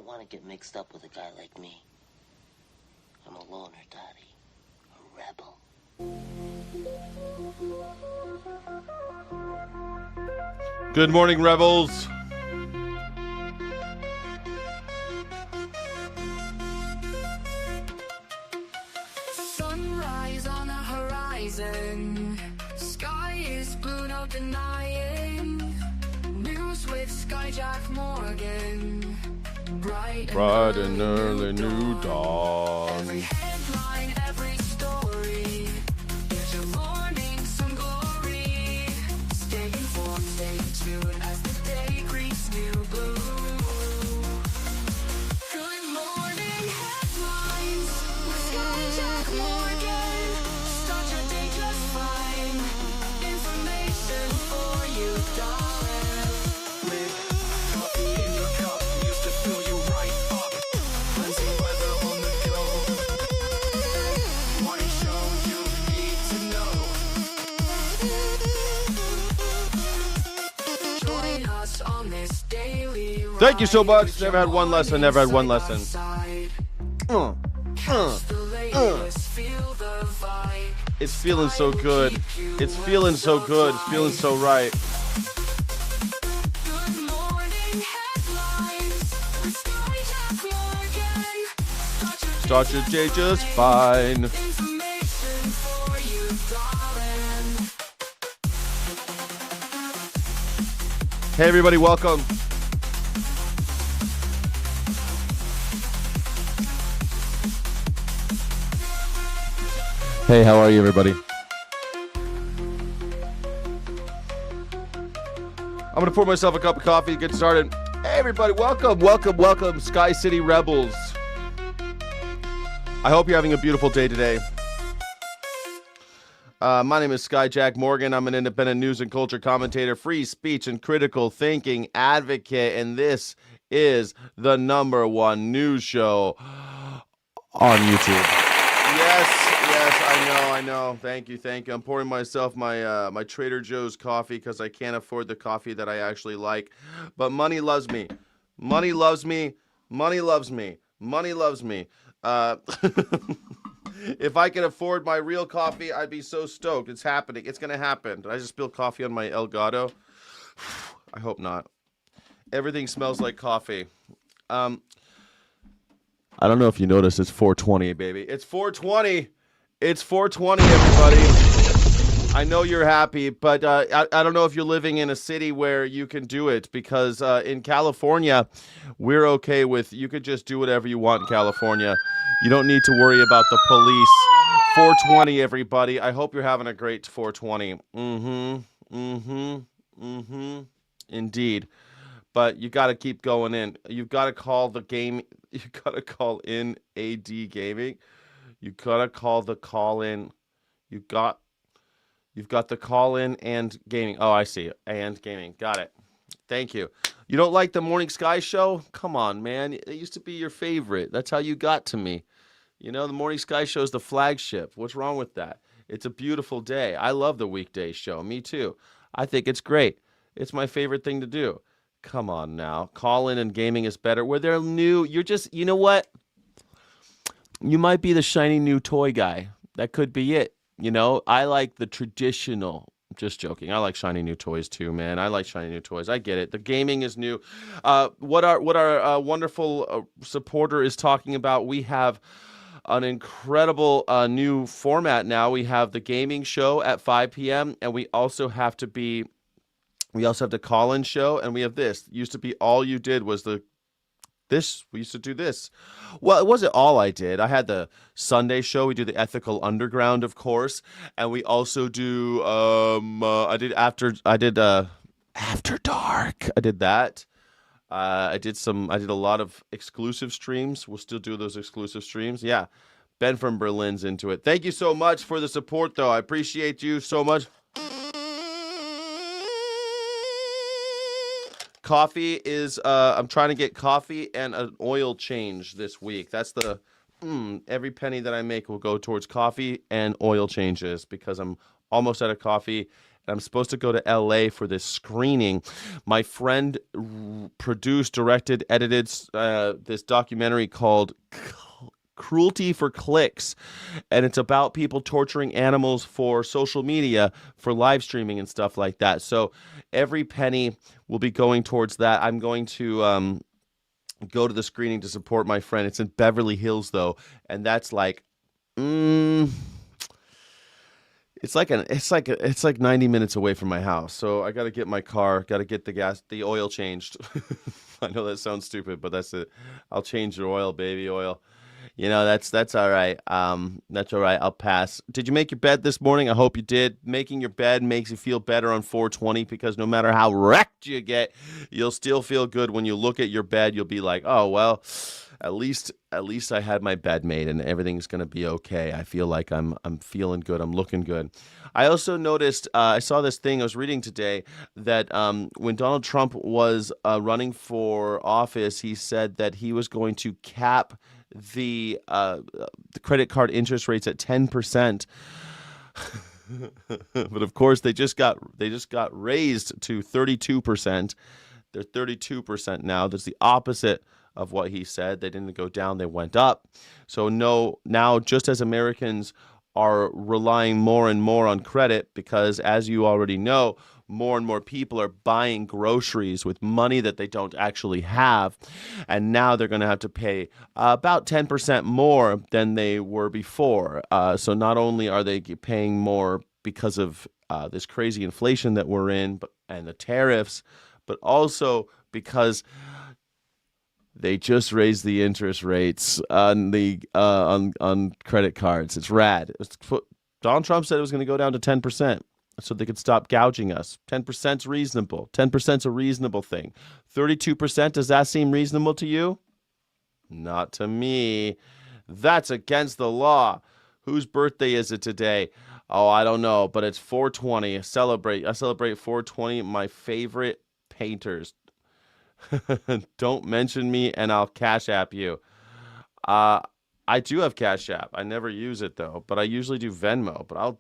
want to get mixed up with a guy like me. I'm a loner, Daddy. A rebel. Good morning, rebels. Sunrise on the horizon. Sky is blue, no denying. News with Skyjack Morgan. Bright and early new dawn. Every headline, every story. There's your morning, some glory. Stay informed, stay tuned as the day greets new blue. Good morning, headlines with Skyjack Morgan. Start your day just fine. Information for you, darling. With coffee in your cup, used to fill you right up. Plenty weather on the go. Morning show you need to know. Join us on this daily ride. Thank you so much. With Never your had one lesson, morning never had one side by lesson. side. Catch the latest, feel the vibe. It's feeling so good. It's feeling so good. It's feeling so right. Good morning headlines with Skyjack Morgan. Start your day just fine. Information for you, darling. Hey, everybody, welcome. Hey, how are you, everybody? I'm going to pour myself a cup of coffee to get started. Hey, everybody, welcome, welcome, welcome, Sky City Rebels. I hope you're having a beautiful day today. My name is Skyjack Morgan. I'm an independent news and culture commentator, free speech and critical thinking advocate, and this is the #1 news show on YouTube. Yes, I know. Thank you. I'm pouring myself my Trader Joe's coffee because I can't afford the coffee that I actually like. But money loves me. Money loves me. Money loves me. Money loves me. If I could afford my real coffee, I'd be so stoked. It's happening. It's going to happen. Did I just spill coffee on my Elgato? I hope not. Everything smells like coffee. I don't know if you noticed, it's 420, baby. It's 420. It's 420, everybody. I know you're happy, but I don't know if you're living in a city where you can do it, because in California, we're okay with, you could just do whatever you want in California. You don't need to worry about the police. 420, everybody. I hope you're having a great 420. Indeed. But you got to keep going in. You've got to call the game. You got to call in AD Gaming. You got to call the call in. You've got the call in and gaming. Oh, I see. And gaming. Got it. Thank you. You don't like the Morning Sky show? Come on, man. It used to be your favorite. That's how you got to me. You know, the Morning Sky show is the flagship. What's wrong with that? It's a beautiful day. I love the weekday show. Me too. I think it's great. It's my favorite thing to do. Come on now. Call in and gaming is better. Where they're new, you're just, you know what? You might be the shiny new toy guy. That could be it. You know, I like the traditional. Just joking. I like shiny new toys too, man. I like shiny new toys. I get it. The gaming is new. What our wonderful supporter is talking about, we have an incredible new format now. We have the gaming show at 5 p.m. and we also have to call-in show, and we have this. It used to be all you did was this. We used to do this. Well, it wasn't all I did. I had the Sunday show. We do the Ethical Underground, of course, and we also do. I did After Dark. I did that. I did a lot of exclusive streams. We'll still do those exclusive streams. Yeah, Ben from Berlin's into it. Thank you so much for the support, though. I appreciate you so much. Coffee is, I'm trying to get coffee and an oil change this week. That's the, every penny that I make will go towards coffee and oil changes, because I'm almost out of coffee I'm supposed to go to LA for this screening. My friend produced, directed, edited this documentary called Cruelty for Clicks, and it's about people torturing animals for social media, for live streaming and stuff like that. So every penny will be going towards that. I'm going to go to the screening to support my friend. It's in Beverly Hills though, and that's like it's like 90 minutes away from my house. So I got to get my car, got to get the oil changed. I know that sounds stupid, but that's it. I'll change your oil, baby oil. That's all right. That's all right. I'll pass. Did you make your bed this morning? I hope you did. Making your bed makes you feel better on 420 because no matter how wrecked you get, you'll still feel good when you look at your bed. You'll be like, oh well, at least I had my bed made and everything's gonna be okay. I feel like I'm feeling good. I'm looking good. I also noticed I saw this thing I was reading today that when Donald Trump was running for office, he said that he was going to cap the credit card interest rates at 10%. But of course they just got raised to 32%. They're 32% now. That's the opposite of what he said. They didn't go down, they went up. So now just as Americans are relying more and more on credit, because as you already know, more and more people are buying groceries with money that they don't actually have. And now they're going to have to pay about 10% more than they were before. So not only are they paying more because of this crazy inflation that we're in and the tariffs, but also because they just raised the interest rates on the on credit cards. It's rad. Donald Trump said it was going to go down to 10%. So they could stop gouging us. 10% is reasonable. 10% is a reasonable thing. 32%, does that seem reasonable to you? Not to me. That's against the law. Whose birthday is it today? Oh, I don't know, but it's 420. I celebrate 420, my favorite painters. Don't mention me and I'll Cash App you. I do have Cash App. I never use it though, but I usually do Venmo. But I'll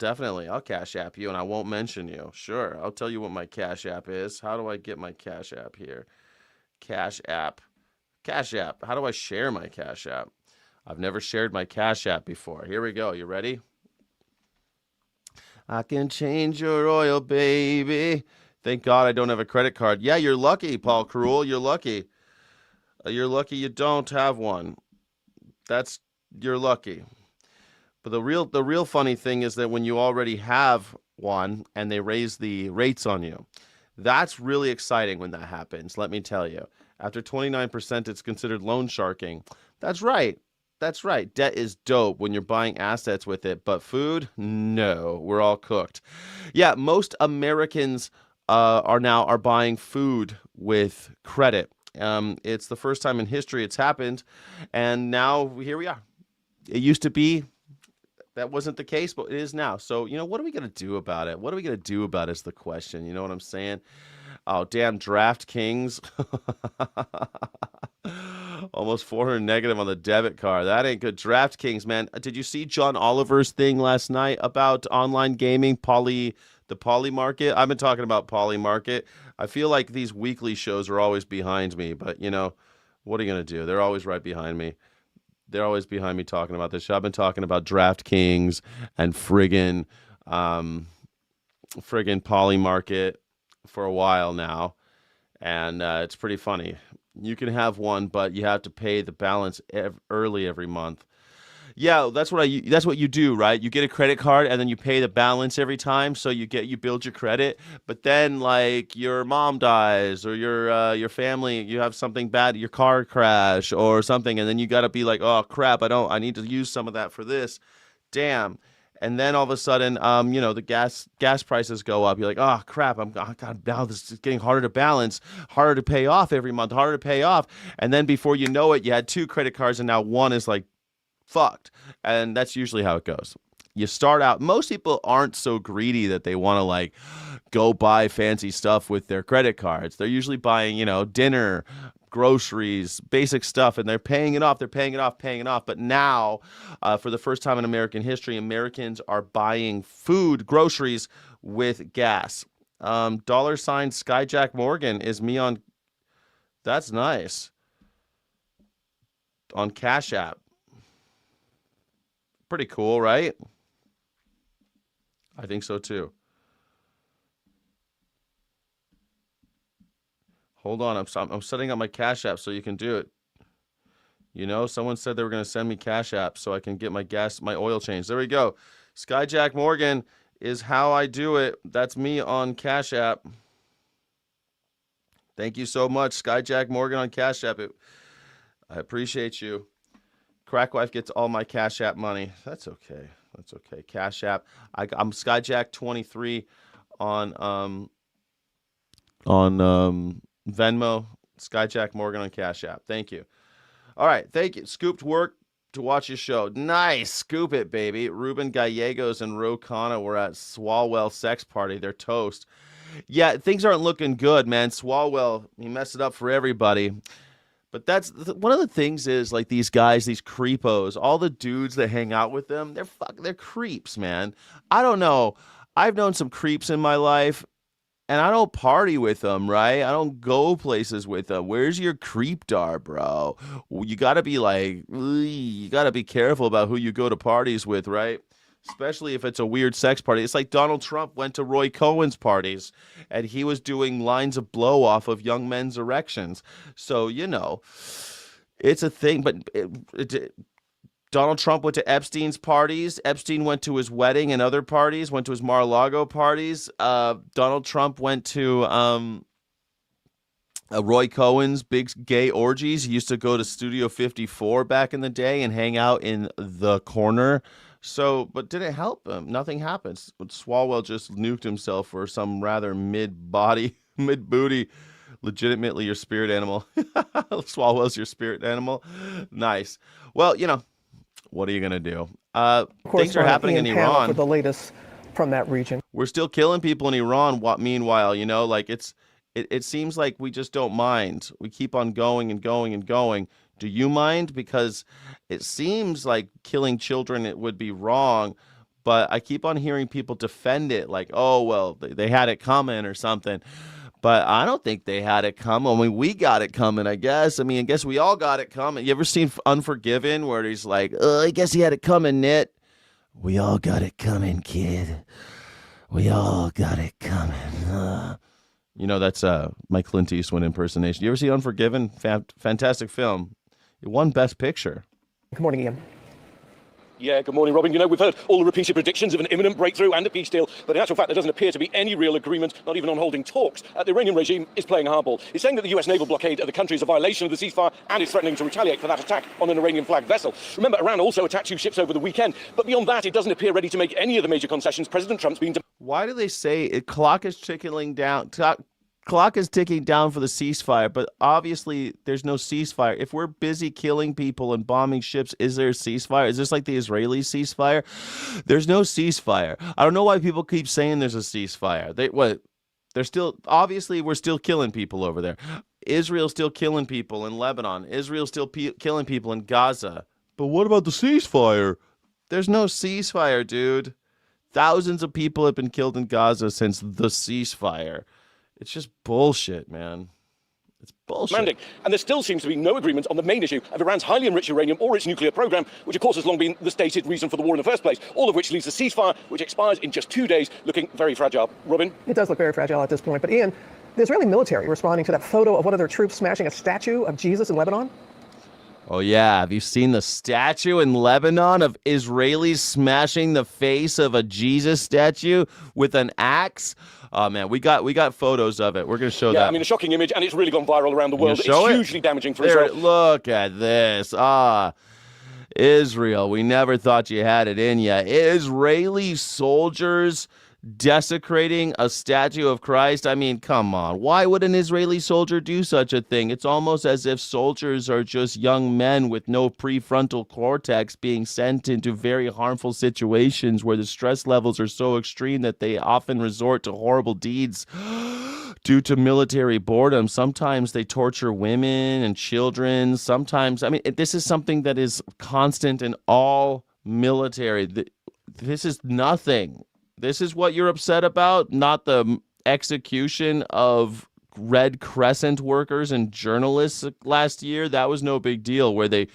Cash App you and I won't mention you. Sure, I'll tell you what my Cash App is. How do I get my Cash App here? Cash App. How do I share my Cash App? I've never shared my Cash App before. Here we go. You ready? I can change your oil, baby. Thank God I don't have a credit card. Yeah, you're lucky, Paul Cruel. You're lucky. You're lucky you don't have one. You're lucky. But the real funny thing is that when you already have one and they raise the rates on you, that's really exciting when that happens, let me tell you. After 29%, it's considered loan sharking. That's right. Debt is dope when you're buying assets with it, but food, no, we're all cooked. Yeah, most Americans are buying food with credit. It's the first time in history it's happened, and now here we are. It used to be that wasn't the case, but it is now. So, what are we going to do about it? What are we going to do about it is the question. You know what I'm saying? Oh, damn, DraftKings. Almost 400 negative on the debit card. That ain't good. DraftKings, man. Did you see John Oliver's thing last night about online gaming, the Poly Market? I've been talking about Poly Market. I feel like these weekly shows are always behind me, but what are you going to do? They're always right behind me. They're always behind me talking about this show. I've been talking about DraftKings and friggin' Poly Market for a while now, and it's pretty funny. You can have one, but you have to pay the balance early every month. Yeah, that's what you do, right? You get a credit card and then you pay the balance every time, so you build your credit. But then, like, your mom dies or your family, you have something bad, your car crash or something, and then you got to be like, oh crap, I need to use some of that for this. Damn. And then all of a sudden, the gas prices go up. You're like, oh crap, God, now this is getting harder to balance, harder to pay off every month, harder to pay off. And then before you know it, you had 2 credit cards and now one is like fucked. And that's usually how it goes. You start out, most people aren't so greedy that they want to like go buy fancy stuff with their credit cards. They're usually buying, dinner, groceries, basic stuff, and they're paying it off. But now, for the first time in American history, Americans are buying food, groceries with gas. Dollar sign Skyjack Morgan is me on. That's nice. On Cash App. Pretty cool, right? I think so too. Hold on, I'm setting up my Cash App so you can do it. You know, someone said they were going to send me Cash App so I can get my oil changed. There we go. Skyjack Morgan is how I do it. That's me on Cash App. Thank you so much, Skyjack Morgan on Cash App. I appreciate you. Crackwife gets all my Cash App money. That's okay. That's okay. Cash App. I'm Skyjack23 on Venmo. Skyjack Morgan on Cash App. Thank you. All right. Thank you. Scooped work to watch your show. Nice. Scoop it, baby. Ruben Gallegos and Ro Khanna were at Swalwell sex party. They're toast. Yeah, things aren't looking good, man. Swalwell, he messed it up for everybody. But that's one of the things is like these guys, these creepos, all the dudes that hang out with them, they're creeps, man. I don't know. I've known some creeps in my life, and I don't party with them, right? I don't go places with them. Where's your creepdar, bro? You got to be like, you got to be careful about who you go to parties with, right? Especially if it's a weird sex party. It's like Donald Trump went to Roy Cohen's parties, and he was doing lines of blow off of young men's erections. So, you know, it's a thing. But Donald Trump went to Epstein's parties. Epstein went to his wedding and other parties, went to his Mar-a-Lago parties. Donald Trump went to Roy Cohen's big gay orgies. He used to go to Studio 54 back in the day and hang out in the corner. So, but did it help him? Nothing happens. Swalwell just nuked himself for some rather mid-booty, legitimately your spirit animal. Swalwell's your spirit animal. Nice. Well, you know, what are you going to do? Things are happening in Iran. For the latest from that region. We're still killing people in Iran. Meanwhile, you know, like it seems like we just don't mind. We keep on going and going and going. Do you mind? Because it seems like killing children, it would be wrong, but I keep on hearing people defend it like, oh, well, they had it coming or something. But I don't think they had it coming. I mean, we got it coming, I guess. I guess we all got it coming. You ever seen Unforgiven where he's like, oh, I guess he had it coming, Nit? We all got it coming, kid. We all got it coming. You know, that's my Clint Eastwood impersonation. You ever see Unforgiven? Fantastic film. It won Best Picture. Good morning, Ian. Yeah, good morning, Robin. You know, we've heard all the repeated predictions of an imminent breakthrough and a peace deal, but in actual fact, there doesn't appear to be any real agreement, not even on holding talks. The Iranian regime is playing hardball. It's saying that the U.S. naval blockade of the country is a violation of the ceasefire and is threatening to retaliate for that attack on an Iranian-flagged vessel. Remember, Iran also attacked 2 ships over the weekend, but beyond that, it doesn't appear ready to make any of the major concessions President Trump's been... Why do they say clock is ticking down... Clock is ticking down for the ceasefire, but obviously there's no ceasefire. If we're busy killing people and bombing ships, is there a ceasefire? Is this like the Israeli ceasefire? There's no ceasefire. I don't know why people keep saying there's a ceasefire. They're still, obviously we're still killing people over there. Israel's still killing people in Lebanon. Israel's still killing people in Gaza. But what about the ceasefire? There's no ceasefire, dude. Thousands of people have been killed in Gaza since the ceasefire. It's just bullshit, man. It's bullshit. And there still seems to be no agreement on the main issue of Iran's highly enriched uranium or its nuclear program, which of course has long been the stated reason for the war in the first place, all of which leaves the ceasefire, which expires in just 2 days, looking very fragile. Robin? It does look very fragile at this point. But Ian, the Israeli military responding to that photo of one of their troops smashing a statue of Jesus in Lebanon? Oh, yeah. Have you seen the statue in Lebanon of Israelis smashing the face of a Jesus statue with an axe? Oh, man, we got photos of it. We're going to show that. Yeah, a shocking image, and it's really gone viral around the world. It's hugely damaging for Israel. Look at this. Israel, we never thought you had it in you. Israeli soldiers desecrating a statue of Christ. Come on. Why would an Israeli soldier do such a thing? It's almost as if soldiers are just young men with no prefrontal cortex being sent into very harmful situations where the stress levels are so extreme that they often resort to horrible deeds due to military boredom. Sometimes they torture women and children. Sometimes, this is something that is constant in all military. This is nothing This is what you're upset about, not the execution of Red Crescent workers and journalists last year. That was no big deal, where they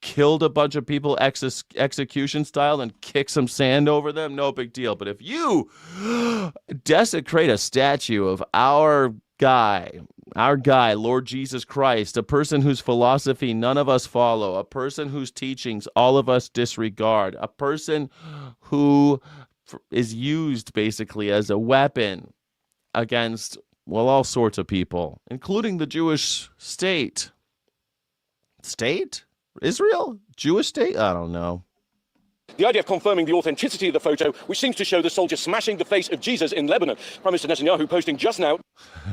killed a bunch of people execution style and kicked some sand over them. No big deal. But if you desecrate a statue of our guy, Lord Jesus Christ, a person whose philosophy none of us follow, a person whose teachings all of us disregard, a person who is used basically as a weapon against, well, all sorts of people, including the Jewish state. State? Israel? Jewish state? I don't know. The idea of confirming the authenticity of the photo, which seems to show the soldier smashing the face of Jesus in Lebanon. Prime Minister Netanyahu posting just now.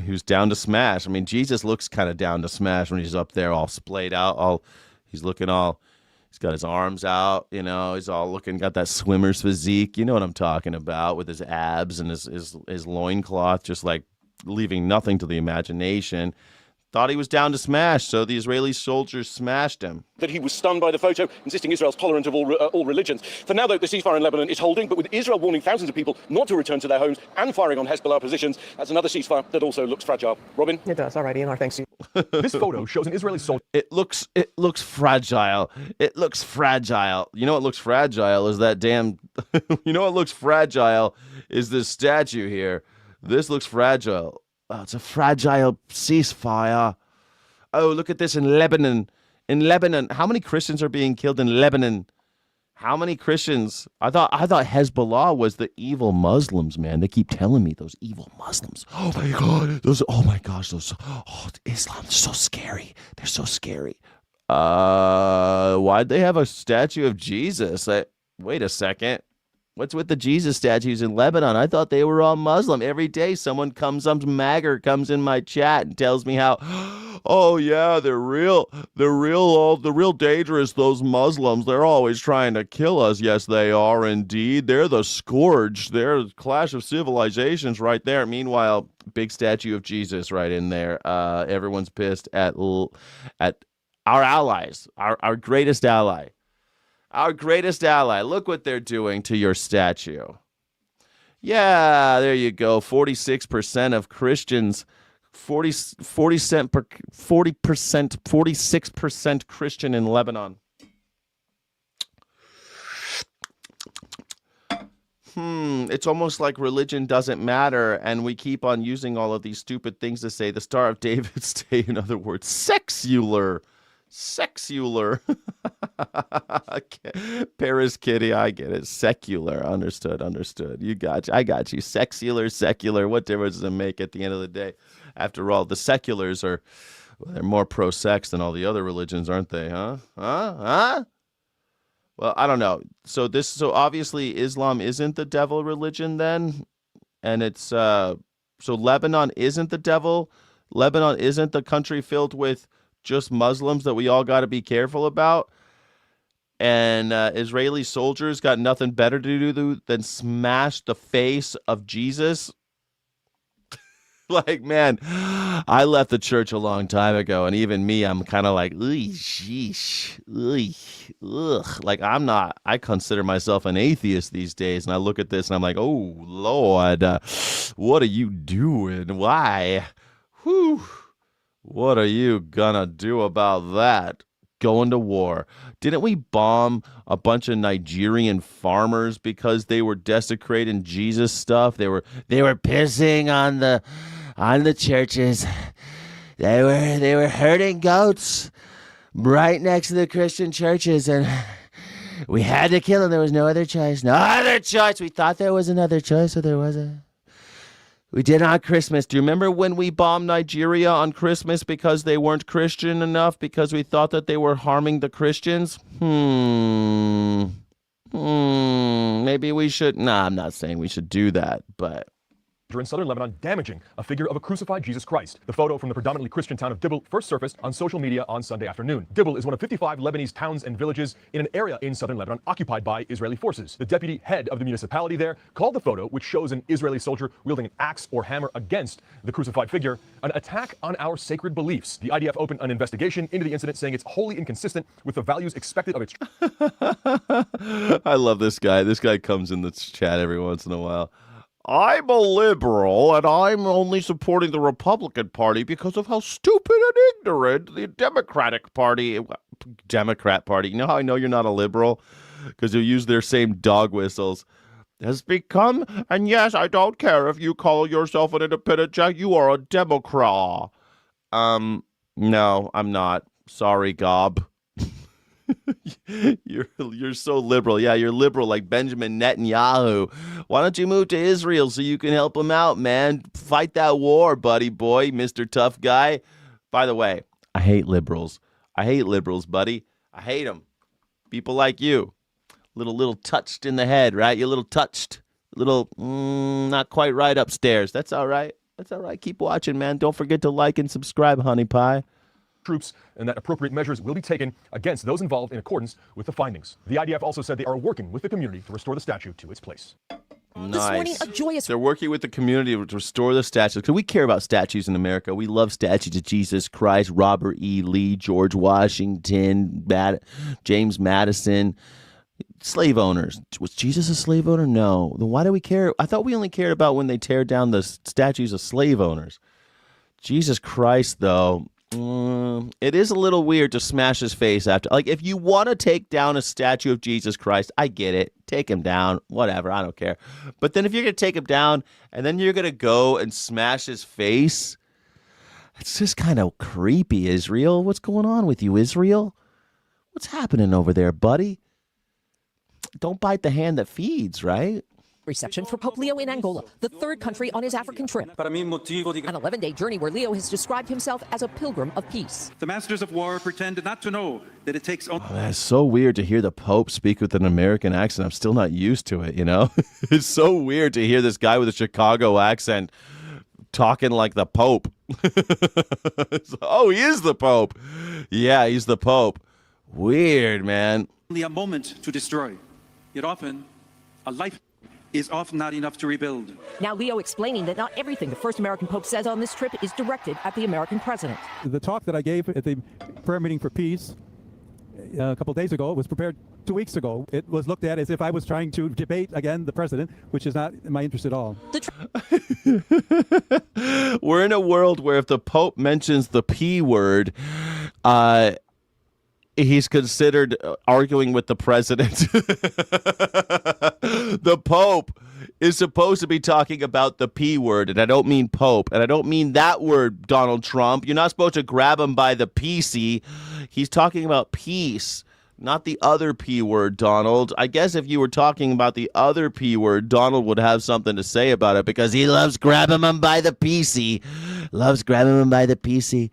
He was down to smash. I mean, Jesus looks kind of down to smash when he's up there all splayed out. He's looking all, he's got his arms out, you know, he's all looking, got that swimmer's physique. You know what I'm talking about, with his abs and his loincloth, just like leaving nothing to the imagination. Thought he was down to smash, so the Israeli soldiers smashed him. That he was stunned by the photo, insisting Israel's tolerant of all religions. For now, though, the ceasefire in Lebanon is holding, but with Israel warning thousands of people not to return to their homes and firing on Hezbollah positions, that's another ceasefire that also looks fragile. Robin? It does. All right, Ian, our thanks to you. This photo shows an Israeli soldier. It looks fragile. It looks fragile. You know what looks fragile is that damn... You know what looks fragile is this statue here. This looks fragile. Oh, it's a fragile ceasefire. Oh, look at this in Lebanon. In Lebanon, how many Christians are being killed in Lebanon? How many Christians? I thought Hezbollah was the evil Muslims, man. They keep telling me those evil Muslims. Oh my God, Islam's so scary. They're so scary. Why'd they have a statue of Jesus? Wait a second. What's with the Jesus statues in Lebanon? I thought they were all Muslim. Every day someone comes in my chat and tells me how, oh yeah, they're real dangerous, those Muslims. They're always trying to kill us. Yes, they are indeed. They're the scourge. They're the clash of civilizations right there. Meanwhile, big statue of Jesus right in there. Everyone's pissed at our allies, our greatest ally. Our greatest ally. Look what they're doing to your statue. Yeah, there you go. 46% of Christians, 46% Christian in Lebanon. It's almost like religion doesn't matter, and we keep on using all of these stupid things to say the Star of David's Day, in other words, sexular. Paris Kitty, I get it. Secular, understood. I got you. Secular. What difference does it make at the end of the day? After all, the seculars they're more pro-sex than all the other religions, aren't they? Huh? Well, I don't know. So obviously Islam isn't the devil religion then, and it's so Lebanon isn't the devil. Lebanon isn't the country filled with just Muslims that we all got to be careful about. And Israeli soldiers got nothing better to do than smash the face of Jesus. Like, man, I left the church a long time ago, and even me, I'm kind of like, sheesh, ugh. Like, I consider myself an atheist these days, and I look at this, and I'm like, oh, Lord, what are you doing? Why? Whew. What are you gonna do about that? Going to war. Didn't we bomb a bunch of Nigerian farmers because they were desecrating Jesus stuff? They were pissing on the churches. They were herding goats right next to the Christian churches, and we had to kill them. There was no other choice. No other choice. We thought there was another choice, so there wasn't. We did on Christmas. Do you remember when we bombed Nigeria on Christmas because they weren't Christian enough, because we thought that they were harming the Christians? Maybe we should. Nah, I'm not saying we should do that, but in southern Lebanon damaging a figure of a crucified Jesus Christ. The photo from the predominantly Christian town of Dibble first surfaced on social media on Sunday afternoon. Dibble is one of 55 Lebanese towns and villages in an area in southern Lebanon occupied by Israeli forces. The deputy head of the municipality there called the photo, which shows an Israeli soldier wielding an axe or hammer against the crucified figure, an attack on our sacred beliefs. The IDF opened an investigation into the incident, saying it's wholly inconsistent with the values expected of its... I love this guy. This guy comes in the chat every once in a while. I'm a liberal, and I'm only supporting the Republican Party because of how stupid and ignorant the Democrat Party. You know how I know you're not a liberal? Because you use their same dog whistles. Has become, and yes, I don't care if you call yourself an independent jack, you are a Democrat. No, I'm not. Sorry, Gob. You're so liberal. Yeah, you're liberal like Benjamin Netanyahu. Why don't you move to Israel so you can help him out, man? Fight that war, buddy boy, Mr. Tough Guy. By the way, I hate liberals. I hate liberals, buddy. I hate them. People like you. Little touched in the head, right? You're a little touched. Little not quite right upstairs. That's all right. That's all right. Keep watching, man. Don't forget to like and subscribe, honey pie. Troops, and that appropriate measures will be taken against those involved in accordance with the findings. The IDF also said they are working with the community to restore the statue to its place. Nice. This morning, a joyous... They're working with the community to restore the statues. Because we care about statues in America. We love statues of Jesus Christ, Robert E. Lee, George Washington, James Madison, slave owners. Was Jesus a slave owner? No. Then why do we care? I thought we only cared about when they tear down the statues of slave owners. Jesus Christ, though... it is a little weird to smash his face after. Like, if you want to take down a statue of Jesus Christ, I get it. Take him down. Whatever. I don't care. But then if you're going to take him down and then you're going to go and smash his face, it's just kind of creepy, Israel. What's going on with you, Israel? What's happening over there, buddy? Don't bite the hand that feeds, right? reception for Pope Leo in Angola, the third country on his African trip. An 11-day journey where Leo has described himself as a pilgrim of peace. The masters of war pretend not to know that it takes... That's so weird to hear the Pope speak with an American accent. I'm still not used to it, you know? It's so weird to hear this guy with a Chicago accent talking like the Pope. Oh, he is the Pope. Yeah, he's the Pope. Weird, man. Only a moment to destroy. Yet often, a life is often not enough to rebuild. Now Leo explaining that not everything the first American Pope says on this trip is directed at the American president. The talk that I gave at the prayer meeting for peace a couple of days ago was prepared 2 weeks ago. It was looked at as if I was trying to debate, again, the president, which is not in my interest at all. We're in a world where if the Pope mentions the P word, he's considered arguing with the president. The Pope is supposed to be talking about the P word, and I don't mean Pope, and I don't mean that word, Donald Trump. You're not supposed to grab him by the PC. He's talking about peace, not the other P word, Donald. I guess if you were talking about the other P word, Donald would have something to say about it because he loves grabbing him by the PC. Loves grabbing him by the PC.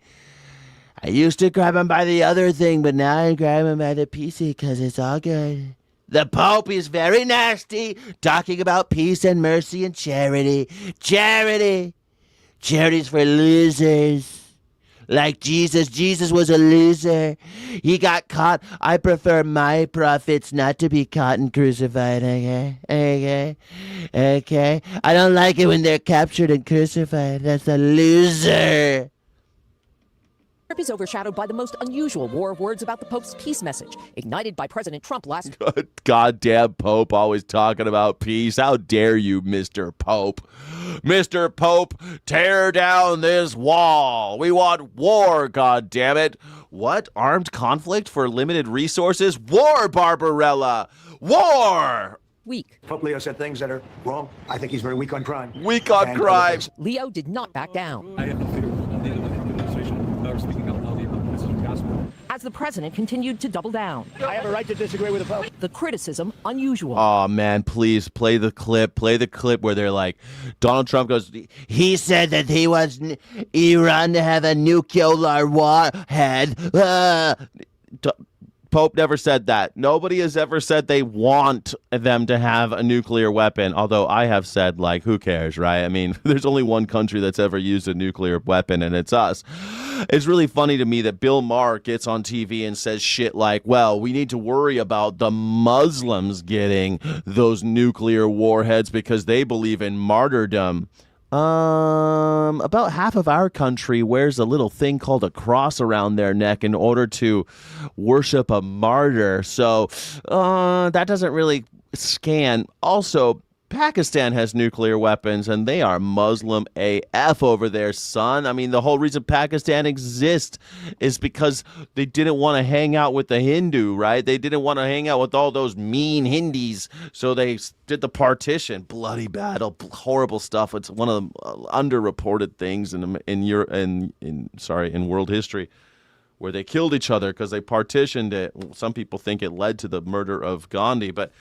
I used to grab him by the other thing, but now I grab him by the PC because it's all good. The Pope is very nasty, talking about peace and mercy and charity. Charity. Charity's for losers. Like Jesus. Jesus was a loser. He got caught. I prefer my prophets not to be caught and crucified, okay? Okay? I don't like it when they're captured and crucified. That's a loser. Is overshadowed by the most unusual war of words about the Pope's peace message, ignited by President Trump last... Goddamn Pope always talking about peace. How dare you, Mr. Pope? Mr. Pope, tear down this wall. We want war, goddammit. What? Armed conflict for limited resources? War, Barbarella! War! Weak. Pope Leo said things that are wrong. I think he's very weak on crime. Weak on crime. Leo did not back down. I have no fear of the administration speaking out loudly about the message of the gospel. As the president continued to double down. I have a right to disagree with the Pope. The criticism unusual. Oh, man, please play the clip. Play the clip where they're like, Donald Trump goes, he said that he wants Iran to have a nuclear warhead. Pope never said that. Nobody has ever said they want them to have a nuclear weapon, although I have said, like, who cares, right? I mean, there's only one country that's ever used a nuclear weapon, and it's us. It's really funny to me that Bill Maher gets on TV and says shit like, well, we need to worry about the Muslims getting those nuclear warheads because they believe in martyrdom. About half of our country wears a little thing called a cross around their neck in order to worship a martyr. So, that doesn't really scan. Also, Pakistan has nuclear weapons, and they are Muslim AF over there, son. I mean, the whole reason Pakistan exists is because they didn't want to hang out with the Hindu, right? They didn't want to hang out with all those mean Hindis, so they did the partition. Bloody battle, horrible stuff. It's one of the underreported things in world history, where they killed each other because they partitioned it. Some people think it led to the murder of Gandhi, but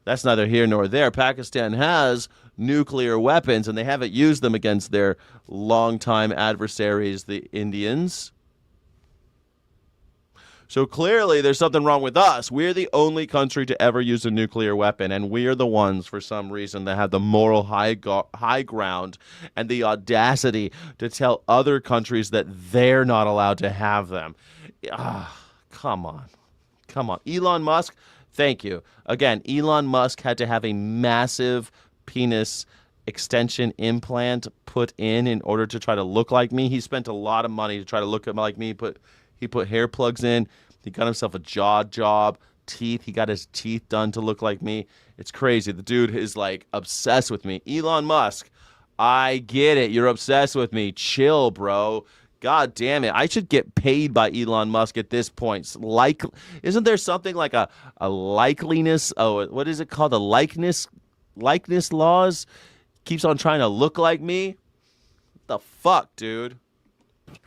that's neither here nor there. Pakistan has nuclear weapons, and they haven't used them against their longtime adversaries, the Indians. So clearly there's something wrong with us. We're the only country to ever use a nuclear weapon, and we are the ones, for some reason, that have the moral high ground and the audacity to tell other countries that they're not allowed to have them. Come on. Elon Musk, thank you. Again, Elon Musk had to have a massive penis extension implant put in order to try to look like me. He spent a lot of money to try to look like me. He put hair plugs in. He got himself a jaw job, teeth. He got his teeth done to look like me. It's crazy. The dude is like obsessed with me. Elon Musk, I get it. You're obsessed with me. Chill, bro. God damn it. I should get paid by Elon Musk at this point. Like, isn't there something like a likeliness? Oh, what is it called? The likeness laws? Keeps on trying to look like me? What the fuck, dude?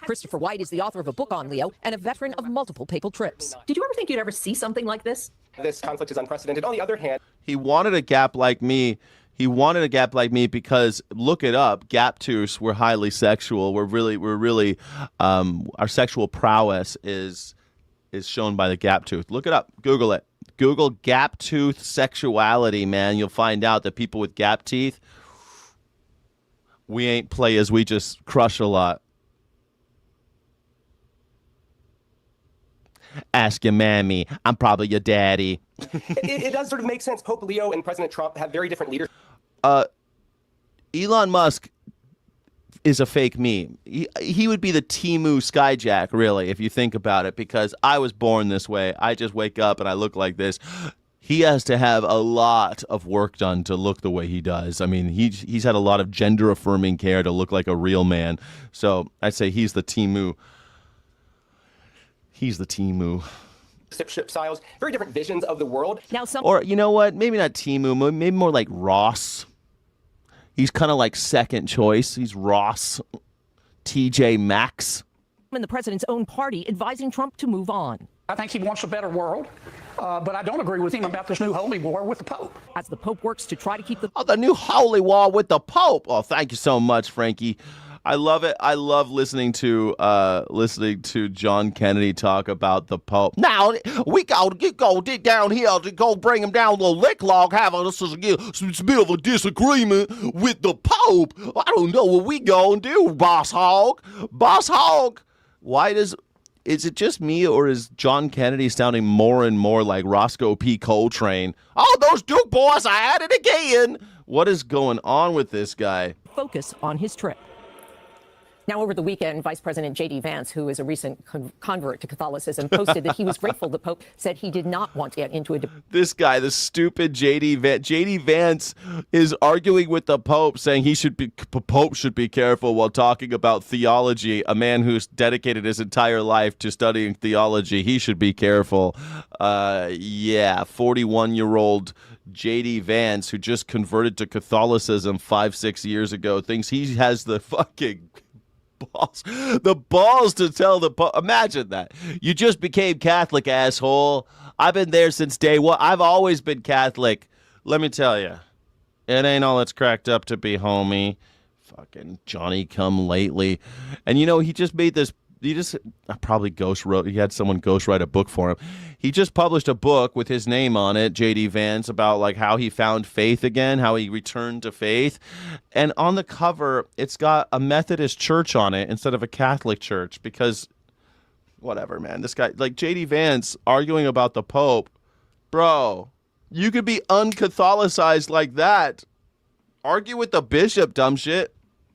Christopher White is the author of a book on Leo and a veteran of multiple papal trips. Did you ever think you'd ever see something like this? This conflict is unprecedented. On the other hand, he wanted a gap like me. Because look it up. Gap tooths were highly sexual. We're really our sexual prowess is shown by the gap tooth. Look it up. Google it. Google gap tooth sexuality, man. You'll find out that people with gap teeth, we ain't players. We just crush a lot. Ask your mammy. I'm probably your daddy. it does sort of make sense. Pope Leo and President Trump have very different leaders. Elon Musk is a fake meme. He would be the Temu Skyjack, really, if you think about it, because I was born this way. I just wake up and I look like this. He has to have a lot of work done to look the way he does. I mean, he's had a lot of gender-affirming care to look like a real man. So I'd say he's the Temu. He's the Temu. Ship styles, very different visions of the world. Or, you know what? Maybe not Temu, maybe more like Ross. He's kind of like second choice. He's Ross. TJ Maxx. And the president's own party advising Trump to move on. I think he wants a better world, but I don't agree with him about this new holy war with the Pope. As the Pope works to try to keep the new holy war with the Pope. Oh, thank you so much, Frankie. I love it. I love listening to John Kennedy talk about the Pope. Now we go get down here to go bring him down the lick log, have a bit of a disagreement with the Pope. I don't know what we gonna do, Boss Hog. Boss Hog. Is it just me, or is John Kennedy sounding more and more like Roscoe P. Coltrane? Oh, those Duke boys are at it again. What is going on with this guy? Focus on his trip. Now, over the weekend, Vice President J.D. Vance, who is a recent convert to Catholicism, posted that he was grateful the Pope said he did not want to get into a debate. This guy, the stupid J.D. Vance. J.D. Vance is arguing with the Pope, saying Pope should be careful while talking about theology. A man who's dedicated his entire life to studying theology, he should be careful. 41-year-old J.D. Vance, who just converted to Catholicism 5-6 years ago, thinks he has the fucking balls to tell the Pope. Imagine that. You just became Catholic, asshole. I've been there since day one. I've always been Catholic. Let me tell you, it ain't all it's cracked up to be, homie. Fucking Johnny come lately. And you know, he just made this he just probably he had someone ghostwrite a book for him. He just published a book with his name on it, J.D. Vance, about like how he found faith again, how he returned to faith. And on the cover, it's got a Methodist church on it instead of a Catholic church because whatever, man. This guy, like J.D. Vance arguing about the Pope, bro, you could be uncatholicized like that. Argue with the bishop, dumb shit.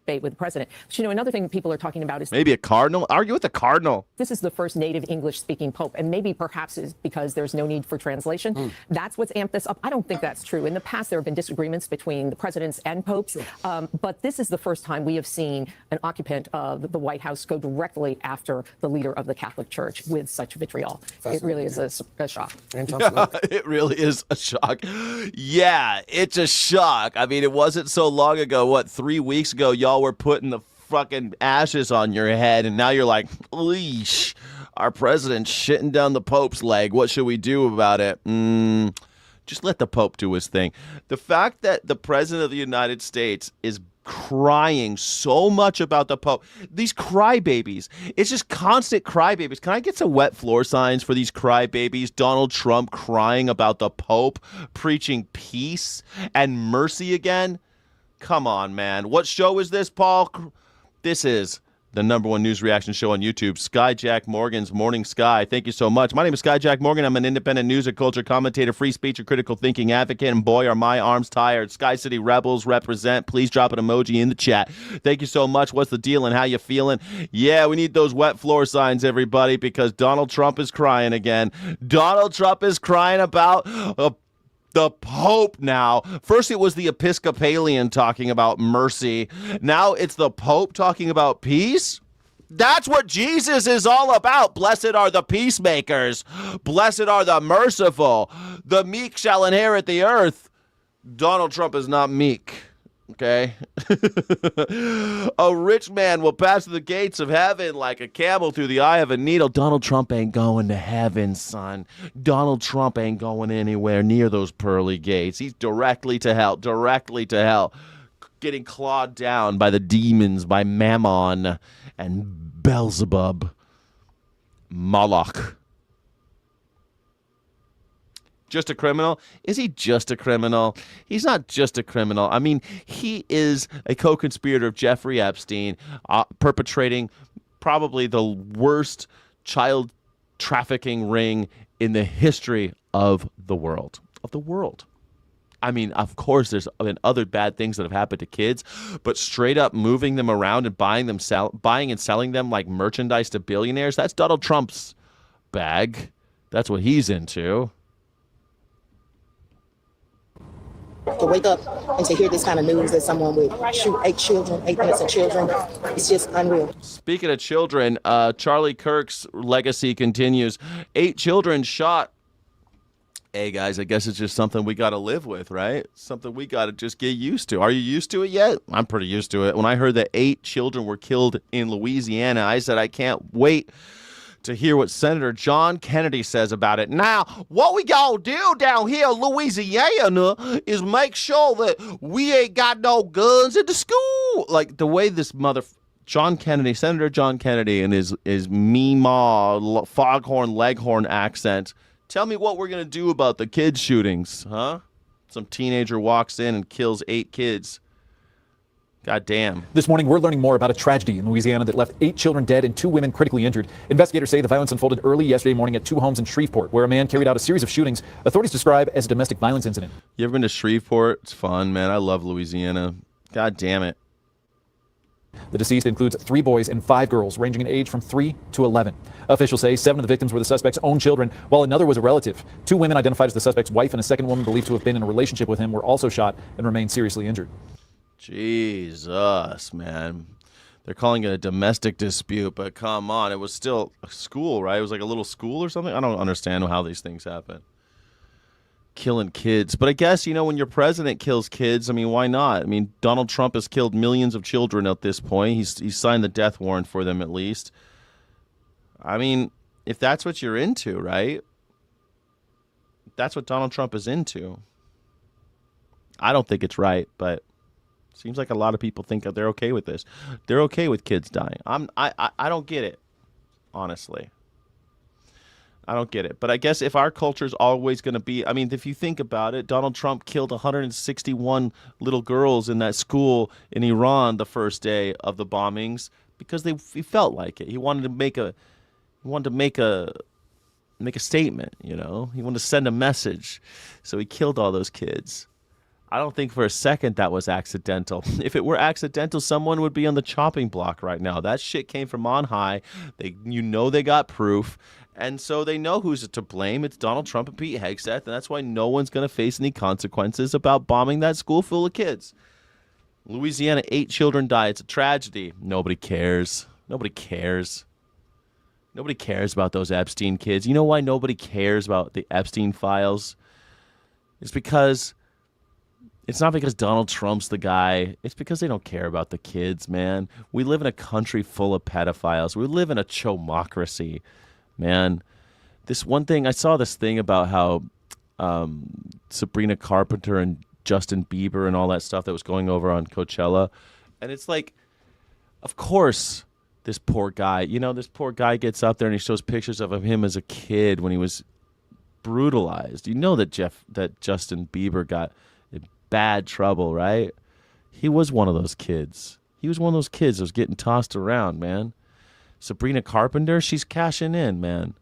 With the president. But, another thing people are talking about is maybe a cardinal. Argue with the cardinal. This is the first native English-speaking pope, and maybe perhaps is because there's no need for translation. That's what's amped this up. I don't think that's true. In the past, there have been disagreements between the presidents and popes, but this is the first time we have seen an occupant of the White House go directly after the leader of the Catholic Church with such vitriol. It really is a shock. It really is a shock. Yeah, it's a shock. I mean, it wasn't so long ago. 3 weeks ago, y'all were putting the fucking ashes on your head, and now you're like, leash, our president's shitting down the Pope's leg. What should we do about it? Just let the Pope do his thing. The fact that the president of the United States is crying so much about the Pope, these crybabies, it's just constant crybabies. Can I get some wet floor signs for these crybabies? Donald Trump crying about the Pope, preaching peace and mercy again. Come on, man. What show is this, Paul? This is the #1 news reaction show on YouTube, Skyjack Morgan's Morning Sky. Thank you so much. My name is Skyjack Morgan. I'm an independent news and culture commentator, free speech and critical thinking advocate, and boy, are my arms tired. Sky City Rebels represent. Please drop an emoji in the chat. Thank you so much. What's the deal and how you feeling? Yeah, we need those wet floor signs, everybody, because Donald Trump is crying again. Donald Trump is crying about the Pope now. First, it was the Episcopalian talking about mercy. Now it's the Pope talking about peace. That's what Jesus is all about. Blessed are the peacemakers. Blessed are the merciful. The meek shall inherit the earth. Donald Trump is not meek. Okay? A rich man will pass through the gates of heaven like a camel through the eye of a needle. Donald Trump ain't going to heaven, son. Donald Trump ain't going anywhere near those pearly gates. He's directly to hell, getting clawed down by the demons, by Mammon and Beelzebub, Moloch. Just a criminal? Is he just a criminal? He's not just a criminal. I mean, he is a co-conspirator of Jeffrey Epstein, perpetrating probably the worst child trafficking ring in the history of the world. I mean, of course, there's been other bad things that have happened to kids, but straight up moving them around and buying and selling them like merchandise to billionaires, that's Donald Trump's bag. That's what he's into. To wake up and to hear this kind of news that someone would shoot 8 innocent children, it's just unreal. Speaking of children, Charlie Kirk's legacy continues. 8 children shot. Hey, guys, I guess it's just something we got to live with, right? Something we got to just get used to. Are you used to it yet? I'm pretty used to it. When I heard that 8 children were killed in Louisiana, I said, I can't wait to hear what Senator John Kennedy says about it. Now, what we gonna do down here in Louisiana is make sure that we ain't got no guns in the school. Like the way this Senator John Kennedy, and his Meemaw, foghorn, leghorn accent. Tell me what we're gonna do about the kids shootings, huh? Some teenager walks in and kills 8 kids. God damn. This morning, we're learning more about a tragedy in Louisiana that left 8 children dead and 2 women critically injured. Investigators say the violence unfolded early yesterday morning at 2 homes in Shreveport, where a man carried out a series of shootings authorities describe as a domestic violence incident. You ever been to Shreveport? It's fun, man. I love Louisiana. God damn it. The deceased includes 3 boys and 5 girls, ranging in age from 3 to 11. Officials say 7 of the victims were the suspect's own children, while another was a relative. 2 women identified as the suspect's wife and a second woman believed to have been in a relationship with him were also shot and remain seriously injured. Jesus, man. They're calling it a domestic dispute, but come on. It was still a school, right? It was like a little school or something. I don't understand how these things happen. Killing kids. But I guess, when your president kills kids, I mean, why not? I mean, Donald Trump has killed millions of children at this point. He's signed the death warrant for them at least. I mean, if that's what you're into, right? That's what Donald Trump is into. I don't think it's right, but seems like a lot of people think that they're okay with this. They're okay with kids dying. I don't get it. honestly. I don't get it. But I guess if our culture is always going to be, I mean, if you think about it, Donald Trump killed 161 little girls in that school in Iran the first day of the bombings because he felt like it. He wanted to make a statement, you know. He wanted to send a message. So he killed all those kids. I don't think for a second that was accidental. If it were accidental, someone would be on the chopping block right now. That shit came from on high. They got proof. And so they know who's to blame. It's Donald Trump and Pete Hegseth, and that's why no one's going to face any consequences about bombing that school full of kids. Louisiana, 8 children die. It's a tragedy. Nobody cares. Nobody cares. Nobody cares about those Epstein kids. You know why nobody cares about the Epstein files? It's not because Donald Trump's the guy. It's because they don't care about the kids, man. We live in a country full of pedophiles. We live in a chomocracy. Man, this one thing, I saw this thing about how Sabrina Carpenter and Justin Bieber and all that stuff that was going over on Coachella. And it's like, of course, this poor guy gets up there and he shows pictures of him as a kid when he was brutalized. You know that Justin Bieber got in bad trouble, right? He was one of those kids. He was one of those kids that was getting tossed around, man. Sabrina Carpenter, she's cashing in, man.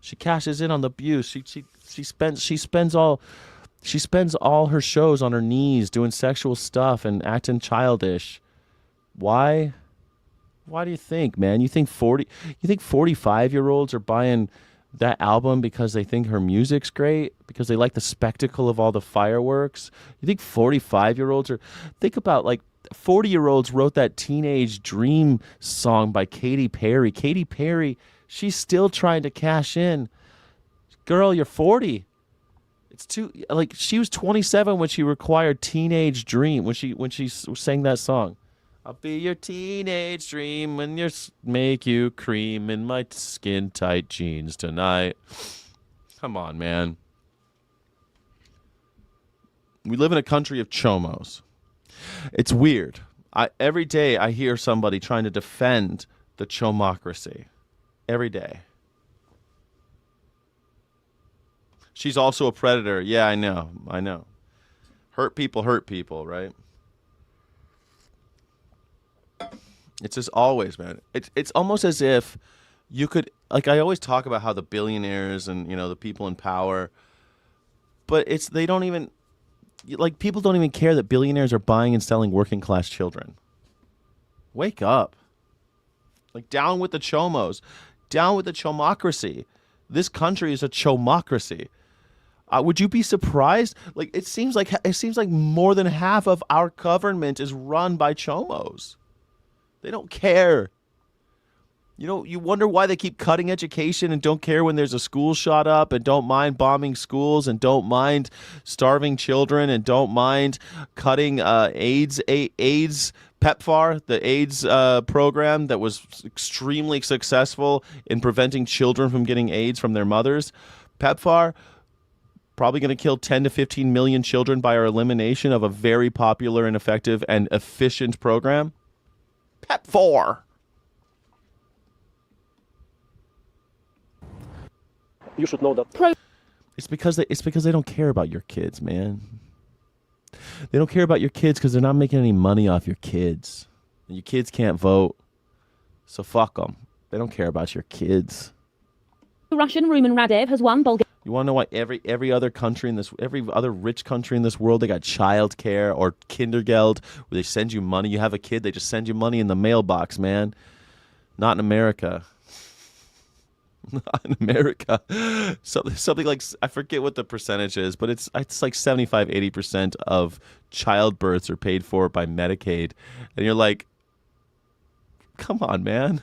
She cashes in on the abuse. She spends all her shows on her knees doing sexual stuff and acting childish. Why? Why do you think, man? You think 45-year-olds are buying that album because they think her music's great, because they like the spectacle of all the fireworks? You think 45-year-olds are, think about like 40-year-olds wrote that Teenage Dream song by Katy Perry. Katy Perry, she's still trying to cash in. Girl, you're 40. It's too, like, she was 27 when she required Teenage Dream, when she sang that song. I'll be your teenage dream when make you cream in my skin tight jeans tonight. Come on, man. We live in a country of chomos. It's weird. Every day I hear somebody trying to defend the chomocracy. Every day. She's also a predator. Yeah, I know. Hurt people, right? It's just always, man. It's almost as if you could, like, I always talk about how the billionaires and, you know, the people in power, but they don't even, like, people don't even care that billionaires are buying and selling working class children. Wake up. Like, down with the chomos. Down with the chomocracy. This country is a chomocracy. Would you be surprised? Like, it seems like more than half of our government is run by chomos. They don't care. You know, you wonder why they keep cutting education and don't care when there's a school shot up and don't mind bombing schools and don't mind starving children and don't mind cutting AIDS PEPFAR, the AIDS program that was extremely successful in preventing children from getting AIDS from their mothers. PEPFAR, probably going to kill 10 to 15 million children by our elimination of a very popular and effective and efficient program. PEPFAR. You should know that. It's because they don't care about your kids, man. They don't care about your kids because they're not making any money off your kids. And your kids can't vote, so fuck them. They don't care about your kids. Russian Rumen Radev has won Bulgaria. You want to know why every other rich country in this world, they got child care or Kindergeld, where they send you money. You have a kid, they just send you money in the mailbox, man. Not in America. Not in America. Something like, I forget what the percentage is, but it's like 75-80% of childbirths are paid for by Medicaid. And you're like, come on, man.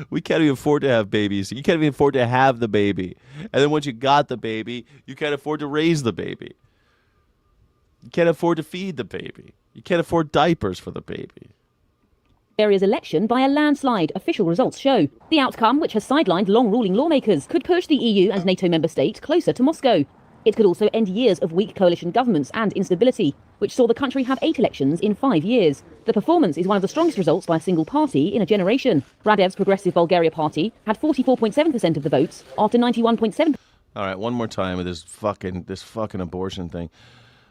We can't even afford to have babies. You can't even afford to have the baby. And then once you got the baby, you can't afford to raise the baby. You can't afford to feed the baby. You can't afford diapers for the baby. Bulgaria's election by a landslide, official results show. The outcome, which has sidelined long-ruling lawmakers, could push the EU and NATO member states closer to Moscow. It could also end years of weak coalition governments and instability, which saw the country have 8 elections in 5 years. The performance is one of the strongest results by a single party in a generation. Radev's Progressive Bulgaria Party had 44.7% of the votes after 91.7%. All right, one more time with this fucking abortion thing.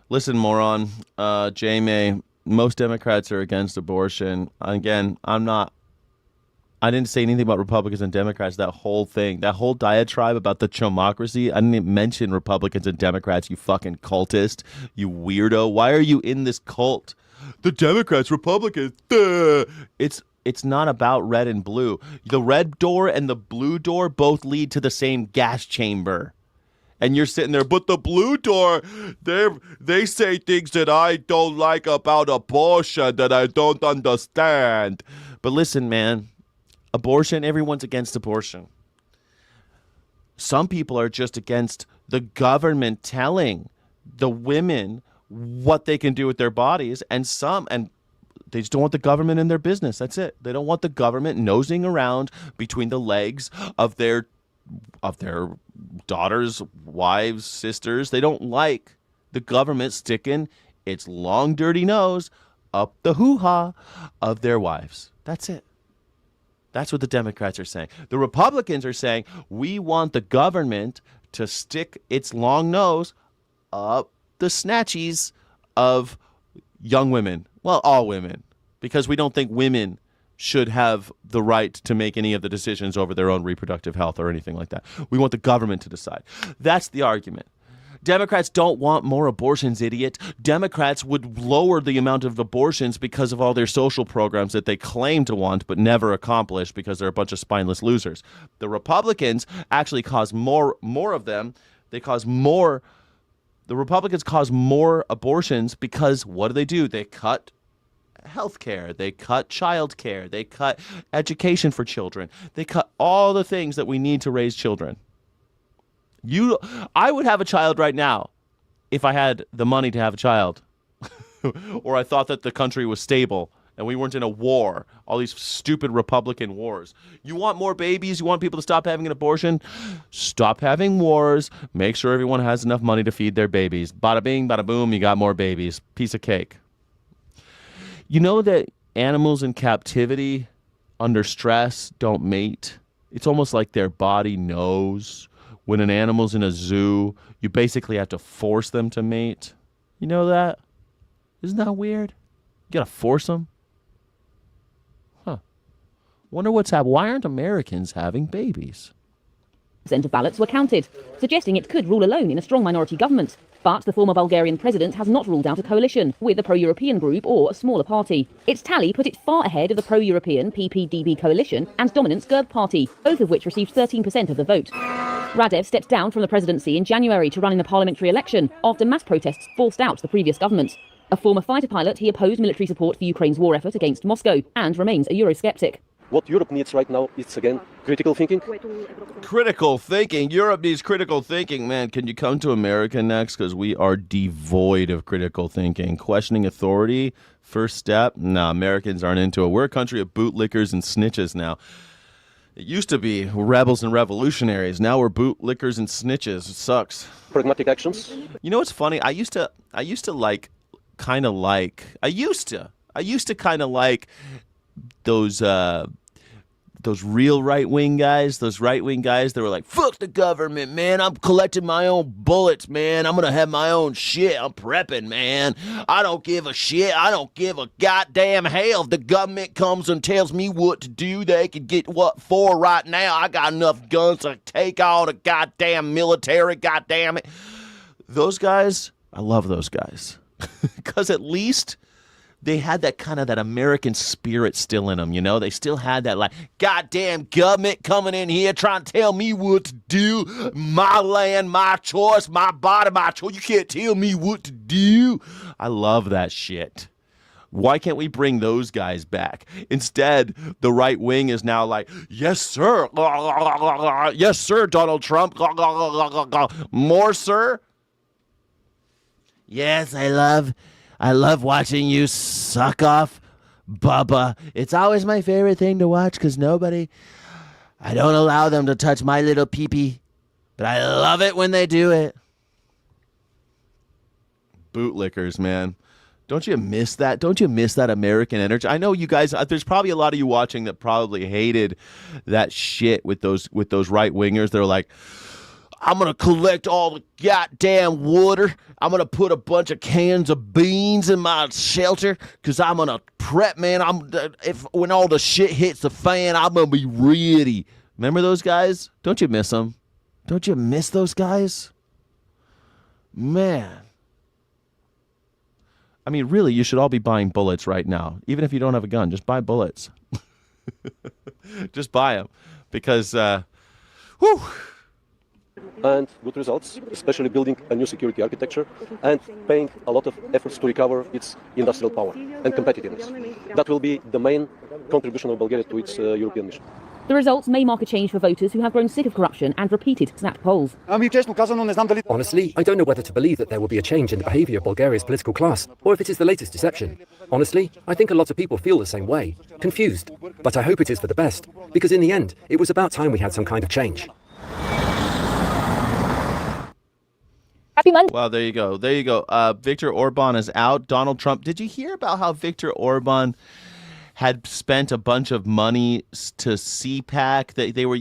Listen, moron, J-May, most Democrats are against abortion. Again, I didn't say anything about Republicans and Democrats. That whole thing, that whole diatribe about the chomocracy, I didn't mention Republicans and Democrats, you fucking cultist, you weirdo. Why are you in this cult? The Democrats, Republicans, duh. It's not about red and blue. The red door and the blue door both lead to the same gas chamber. And you're sitting there, but the blue door, they say things that I don't like about abortion that I don't understand. But listen, man. Abortion, everyone's against abortion. Some people are just against the government telling the women what they can do with their bodies, and they just don't want the government in their business. That's it. They don't want the government nosing around between the legs of their daughters, wives, sisters. They don't like the government sticking its long, dirty nose up the hoo-ha of their wives. That's it. That's what the Democrats are saying. The Republicans are saying, we want the government to stick its long nose up the snatchies of young women. Well, all women. Because we don't think women should have the right to make any of the decisions over their own reproductive health or anything like that. We want the government to decide. That's the argument. Democrats don't want more abortions, idiot. Democrats would lower the amount of abortions because of all their social programs that they claim to want but never accomplish because they're a bunch of spineless losers. The Republicans actually cause more of them. The Republicans cause more abortions because what do? They cut health care. They cut child care. They cut education for children. They cut all the things that we need to raise children. I would have a child right now if I had the money to have a child or I thought that the country was stable and we weren't in a war, all these stupid Republican wars. You want more babies? You want people to stop having an abortion? Stop having wars. Make sure everyone has enough money to feed their babies. Bada bing, bada boom, you got more babies. Piece of cake. You know that animals in captivity under stress don't mate? It's almost like their body knows. When an animal's in a zoo, you basically have to force them to mate. You know that? Isn't that weird? You gotta force them? Huh. Wonder what's happening. Why aren't Americans having babies? Of ballots were counted, suggesting it could rule alone in a strong minority government. But the former Bulgarian president has not ruled out a coalition with a pro-European group or a smaller party. Its tally put it far ahead of the pro-European PPDB coalition and dominant Gerb party, both of which received 13% of the vote. Radev stepped down from the presidency in January to run in a parliamentary election after mass protests forced out the previous government. A former fighter pilot, he opposed military support for Ukraine's war effort against Moscow and remains a Eurosceptic. What Europe needs right now is, again, critical thinking. Critical thinking? Europe needs critical thinking. Man, can you come to America next? Because we are devoid of critical thinking. Questioning authority, first step? Nah, Americans aren't into it. We're a country of bootlickers and snitches now. It used to be rebels and revolutionaries. Now we're bootlickers and snitches. It sucks. Pragmatic actions. You know what's funny? I used to kind of like those real right-wing guys, that were like, fuck the government, man. I'm collecting my own bullets, man. I'm going to have my own shit. I'm prepping, man. I don't give a shit. I don't give a goddamn hell if the government comes and tells me what to do. They could get what for right now. I got enough guns to take all the goddamn military, goddamn it. Those guys, I love those guys. Because at least they had that kind of that American spirit still in them, you know? They still had that, like, goddamn government coming in here trying to tell me what to do. My land, my choice, my body, my choice. You can't tell me what to do. I love that shit. Why can't we bring those guys back? Instead, the right wing is now like, yes, sir. Yes, sir, Donald Trump. More, sir? Yes, I love watching you suck off Bubba. It's always my favorite thing to watch because I don't allow them to touch my little pee-pee, but I love it when they do it. bootlickers, man. Don't you miss that? Don't you miss that American energy? I know you guys. There's probably a lot of you watching that probably hated that shit with those right wingers. They're like, I'm gonna collect all the goddamn water. I'm gonna put a bunch of cans of beans in my shelter because I'm gonna prep, man. When all the shit hits the fan, I'm gonna be ready. Remember those guys? Don't you miss them? Don't you miss those guys? Man. I mean, really, you should all be buying bullets right now. Even if you don't have a gun, just buy bullets. Just buy them. Because, whew. And good results, especially building a new security architecture and paying a lot of efforts to recover its industrial power and competitiveness. That will be the main contribution of Bulgaria to its European mission. The results may mark a change for voters who have grown sick of corruption and repeated snap polls. Honestly, I don't know whether to believe that there will be a change in the behaviour of Bulgaria's political class, or if it is the latest deception. Honestly, I think a lot of people feel the same way, confused. But I hope it is for the best, because in the end, it was about time we had some kind of change. Happy Monday. Well, there you go. There you go. Viktor Orban is out. Donald Trump. Did you hear about how Viktor Orban had spent a bunch of money to CPAC? They were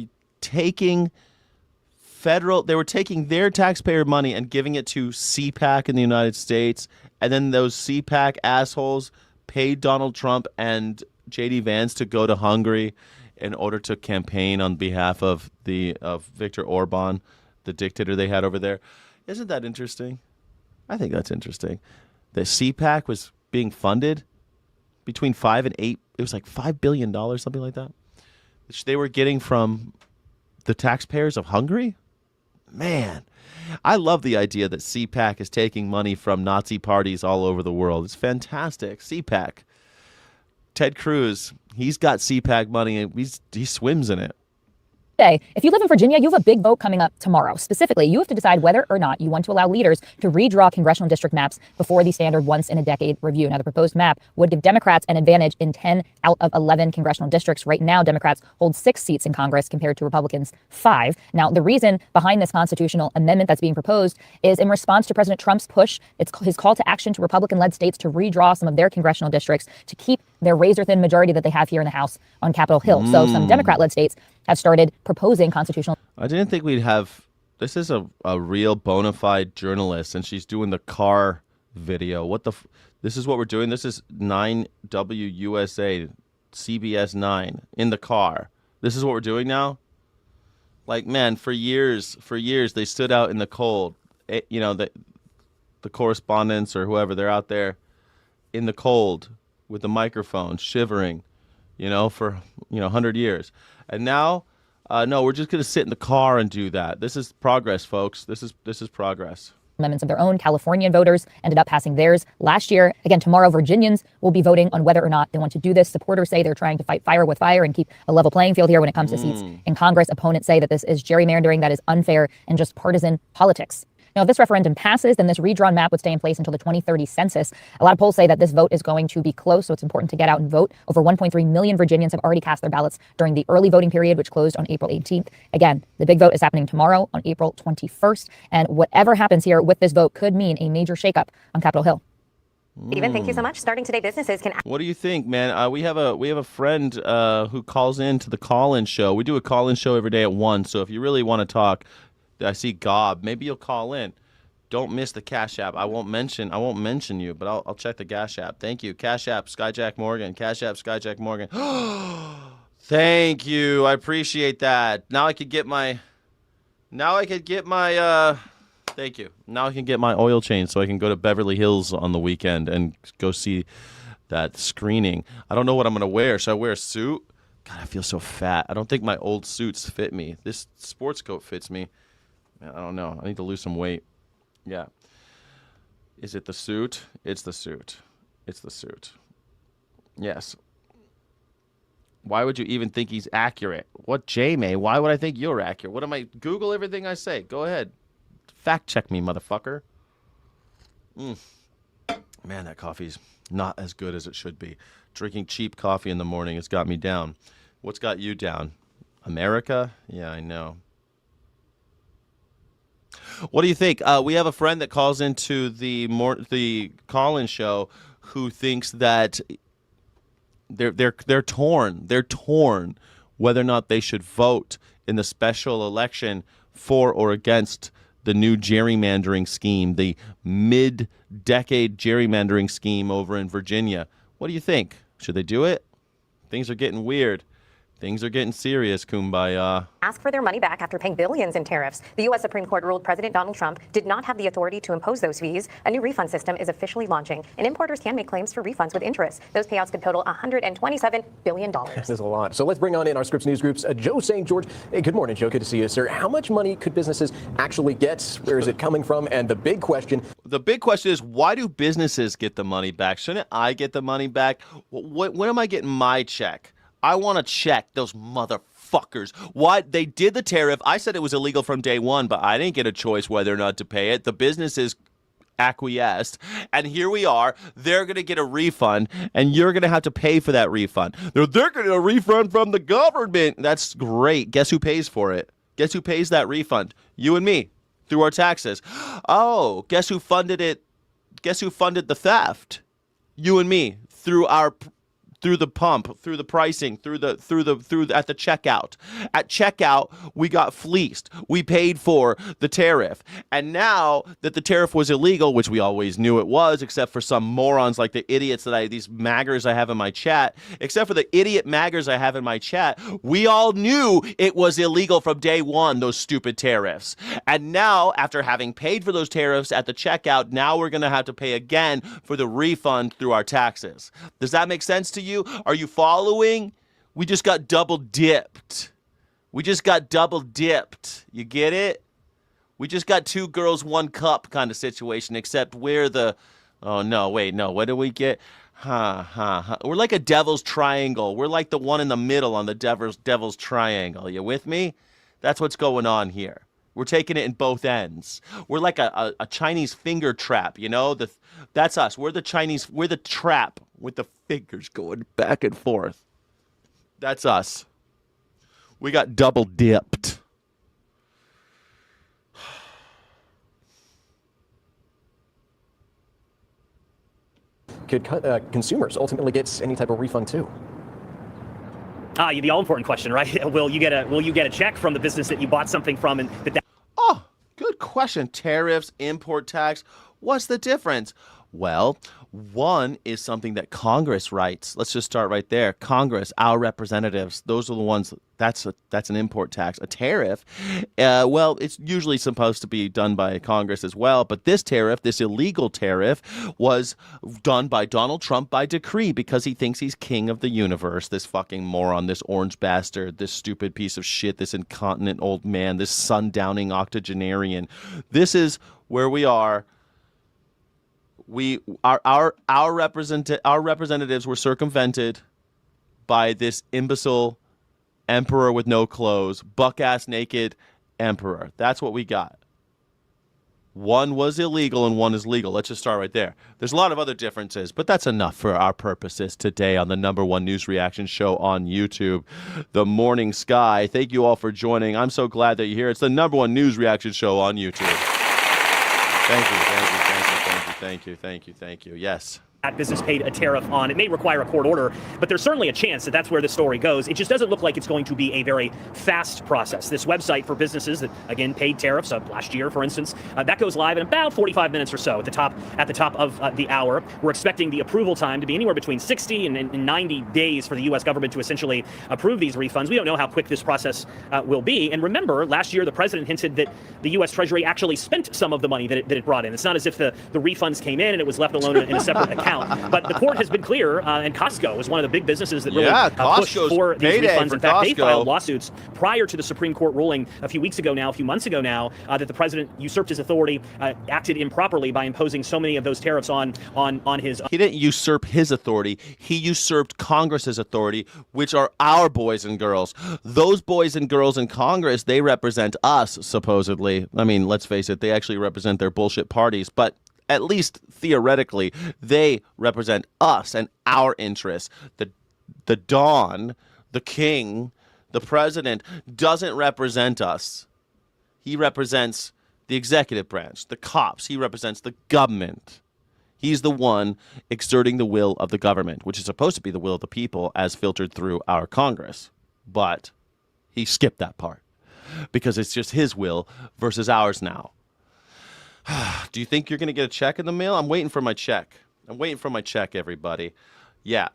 taking their taxpayer money and giving it to CPAC in the United States, and then those CPAC assholes paid Donald Trump and J.D. Vance to go to Hungary in order to campaign on behalf of Viktor Orban, the dictator they had over there. Isn't that interesting? I think that's interesting. The CPAC was being funded between 5 and 8. It was like $5 billion, something like that, which they were getting from the taxpayers of Hungary. Man, I love the idea that CPAC is taking money from Nazi parties all over the world. It's fantastic. CPAC. Ted Cruz, he's got CPAC money and he swims in it. If you live in Virginia, you have a big vote coming up tomorrow. Specifically, you have to decide whether or not you want to allow leaders to redraw congressional district maps before the standard once-in-a-decade review. Now, the proposed map would give Democrats an advantage in 10 out of 11 congressional districts. Right now, Democrats hold 6 seats in Congress compared to Republicans 5. Now, the reason behind this constitutional amendment that's being proposed is in response to President Trump's push. It's his call to action to Republican-led states to redraw some of their congressional districts to keep their razor-thin majority that they have here in the House on Capitol Hill. So some Democrat-led states have started proposing constitutional. I didn't think we'd have. This is a real bona fide journalist, and she's doing the car video. This is what we're doing. This is 9WUSA, CBS 9 in the car. This is what we're doing now. Like, man, for years they stood out in the cold. The correspondents or whoever, they're out there in the cold with the microphone, shivering, for 100 years. And now, no, we're just going to sit in the car and do that. This is progress, folks. This is progress. Amendments of their own. Californian voters ended up passing theirs last year. Again, tomorrow, Virginians will be voting on whether or not they want to do this. Supporters say they're trying to fight fire with fire and keep a level playing field here when it comes to seats in Congress. Opponents say that this is gerrymandering, that is unfair, and just partisan politics. Now, if this referendum passes, then this redrawn map would stay in place until the 2030 census. A lot of polls say that this vote is going to be close, so it's important to get out and vote. Over 1.3 million Virginians have already cast their ballots during the early voting period, which closed on April 18th. Again, the big vote is happening tomorrow on April 21st, and whatever happens here with this vote could mean a major shakeup on Capitol Hill. Stephen, thank you so much. Starting today, businesses can. What do you think, man? We have a friend who calls in to the call-in show. We do a call-in show every day at 1, so if you really want to talk, I see Gob. Maybe you'll call in. Don't miss the Cash App. I won't mention you, but I'll check the Cash App. Thank you. Cash App, Skyjack Morgan. Cash App, Skyjack Morgan. Thank you. I appreciate that. Now I could get my thank you. Now I can get my oil change so I can go to Beverly Hills on the weekend and go see that screening. I don't know what I'm going to wear. Should I wear a suit? God, I feel so fat. I don't think my old suits fit me. This sports coat fits me. Man, I don't know. I need to lose some weight. Yeah. Is it the suit? It's the suit. It's the suit. Yes. Why would you even think he's accurate? What, J-May? Why would I think you're accurate? What am I? Google everything I say. Go ahead. Fact check me, motherfucker. Man, that coffee's not as good as it should be. Drinking cheap coffee in the morning has got me down. What's got you down? America? Yeah, I know. What do you think? We have a friend that calls into the call-in show who thinks that they're torn. They're torn whether or not they should vote in the special election for or against the new gerrymandering scheme, the mid-decade gerrymandering scheme over in Virginia. What do you think? Should they do it? Things are getting weird. Things are getting serious, kumbaya. Ask for their money back after paying billions in tariffs. The U.S. Supreme Court ruled President Donald Trump did not have the authority to impose those fees. A new refund system is officially launching, and importers can make claims for refunds with interest. Those payouts could total $127 billion. There's a lot. So let's bring on in our Scripps News Group's Joe St. George. Hey, good morning, Joe. Good to see you, sir. How much money could businesses actually get? Where is it coming from? And the big question is, why do businesses get the money back? Shouldn't I get the money back? When am I getting my check? I want to check those motherfuckers. Why they did the tariff? I said it was illegal from day one, but I didn't get a choice whether or not to pay it. The businesses acquiesced, and here we are. They're going to get a refund, and you're going to have to pay for that refund. They're going to get a refund from the government. That's great. Guess who pays for it? Guess who pays that refund? You and me, through our taxes. Oh, guess who funded it? Guess who funded the theft? You and me, through the pump, through the pricing, through at the checkout. At checkout, we got fleeced. We paid for the tariff. And now that the tariff was illegal, which we always knew it was, except for some morons like the idiots these maggers I have in my chat, except for the idiot maggers I have in my chat, we all knew it was illegal from day one, those stupid tariffs. And now, after having paid for those tariffs at the checkout, now we're going to have to pay again for the refund through our taxes. Does that make sense to you? Are you following? We just got double dipped. You get it? We just got two girls, one cup kind of situation, except we're what do we get? We're like a devil's triangle. We're like the one in the middle on the devil's triangle. You with me? That's what's going on here. We're taking it in both ends. We're like a Chinese finger trap, you know? That's us. We're the trap with the fingers going back and forth. That's us. We got double dipped. Could consumers ultimately get any type of refund too? The all-important question, right? Will you get a check from the business that you bought something from, and Oh, good question. Tariffs, import tax. What's the difference? Well, one is something that Congress writes. Let's just start right there. Congress, our representatives, those are the ones. That's an import tax. A tariff, well, it's usually supposed to be done by Congress as well. But this tariff, this illegal tariff, was done by Donald Trump by decree because he thinks he's king of the universe. This fucking moron, this orange bastard, this stupid piece of shit, this incontinent old man, this sundowning octogenarian. This is where we are. Our representatives were circumvented by this imbecile emperor with no clothes, buck-ass naked emperor. That's what we got. One was illegal and one is legal. Let's just start right there. There's a lot of other differences, but that's enough for our purposes today on the #1 news reaction show on YouTube, The Morning Sky. Thank you all for joining. I'm so glad that you're here. It's the #1 news reaction show on YouTube. Thank you. Yes. that business paid a tariff on. It may require a court order, but there's certainly a chance that that's where the story goes. It just doesn't look like it's going to be a very fast process. This website for businesses that, again, paid tariffs last year, for instance, that goes live in about 45 minutes or so at the top of the hour. We're expecting the approval time to be anywhere between 60 and 90 days for the U.S. government to essentially approve these refunds. We don't know how quick this process will be. And remember, last year the president hinted that the U.S. Treasury actually spent some of the money that it brought in. It's not as if the refunds came in and it was left alone in a separate account. But the court has been clear, and Costco was one of the big businesses that really pushed for these refunds. In fact, they filed lawsuits prior to the Supreme Court ruling a few months ago now, that the president usurped his authority, acted improperly by imposing so many of those tariffs on his... He didn't usurp his authority. He usurped Congress's authority, which are our boys and girls. Those boys and girls in Congress, they represent us, supposedly. I mean, let's face it, they actually represent their bullshit parties, but at least theoretically, they represent us and our interests. The Don, the king, the president doesn't represent us. He represents the executive branch, the cops. He represents the government. He's the one exerting the will of the government, which is supposed to be the will of the people as filtered through our Congress. But he skipped that part because it's just his will versus ours now. Do you think you're going to get a check in the mail? I'm waiting for my check. Everybody. Yeah.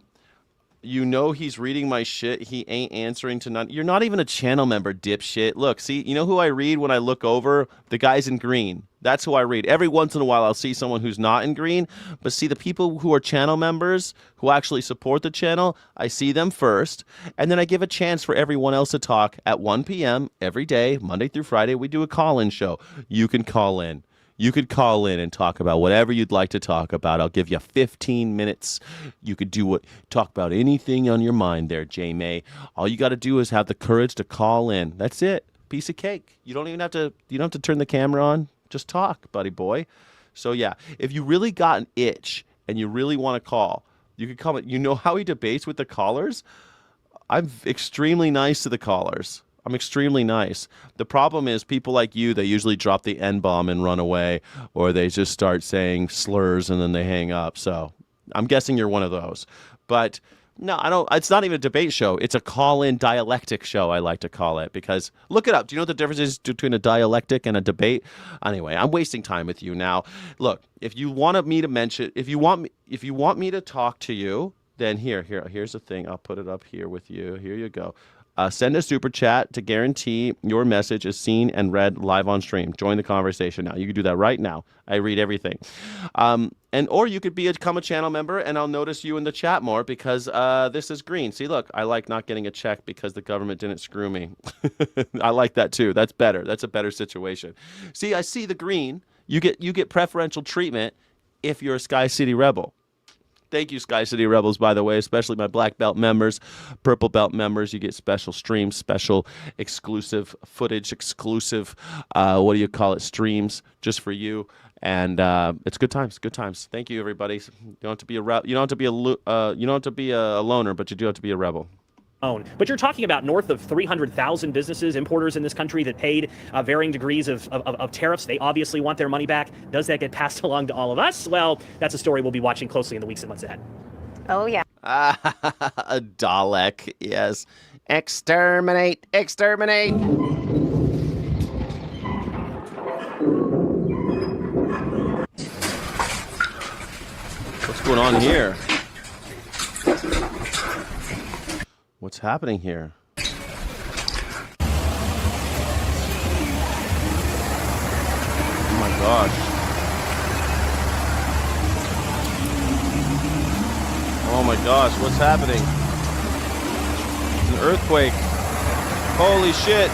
You know he's reading my shit. He ain't answering to none. You're not even a channel member, dipshit. Look, see, you know who I read when I look over? The guys in green. That's who I read. Every once in a while, I'll see someone who's not in green. But see, the people who are channel members, who actually support the channel, I see them first. And then I give a chance for everyone else to talk at 1 p.m. every day, Monday through Friday. We do a call-in show. You can call in. You could call in and talk about whatever you'd like to talk about. I'll give you 15 minutes. You could talk about anything on your mind there, J May. All you got to do is have the courage to call in. That's it. Piece of cake. You don't have to turn the camera on. Just talk, buddy boy. So yeah, if you really got an itch and you really want to call, you could comment. You know how he debates with the callers? I'm extremely nice to the callers. I'm extremely nice. The problem is people like you, they usually drop the N-bomb and run away, or they just start saying slurs and then they hang up. So I'm guessing you're one of those. But no, I don't. It's not even a debate show. It's a call-in dialectic show, I like to call it, because look it up. Do you know what the difference is between a dialectic and a debate? Anyway, I'm wasting time with you now. Look, if you want me to mention, if you want me to talk to you, then here's the thing. I'll put it up here with you. Here you go. Send a super chat to guarantee your message is seen and read live on stream. Join the conversation now. You can do that right now. I read everything. Or you could become a channel member, and I'll notice you in the chat more because this is green. See, look, I like not getting a check because the government didn't screw me. I like that too. That's better. That's a better situation. See, I see the green. You get preferential treatment if you're a Sky City Rebel. Thank you, Sky City Rebels, by the way, especially my Black Belt members, Purple Belt members. You get special streams, special exclusive footage, exclusive, streams just for you. And it's good times, good times. Thank you, everybody. You don't have to be a loner, but you do have to be a rebel. But you're talking about north of 300,000 businesses, importers in this country that paid varying degrees of tariffs. They obviously want their money back. Does that get passed along to all of us? Well, that's a story we'll be watching closely in the weeks and months ahead. Oh, yeah. A Dalek, yes. Exterminate, exterminate. What's going on here? What's happening here? Oh my gosh. Oh my gosh, what's happening? It's an earthquake. Holy shit.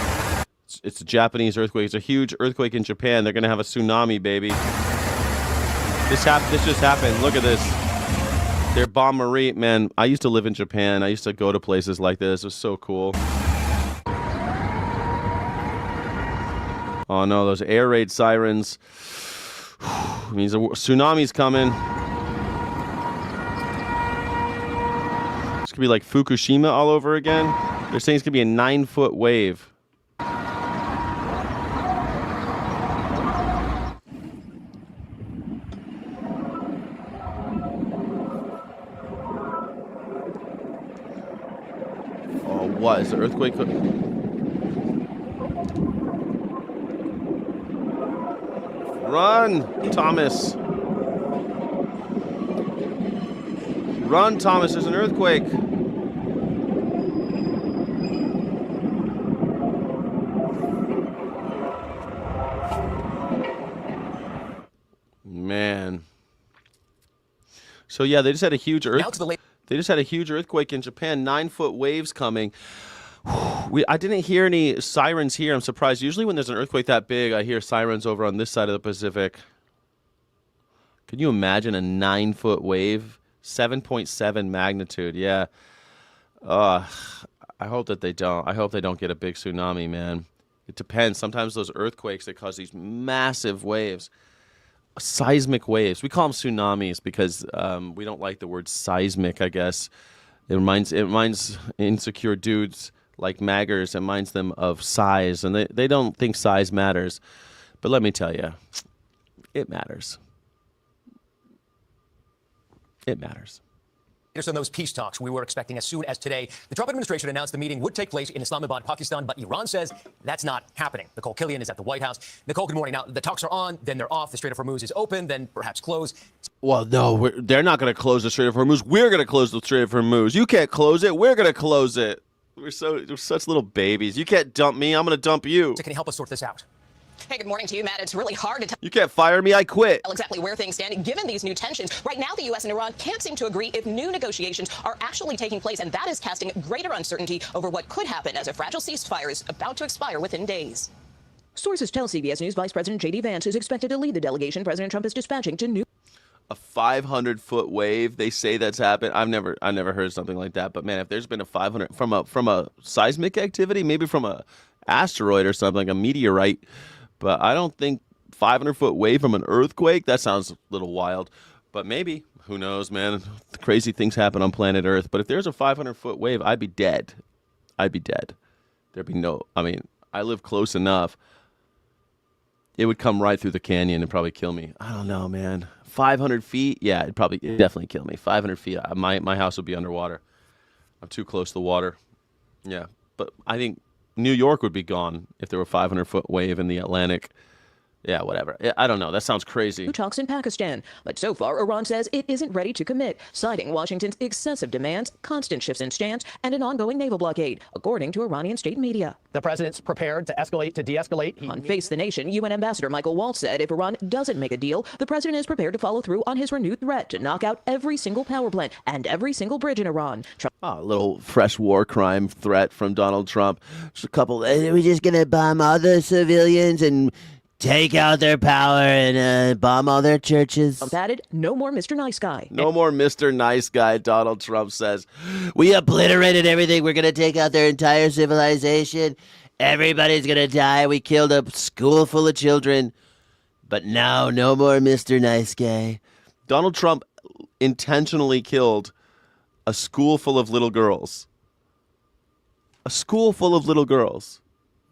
It's a Japanese earthquake. It's a huge earthquake in Japan. They're going to have a tsunami, baby. This just happened. Look at this. Their Bon-Marie, man, I used to live in Japan. I used to go to places like this. It was so cool. Oh no, those air raid sirens. It means a tsunami's coming. It's gonna be like Fukushima all over again. They're saying it's gonna be a 9-foot wave. What is the earthquake? Run, Thomas. Run, Thomas. There's an earthquake. Man. So yeah, they just had a huge earthquake. They just had a huge earthquake in Japan, 9-foot waves coming. I didn't hear any sirens here. I'm surprised. Usually when there's an earthquake that big, I hear sirens over on this side of the Pacific. Can you imagine a 9-foot wave? 7.7 magnitude, yeah. I hope that they don't. I hope they don't get a big tsunami, man. It depends. Sometimes those earthquakes, they cause these massive waves. Seismic waves. We call them tsunamis because we don't like the word seismic, I guess. It reminds insecure dudes like maggers. It reminds them of size, and they don't think size matters. But let me tell you, it matters. It matters. On those peace talks we were expecting as soon as today. The Trump administration announced the meeting would take place in Islamabad, Pakistan, but Iran says that's not happening. Nicole Killian is at the White House. Nicole, good morning. Now, the talks are on, then they're off. The Strait of Hormuz is open, then perhaps closed. Well, no, they're not going to close the Strait of Hormuz. We're going to close the Strait of Hormuz. You can't close it. We're going to close it. We're such little babies. You can't dump me. I'm going to dump you. So can you help us sort this out? Hey, good morning to you, Matt. It's really hard to tell You can't fire me. I quit. exactly where things stand given these new tensions. Right now, the U.S. and Iran can't seem to agree if new negotiations are actually taking place, and that is casting greater uncertainty over what could happen as a fragile ceasefire is about to expire within days. Sources tell CBS News Vice President J.D. Vance is expected to lead the delegation President Trump is dispatching to New. A 500-foot wave. They say that's happened. I've never heard something like that. But man, if there's been a 500 from a seismic activity, maybe from a asteroid or something, like a meteorite. But I don't think 500-foot wave from an earthquake. That sounds a little wild. But maybe. Who knows, man? Crazy things happen on planet Earth. But if there's a 500-foot wave, I'd be dead. I'd be dead. There'd be no. I mean, I live close enough. It would come right through the canyon and probably kill me. I don't know, man. 500 feet? Yeah, it'd definitely kill me. 500 feet. My house would be underwater. I'm too close to the water. Yeah. But I think New York would be gone if there were a 500-foot wave in the Atlantic. Yeah, whatever. I don't know. That sounds crazy. Talks in Pakistan. But so far, Iran says it isn't ready to commit, citing Washington's excessive demands, constant shifts in stance, and an ongoing naval blockade, according to Iranian state media. The president's prepared to escalate, to de-escalate. On Face the Nation, UN Ambassador Michael Waltz said if Iran doesn't make a deal, the president is prepared to follow through on his renewed threat to knock out every single power plant and every single bridge in Iran. A little fresh war crime threat from Donald Trump. Just a couple. We're just going to bomb all the civilians and take out their power and bomb all their churches. Trump added, no more Mr. Nice Guy. No more Mr. Nice Guy, Donald Trump says. We obliterated everything. We're going to take out their entire civilization. Everybody's going to die. We killed a school full of children. But now, no more Mr. Nice Guy. Donald Trump intentionally killed a school full of little girls. A school full of little girls.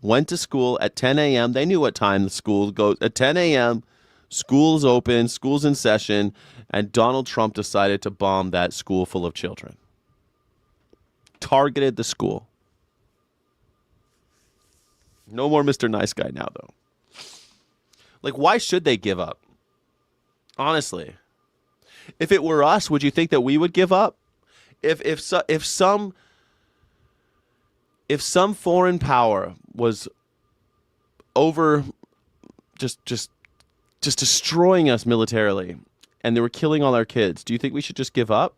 Went to school at 10 a.m. They knew what time the school goes. At 10 a.m., school's open, school's in session, and Donald Trump decided to bomb that school full of children. Targeted the school. No more Mr. Nice Guy now, though. Like, why should they give up? Honestly. If it were us, would you think that we would give up? If some foreign power was over just destroying us militarily and they were killing all our kids, do you think we should just give up?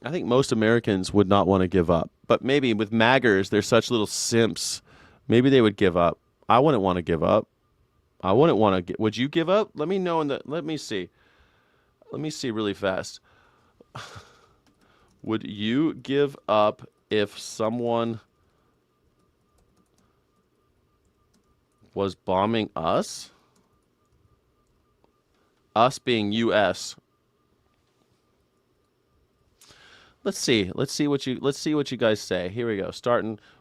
I think most Americans would not want to give up. But maybe with MAGers, they're such little simps. Maybe they would give up. I wouldn't want to give up. I wouldn't want to. Would you give up? Let me know let me see. Let me see really fast. Would you give up if someone was bombing us? Us being U.S. Let's see what you guys say. Here we go.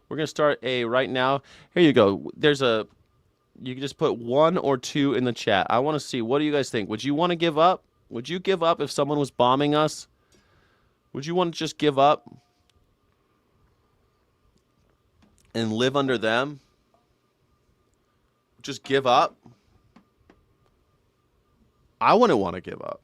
We're gonna start right now. Here you go. You can just put 1 or 2 in the chat. I want to see, what do you guys think? Would you want to give up? Would you give up if someone was bombing us? Would you want to just give up and live under them? Just give up? I wouldn't want to give up.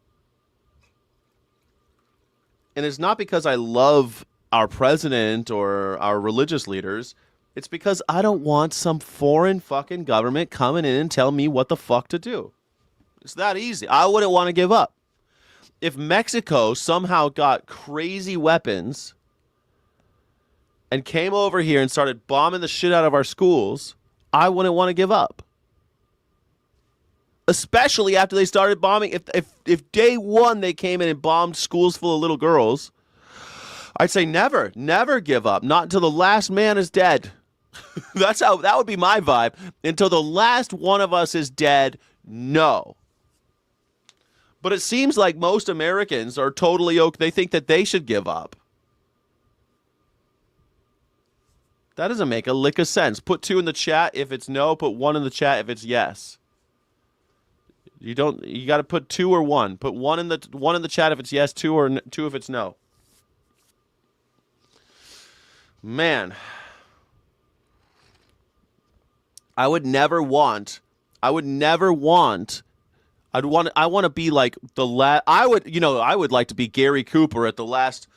And it's not because I love our president or our religious leaders. It's because I don't want some foreign fucking government coming in and telling me what the fuck to do. It's that easy. I wouldn't want to give up. If Mexico somehow got crazy weapons and came over here and started bombing the shit out of our schools, I wouldn't want to give up. Especially after they started bombing. If day one they came in and bombed schools full of little girls, I'd say never give up. Not until the last man is dead. That would be my vibe. Until the last one of us is dead, no. But it seems like most Americans are totally okay. They think that they should give up. That doesn't make a lick of sense. Put 2 in the chat if it's no. Put 1 in the chat if it's yes. You got to put 2 or 1. Put 1 in the chat if it's yes, 2 if it's no. Man, I want to be like the last. I would like to be Gary Cooper at the last.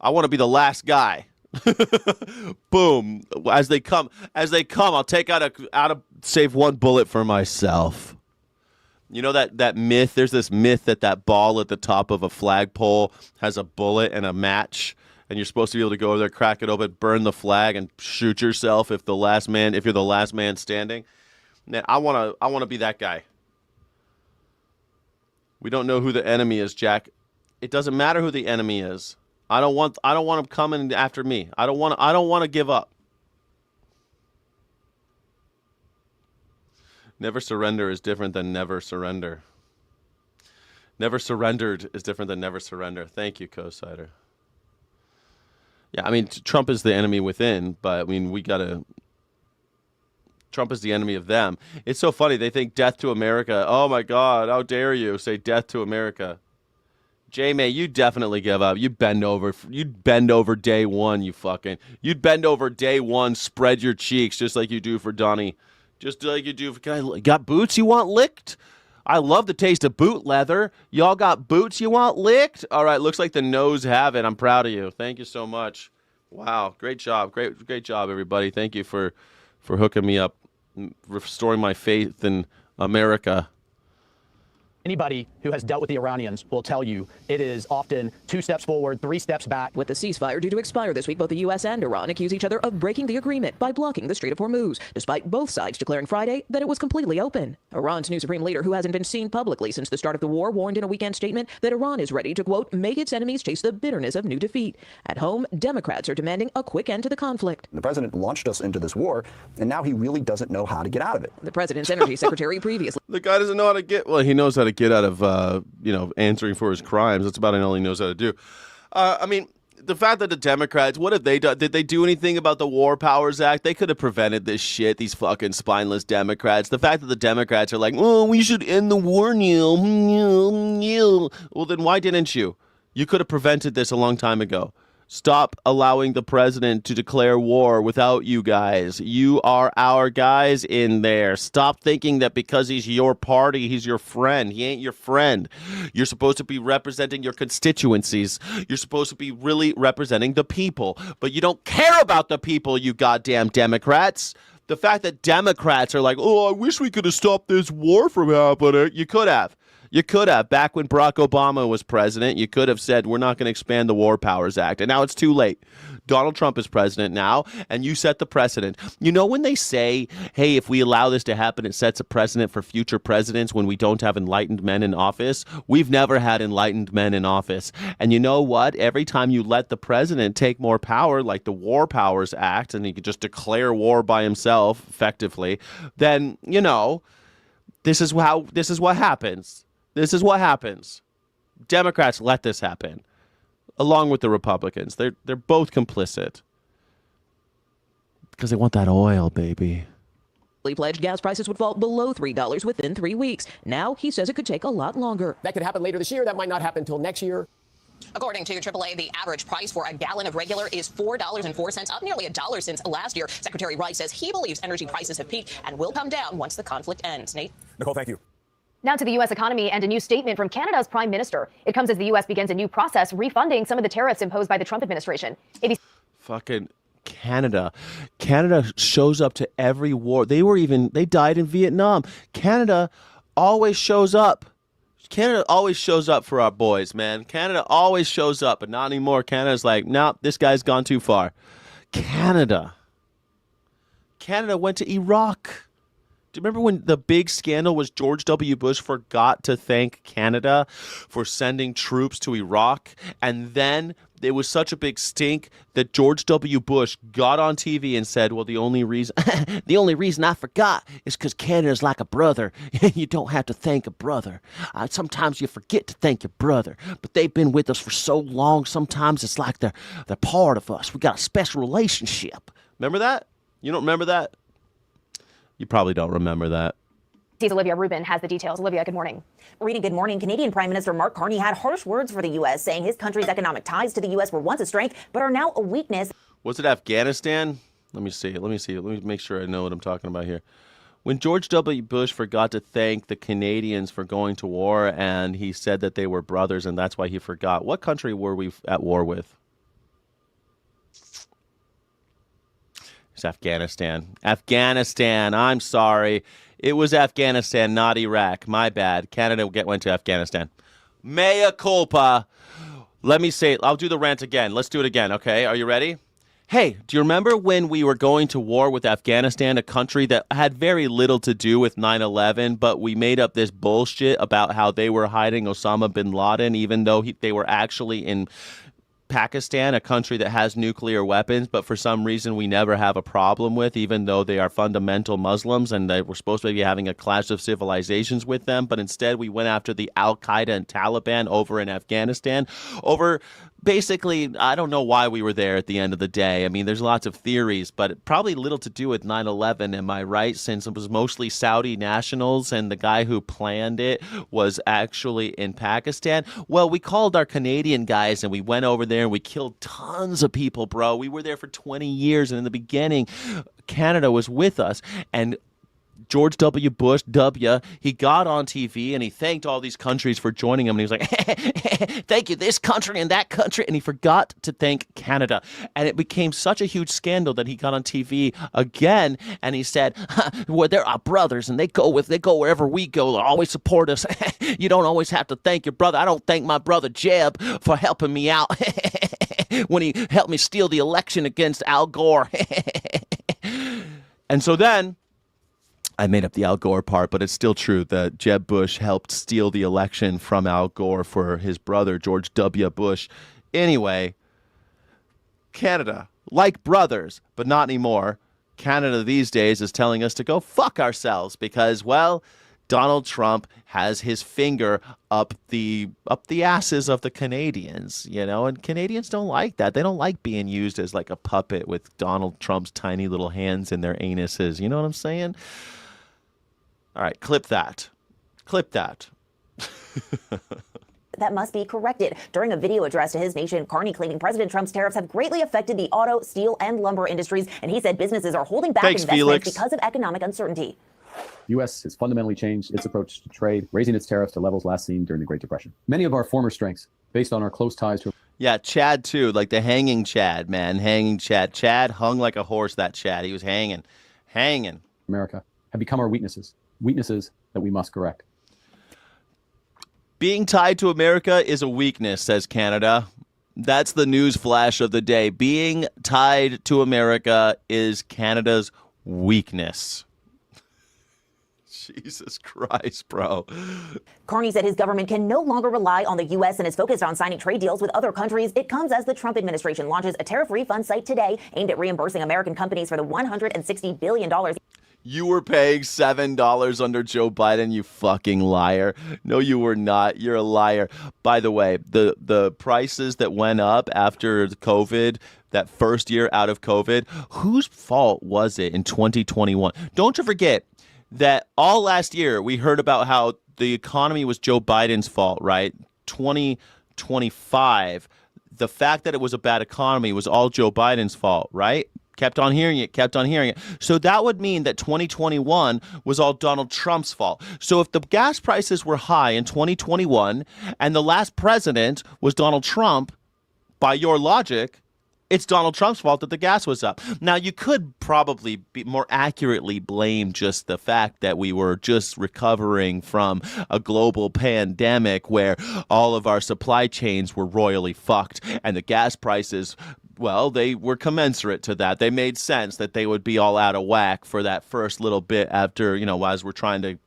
I want to be the last guy. Boom. As they come, I'll take out save 1 bullet for myself. You know that myth? There's this myth that ball at the top of a flagpole has a bullet and a match, and you're supposed to be able to go over there, crack it open, burn the flag, and shoot yourself if you're the last man standing. Man, I want to be that guy. We don't know who the enemy is, Jack. It doesn't matter who the enemy is. I don't want them coming after me. I don't want to give up. Never surrender is different than never surrender. Never surrendered is different than never surrender. Thank you, Co-Sider. Yeah, I mean, Trump is the enemy within, but I mean, Trump is the enemy of them. It's so funny. They think death to America. Oh my God, how dare you say death to America? J-May, you definitely give up. You'd bend over day one, you'd bend over day one, spread your cheeks just like you do for Donnie. Just like you do for, got boots you want licked? I love the taste of boot leather. Y'all got boots you want licked? All right, looks like the no's have it. I'm proud of you. Thank you so much. Wow, great job. Great job, everybody. Thank you for hooking me up, restoring my faith in America. Anybody who has dealt with the Iranians will tell you it is often 2 steps forward, 3 steps back. With the ceasefire due to expire this week, both the U.S. and Iran accuse each other of breaking the agreement by blocking the Strait of Hormuz, despite both sides declaring Friday that it was completely open. Iran's new supreme leader, who hasn't been seen publicly since the start of the war, warned in a weekend statement that Iran is ready to, quote, make its enemies taste the bitterness of new defeat. At home, Democrats are demanding a quick end to the conflict. The president launched us into this war, and now he really doesn't know how to get out of it. The president's energy secretary previously... The guy doesn't know how to get... Well, he knows how to get out of... answering for his crimes. That's about all he knows how to do. I mean, the fact that the Democrats, what have they done? Did they do anything about the War Powers Act? They could have prevented this shit, these fucking spineless Democrats. The fact that the Democrats are like, oh, we should end the war, Neil. Well, then why didn't you? You could have prevented this a long time ago. Stop allowing the president to declare war without you guys. You are our guys in there. Stop thinking that because he's your party, he's your friend. He ain't your friend. You're supposed to be representing your constituencies. You're supposed to be really representing the people. But you don't care about the people, you goddamn Democrats. The fact that Democrats are like, oh, I wish we could have stopped this war from happening. You could have. You could have. Back when Barack Obama was president, you could have said, we're not going to expand the War Powers Act. And now it's too late. Donald Trump is president now, and you set the precedent. You know when they say, hey, if we allow this to happen, it sets a precedent for future presidents when we don't have enlightened men in office? We've never had enlightened men in office. And you know what? Every time you let the president take more power, like the War Powers Act, and he could just declare war by himself effectively, then, this is what happens. This is what happens. Democrats let this happen, along with the Republicans. They're both complicit because they want that oil, baby. He pledged gas prices would fall below $3 within 3 weeks. Now he says it could take a lot longer. That could happen later this year. That might not happen until next year. According to AAA, the average price for a gallon of regular is $4.04, up nearly $1 since last year. Secretary Rice says he believes energy prices have peaked and will come down once the conflict ends. Nate? Nicole, thank you. Now to the U.S. economy and a new statement from Canada's Prime Minister. It comes as the U.S. begins a new process refunding some of the tariffs imposed by the Trump administration. Fucking Canada. Canada shows up to every war. They died in Vietnam. Canada always shows up. Canada always shows up for our boys, man. Canada always shows up, but not anymore. Canada's like, nope, this guy's gone too far. Canada went to Iraq. Do you remember when the big scandal was George W. Bush forgot to thank Canada for sending troops to Iraq? And then it was such a big stink that George W. Bush got on TV and said, well, the only reason I forgot is because Canada's like a brother. You don't have to thank a brother. Sometimes you forget to thank your brother, but they've been with us for so long. Sometimes it's like they're part of us. We got a special relationship. Remember that? You don't remember that? You probably don't remember that. Olivia Rubin has the details. Olivia, good morning. Reading good morning, Canadian Prime Minister Mark Carney had harsh words for the U.S., saying his country's economic ties to the U.S. were once a strength, but are now a weakness. Was it Afghanistan? Let me see. Let me make sure I know what I'm talking about here. When George W. Bush forgot to thank the Canadians for going to war, and he said that they were brothers, and that's why he forgot. What country were we at war with? It's Afghanistan. Afghanistan. I'm sorry. It was Afghanistan, not Iraq. My bad. Canada went to Afghanistan. Mea culpa. Let me say, I'll do the rant again. Let's do it again, okay? Are you ready? Hey, do you remember when we were going to war with Afghanistan, a country that had very little to do with 9/11, but we made up this bullshit about how they were hiding Osama bin Laden, even though they were actually in Pakistan, a country that has nuclear weapons, but for some reason we never have a problem with, even though they are fundamental Muslims and they were supposed to be having a clash of civilizations with them. But instead we went after the Al-Qaeda and Taliban over in Afghanistan over basically, I don't know why we were there at the end of the day. I mean, there's lots of theories, but probably little to do with 9/11, am I right? Since it was mostly Saudi nationals and the guy who planned it was actually in Pakistan. Well, we called our Canadian guys and we went over there and we killed tons of people, bro. We were there for 20 years, and in the beginning, Canada was with us, and George W. Bush, he got on TV and he thanked all these countries for joining him. And he was like, thank you, this country and that country. And he forgot to thank Canada. And it became such a huge scandal that he got on TV again and he said, well, they're our brothers and they go wherever we go. They'll always support us. You don't always have to thank your brother. I don't thank my brother Jeb for helping me out when he helped me steal the election against Al Gore. And so then, I made up the Al Gore part, but it's still true that Jeb Bush helped steal the election from Al Gore for his brother, George W. Bush. Anyway, Canada, like brothers, but not anymore. Canada these days is telling us to go fuck ourselves because, well, Donald Trump has his finger up the asses of the Canadians, you know, and Canadians don't like that. They don't like being used as like a puppet with Donald Trump's tiny little hands in their anuses. You know what I'm saying? All right, clip that. Clip that. That must be corrected. During a video address to his nation, Carney claiming President Trump's tariffs have greatly affected the auto, steel, and lumber industries, and he said businesses are holding back investments because of economic uncertainty. The U.S. has fundamentally changed its approach to trade, raising its tariffs to levels last seen during the Great Depression. Many of our former strengths, based on our close ties to... Yeah, Chad, too, like the hanging Chad, man, hanging Chad. Chad hung like a horse, that Chad. He was hanging. America have become our weaknesses that we must correct. Being tied to America is a weakness, says Canada. That's the news flash of the day. Being tied to America is Canada's weakness. Jesus Christ, bro. Carney said his government can no longer rely on the U.S. and is focused on signing trade deals with other countries. It comes as the Trump administration launches a tariff refund site today aimed at reimbursing American companies for the $160 billion. You were paying $7 under Joe Biden, you fucking liar. No, you were not. You're a liar. By the way, the prices that went up after COVID, that first year out of COVID, whose fault was it in 2021? Don't you forget that all last year we heard about how the economy was Joe Biden's fault, right? 2025, the fact that it was a bad economy was all Joe Biden's fault, right? Kept on hearing it. So that would mean that 2021 was all Donald Trump's fault. So if the gas prices were high in 2021 and the last president was Donald Trump, by your logic, it's Donald Trump's fault that the gas was up. Now, you could probably more accurately blame just the fact that we were just recovering from a global pandemic where all of our supply chains were royally fucked and the gas prices, well, they were commensurate to that. They made sense that they would be all out of whack for that first little bit after, as we're trying to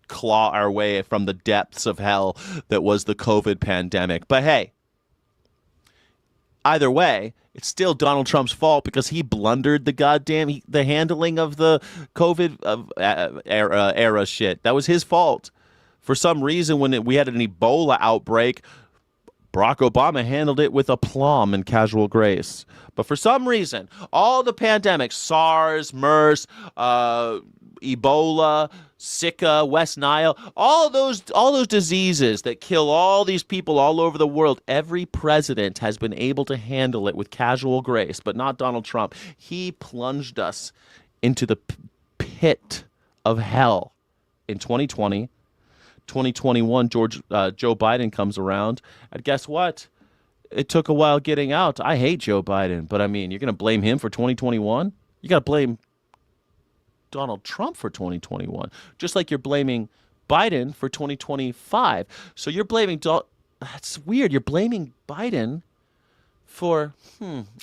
claw our way from the depths of hell that was the COVID pandemic. But hey, either way, it's still Donald Trump's fault because he blundered the handling of the COVID era shit. That was his fault. For some reason, when we had an Ebola outbreak, Barack Obama handled it with aplomb and casual grace. But for some reason, all the pandemics, SARS, MERS, Ebola, Zika, West Nile, all those diseases that kill all these people all over the world, every president has been able to handle it with casual grace, but not Donald Trump. He plunged us into the pit of hell in 2020. 2021, Joe Biden comes around, and guess what? It took a while getting out. I hate Joe Biden, but I mean, you're going to blame him for 2021? You got to blame Donald Trump for 2021, just like you're blaming Biden for 2025. So you're blaming that's weird. You're blaming Biden for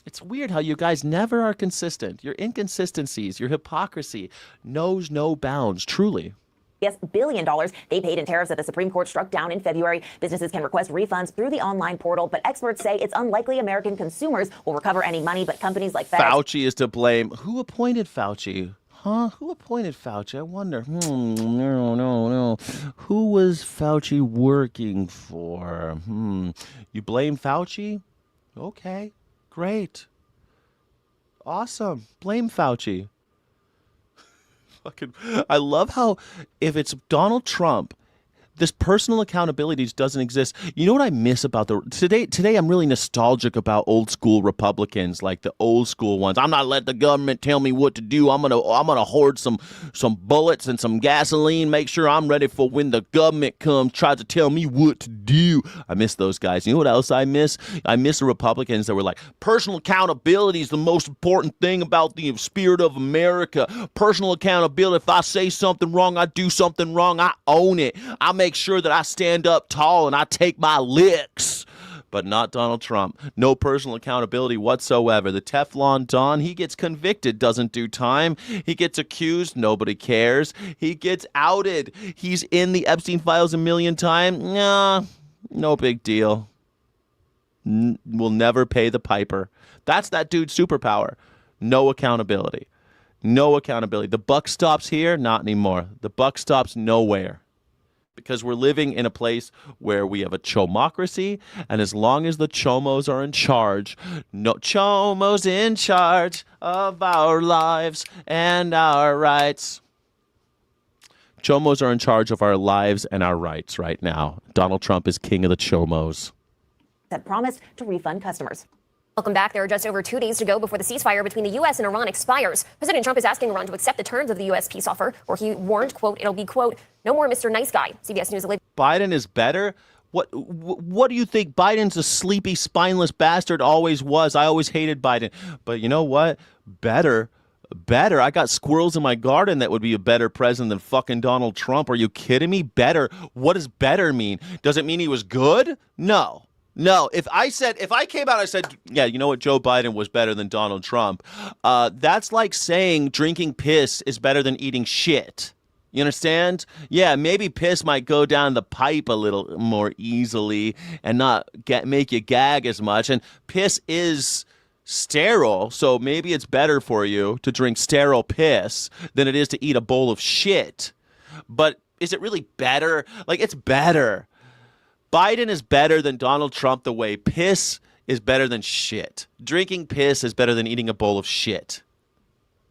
it's weird how you guys never are consistent. Your inconsistencies, your hypocrisy knows no bounds, truly. Yes, $1 billion they paid in tariffs that the Supreme Court struck down in February. Businesses can request refunds through the online portal, but experts say it's unlikely American consumers will recover any money, but companies like FedEx. Fauci is to blame. Who appointed Fauci? Huh? Who appointed Fauci? I wonder. No. Who was Fauci working for? You blame Fauci? Okay, great. Awesome. Blame Fauci. I love how if it's Donald Trump, this personal accountability doesn't exist. You know what I miss about today I'm really nostalgic about old school Republicans, like the old school ones. I'm not letting the government tell me what to do. I'm gonna hoard some bullets and some gasoline, make sure I'm ready for when the government comes, tries to tell me what to do. I miss those guys. You know what else I miss? I miss the Republicans that were like, personal accountability is the most important thing about the spirit of America. Personal accountability. If I say something wrong, I do something wrong, I own it. I make sure that I stand up tall and I take my licks. But not Donald Trump. No personal accountability whatsoever. The Teflon Don, he gets convicted, doesn't do time. He gets accused, nobody cares. He gets outed. He's in the Epstein files a million times. Nah, no big deal. Will never pay the piper. That's that dude's superpower. No accountability. No accountability. The buck stops here, not anymore. The buck stops nowhere. Because we're living in a place where we have a chomocracy, and as long as the chomos are in charge, no chomos in charge of our lives and our rights. Chomos are in charge of our lives and our rights right now. Donald Trump is king of the chomos. That promised to refund customers. Welcome back. There are just over 2 days to go before the ceasefire between the U.S. and Iran expires. President Trump is asking Iran to accept the terms of the U.S. peace offer, where he warned, quote, it'll be, quote, no more Mr. Nice Guy. CBS News. Biden is better? What do you think? Biden's a sleepy, spineless bastard, always was. I always hated Biden. But you know what? Better. I got squirrels in my garden that would be a better president than fucking Donald Trump. Are you kidding me? Better. What does better mean? Does it mean he was good? No. If I came out and I said, yeah, you know what, Joe Biden was better than Donald Trump, that's like saying drinking piss is better than eating shit. You understand? Yeah, maybe piss might go down the pipe a little more easily and not make you gag as much. And piss is sterile, so maybe it's better for you to drink sterile piss than it is to eat a bowl of shit. But is it really better? Like, it's better. Biden is better than Donald Trump the way piss is better than shit. Drinking piss is better than eating a bowl of shit.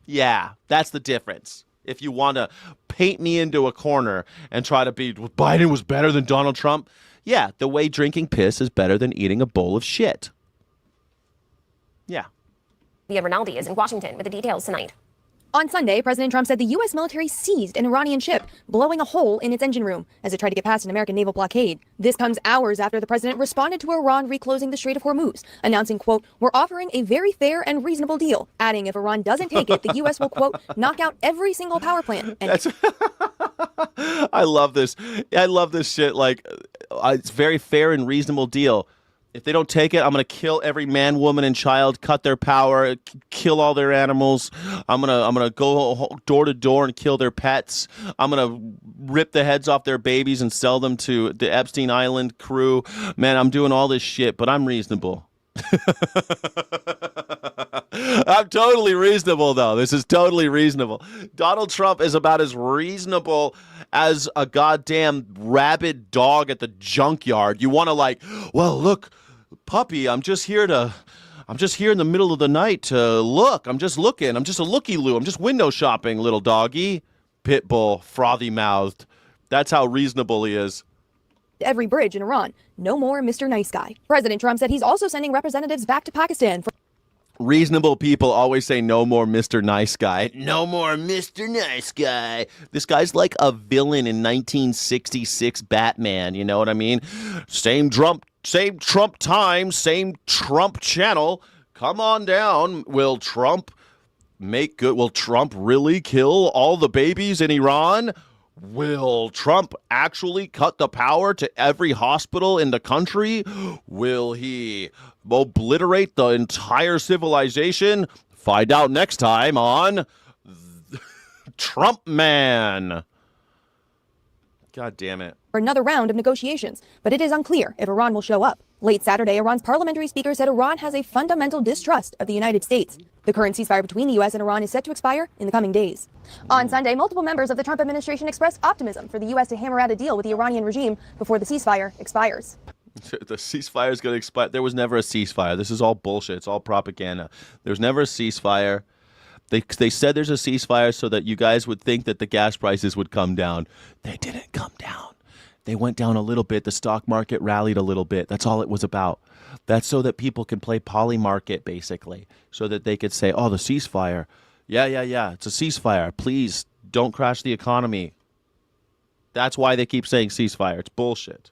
Yeah, that's the difference. If you want to paint me into a corner and try to be, Biden was better than Donald Trump. Yeah, the way drinking piss is better than eating a bowl of shit. Yeah. Rinaldi is in Washington with the details tonight. On Sunday, President Trump said the U.S. military seized an Iranian ship, blowing a hole in its engine room as it tried to get past an American naval blockade. This comes hours after the president responded to Iran reclosing the Strait of Hormuz, announcing, quote, we're offering a very fair and reasonable deal, adding if Iran doesn't take it, the U.S. will, quote, knock out every single power plant. And I love this. I love this shit. Like, it's very fair and reasonable deal. If they don't take it, I'm going to kill every man, woman, and child, cut their power, kill all their animals. I'm gonna go door to door and kill their pets. I'm going to rip the heads off their babies and sell them to the Epstein Island crew. Man, I'm doing all this shit, but I'm reasonable. I'm totally reasonable, though. This is totally reasonable. Donald Trump is about as reasonable as a goddamn rabid dog at the junkyard. You want to well, look, puppy, I'm just here in the middle of the night to look. I'm just looking. I'm just a looky-loo. I'm just window shopping, little doggy. Pitbull, frothy-mouthed. That's how reasonable he is. Every bridge in Iran. No more Mr. Nice Guy. President Trump said he's also sending representatives back to Pakistan. Reasonable people always say no more Mr. Nice Guy. No more Mr. Nice Guy. This guy's like a villain in 1966 Batman. You know what I mean? Same Trump time, same Trump channel. Come on down. Will Trump make good? Will Trump really kill all the babies in Iran? Will Trump actually cut the power to every hospital in the country? Will he obliterate the entire civilization? Find out next time on Trump Man. God damn it. For another round of negotiations, but it is unclear if Iran will show up. Late Saturday, Iran's parliamentary speaker said Iran has a fundamental distrust of the United States. The current ceasefire between the U.S. and Iran is set to expire in the coming days. On Sunday, multiple members of the Trump administration expressed optimism for the U.S. to hammer out a deal with the Iranian regime before the ceasefire expires. The ceasefire is going to expire. There was never a ceasefire. This is all bullshit. It's all propaganda. There's never a ceasefire. They said there's a ceasefire so that you guys would think that the gas prices would come down. They didn't come down. They went down a little bit. The stock market rallied a little bit. That's all it was about. That's so that people can play poly market, basically, so that they could say, oh, the ceasefire. Yeah, it's a ceasefire. Please don't crash the economy. That's why they keep saying ceasefire. It's bullshit.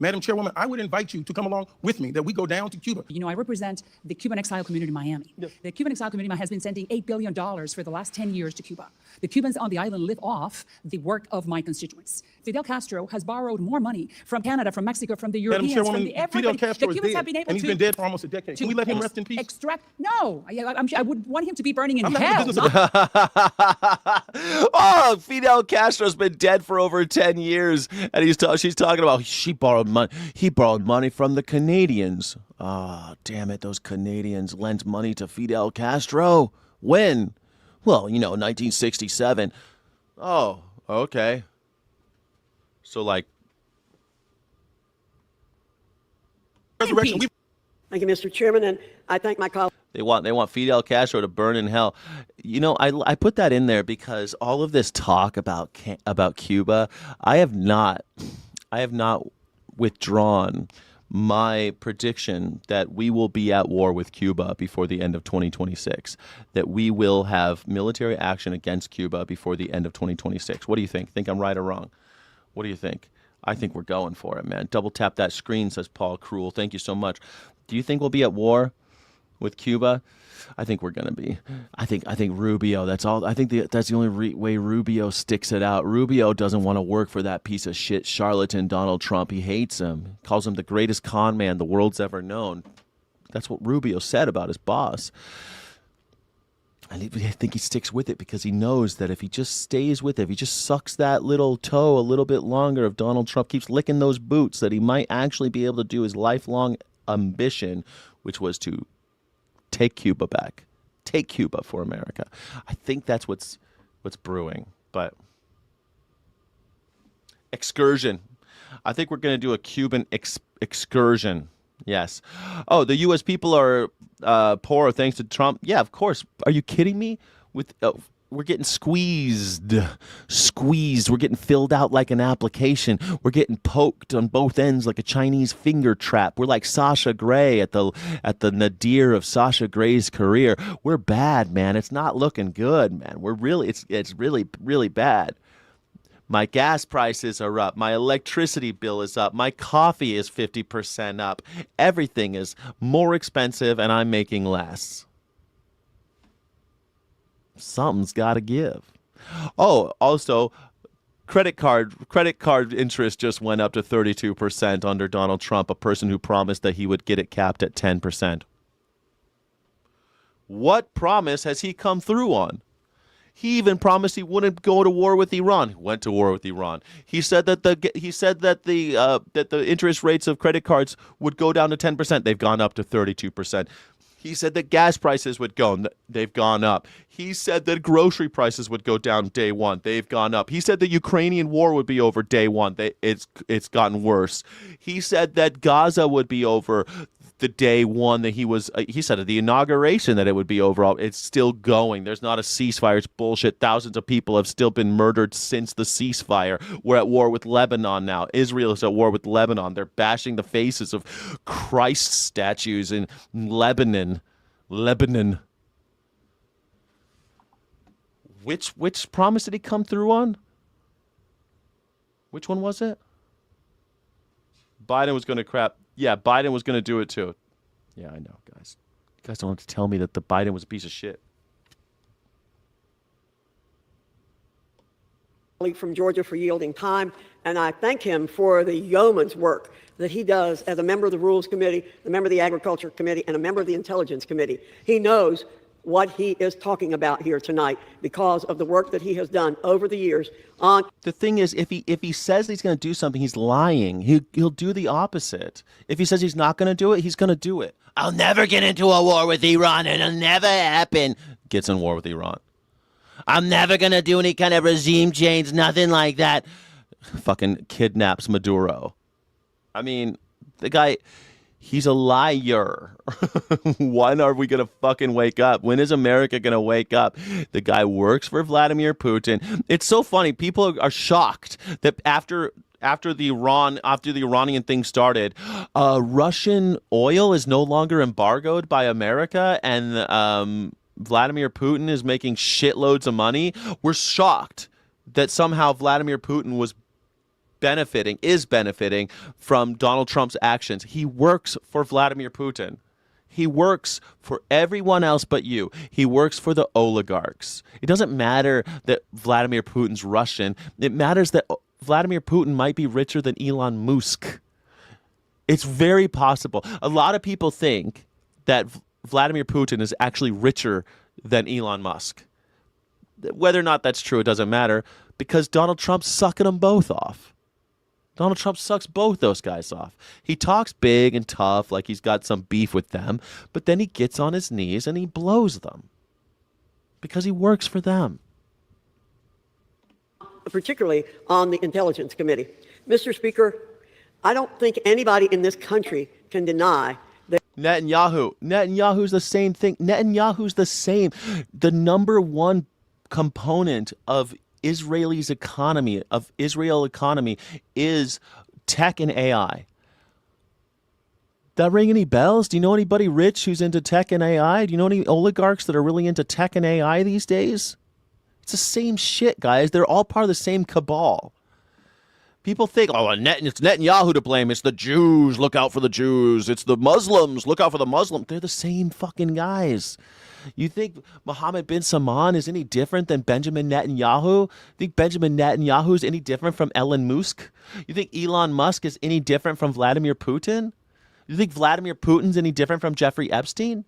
Madam Chairwoman, I would invite you to come along with me, that we go down to Cuba. You know, I represent the Cuban exile community in Miami. Yes. The Cuban exile community has been sending $8 billion for the last 10 years to Cuba. The Cubans on the island live off the work of my constituents. Fidel Castro has borrowed more money from Canada, from Mexico, from the Europeans, Madam from Chairwoman, the everybody. Fidel Castro The is Cubans dead, have been able and he's been dead for almost a decade. Can we let him rest in peace? Extract? No, I would want him to be burning in I'm not hell. in the business of Oh, Fidel Castro's been dead for over 10 years, and she's talking about he borrowed money from the Canadians. Ah, damn it, those Canadians lent money to Fidel Castro. When? Well, 1967. Oh, okay. So, Thank you, Mr. Chairman, and I thank my colleagues. They want Fidel Castro to burn in hell. I put that in there because all of this talk about Cuba, I have not withdrawn my prediction that we will be at war with Cuba before the end of 2026, that we will have military action against Cuba before the end of 2026. What do you think? Think I'm right or wrong? What do you think? I think we're going for it, man. Double tap that screen, says Paul Cruel. Thank you so much. Do you think we'll be at war with Cuba? I think we're going to be. I think Rubio, that's all. I think that's the only way Rubio sticks it out. Rubio doesn't want to work for that piece of shit charlatan Donald Trump. He hates him. Calls him the greatest con man the world's ever known. That's what Rubio said about his boss. And I think he sticks with it because he knows that if he just stays with it, if he just sucks that little toe a little bit longer, if Donald Trump keeps licking those boots, that he might actually be able to do his lifelong ambition, which was to take Cuba back. Take Cuba for America. I think that's what's brewing. But excursion. I think we're going to do a Cuban excursion. Yes. Oh, the U.S. people are poor thanks to Trump. Yeah, of course. Are you kidding me? We're getting squeezed. We're getting filled out like an application. We're getting poked on both ends like a Chinese finger trap. We're like Sasha Grey at the nadir of Sasha Grey's career. We're bad, man. It's not looking good, man. It's really, really bad. My gas prices are up. My electricity bill is up. My coffee is 50% up. Everything is more expensive, and I'm making less. Something's got to give. Oh, also, credit card interest just went up to 32% under Donald Trump, a person who promised that he would get it capped at 10%. What promise has he come through on? He even promised he wouldn't go to war with Iran. He went to war with Iran. He said that the interest rates of credit cards would go down to 10%. They've gone up to 32%. He said that gas prices would go. They've gone up. He said that grocery prices would go down day one. They've gone up. He said the Ukrainian war would be over day one. It's gotten worse. He said that Gaza would be over the day one that he said at the inauguration that it would be over. It's still going. There's not a ceasefire. It's bullshit. Thousands of people have still been murdered since the ceasefire. We're at war with Lebanon now. Israel is at war with Lebanon. They're bashing the faces of Christ statues in Lebanon. Which promise did he come through on? Which one was it? Biden was going to crap. Yeah, Biden was going to do it too. Yeah, I know, guys. You guys don't have to tell me that the Biden was a piece of shit. From Georgia for yielding time, and I thank him for the yeoman's work that he does as a member of the Rules Committee, a member of the Agriculture Committee, and a member of the Intelligence Committee. He knows what he is talking about here tonight because of the work that he has done over the years on. The thing is, if he says he's going to do something, he's lying. He'll do the opposite. If he says he's not going to do it, he's going to do it. I'll never get into a war with Iran, and it'll never happen. Gets in war with Iran. I'm never going to do any kind of regime change, nothing like that. Fucking kidnaps Maduro. I mean, the guy, he's a liar. When are we going to fucking wake up? When is America going to wake up? The guy works for Vladimir Putin. It's so funny. People are shocked that after the Iranian thing started, Russian oil is no longer embargoed by America, and Vladimir Putin is making shitloads of money. We're shocked that somehow Vladimir Putin is benefiting from Donald Trump's actions. He works for Vladimir Putin. He works for everyone else but you. He works for the oligarchs. It doesn't matter that Vladimir Putin's Russian. It matters that Vladimir Putin might be richer than Elon Musk. It's very possible. A lot of people think that Vladimir Putin is actually richer than Elon Musk. Whether or not that's true, it doesn't matter, because Donald Trump's sucking them both off. Donald Trump sucks both those guys off. He talks big and tough like he's got some beef with them, but then he gets on his knees and he blows them because he works for them. Particularly on the Intelligence Committee. Mr. Speaker, I don't think anybody in this country can deny that Netanyahu's the same thing. Netanyahu's the same. The number one component of Israel economy is tech and AI. That ring any bells? Do you know anybody rich who's into tech and AI? Do you know any oligarchs that are really into tech and AI these days? It's the same shit, guys. They're all part of the same cabal. People think, it's Netanyahu to blame. It's the Jews. Look out for the Jews. It's the Muslims. Look out for the Muslims. They're the same fucking guys. You think Mohammed bin Salman is any different than Benjamin Netanyahu? You think Benjamin Netanyahu is any different from Elon Musk? You think Elon Musk is any different from Vladimir Putin? You think Vladimir Putin's any different from Jeffrey Epstein?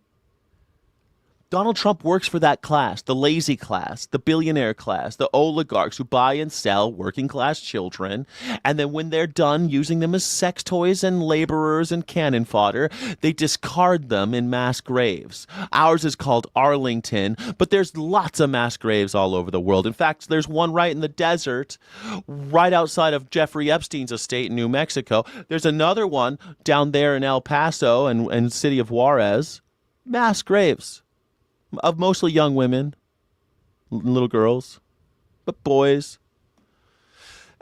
Donald Trump works for that class, the lazy class, the billionaire class, the oligarchs who buy and sell working class children. And then when they're done using them as sex toys and laborers and cannon fodder, they discard them in mass graves. Ours is called Arlington, but there's lots of mass graves all over the world. In fact, there's one right in the desert, right outside of Jeffrey Epstein's estate in New Mexico. There's another one down there in El Paso and city of Juarez. Mass graves. Of mostly young women, little girls, but boys,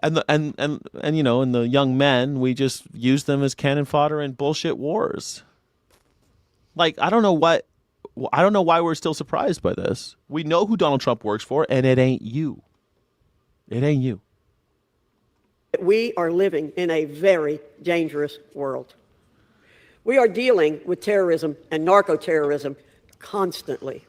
and the young men, we just use them as cannon fodder in bullshit wars. Like, I don't know why we're still surprised by this. We know who Donald Trump works for, and it ain't you. It ain't you. We are living in a very dangerous world. We are dealing with terrorism and narco-terrorism constantly.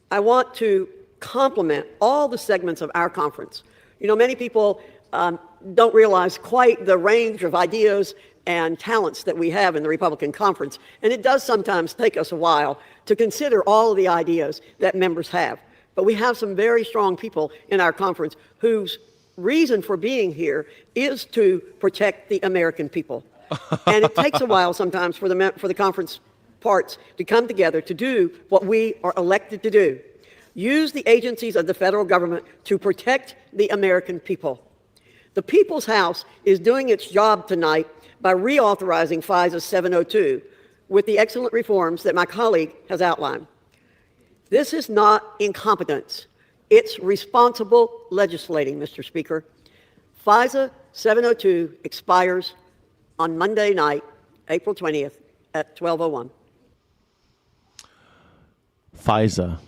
I want to compliment all the segments of our conference. You know, many people don't realize quite the range of ideas and talents that we have in the Republican conference, and it does sometimes take us a while to consider all of the ideas that members have. But we have some very strong people in our conference whose reason for being here is to protect the American people. And it takes a while sometimes for the conference parts to come together to do what we are elected to do. Use the agencies of the federal government to protect the American people. The People's House is doing its job tonight by reauthorizing FISA 702 with the excellent reforms that my colleague has outlined. This is not incompetence. It's responsible legislating, Mr. Speaker. FISA 702 expires on Monday night, April 20th at 12:01. FISA.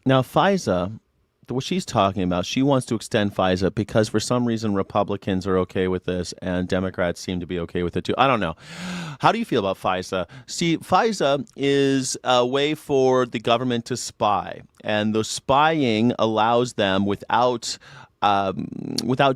Now, FISA, what she's talking about, she wants to extend FISA because for some reason Republicans are okay with this and Democrats seem to be okay with it too. I don't know. How do you feel about FISA? See, FISA is a way for the government to spy, and the spying allows them without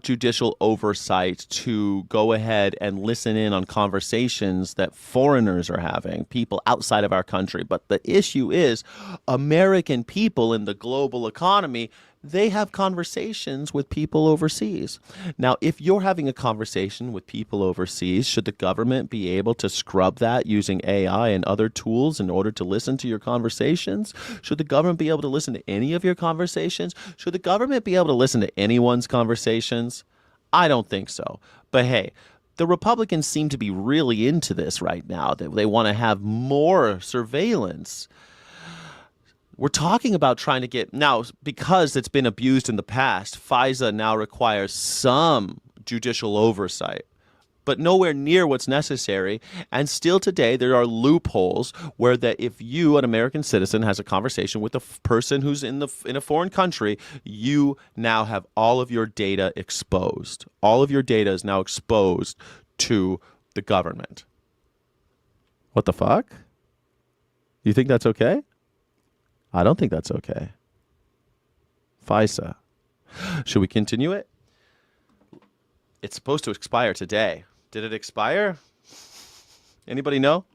judicial oversight to go ahead and listen in on conversations that foreigners are having, people outside of our country. But the issue is American people in the global economy, they have conversations with people overseas. Now, if you're having a conversation with people overseas, should the government be able to scrub that using AI and other tools in order to listen to your conversations? Should the government be able to listen to any of your conversations? Should the government be able to listen to anyone's conversations? I don't think so. But hey, the Republicans seem to be really into this right now. They want to have more surveillance. We're talking about trying to get, now, because it's been abused in the past, FISA now requires some judicial oversight, but nowhere near what's necessary. And still today, there are loopholes where that if you, an American citizen, has a conversation with a person who's in a foreign country, you now have all of your data exposed. All of your data is now exposed to the government. What the fuck? You think that's okay? I don't think that's okay. FISA. Should we continue it? It's supposed to expire today. Did it expire? Anybody know?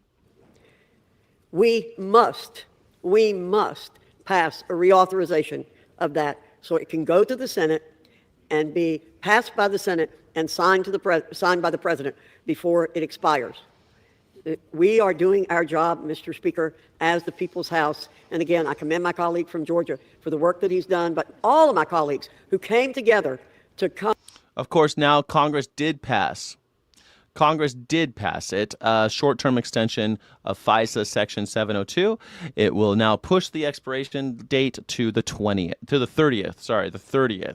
We must pass a reauthorization of that so it can go to the Senate and be passed by the Senate and signed by the President before it expires. We are doing our job, Mr. Speaker, as the People's House. And again, I commend my colleague from Georgia for the work that he's done, but all of my colleagues who came together to come. Of course, now Congress did pass it, a short-term extension of FISA Section 702. It will now push the expiration date to the 30th.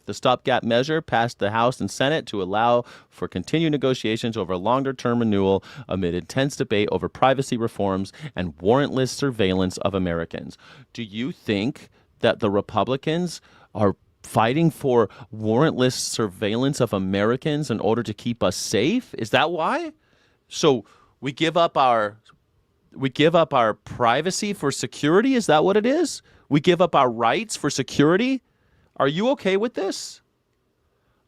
The stopgap measure passed the House and Senate to allow for continued negotiations over longer-term renewal amid intense debate over privacy reforms and warrantless surveillance of Americans. Do you think that the Republicans are fighting for warrantless surveillance of Americans in order to keep us safe? Is that why? So we give up our privacy for security? Is that what it is? We give up our rights for security? Are you okay with this?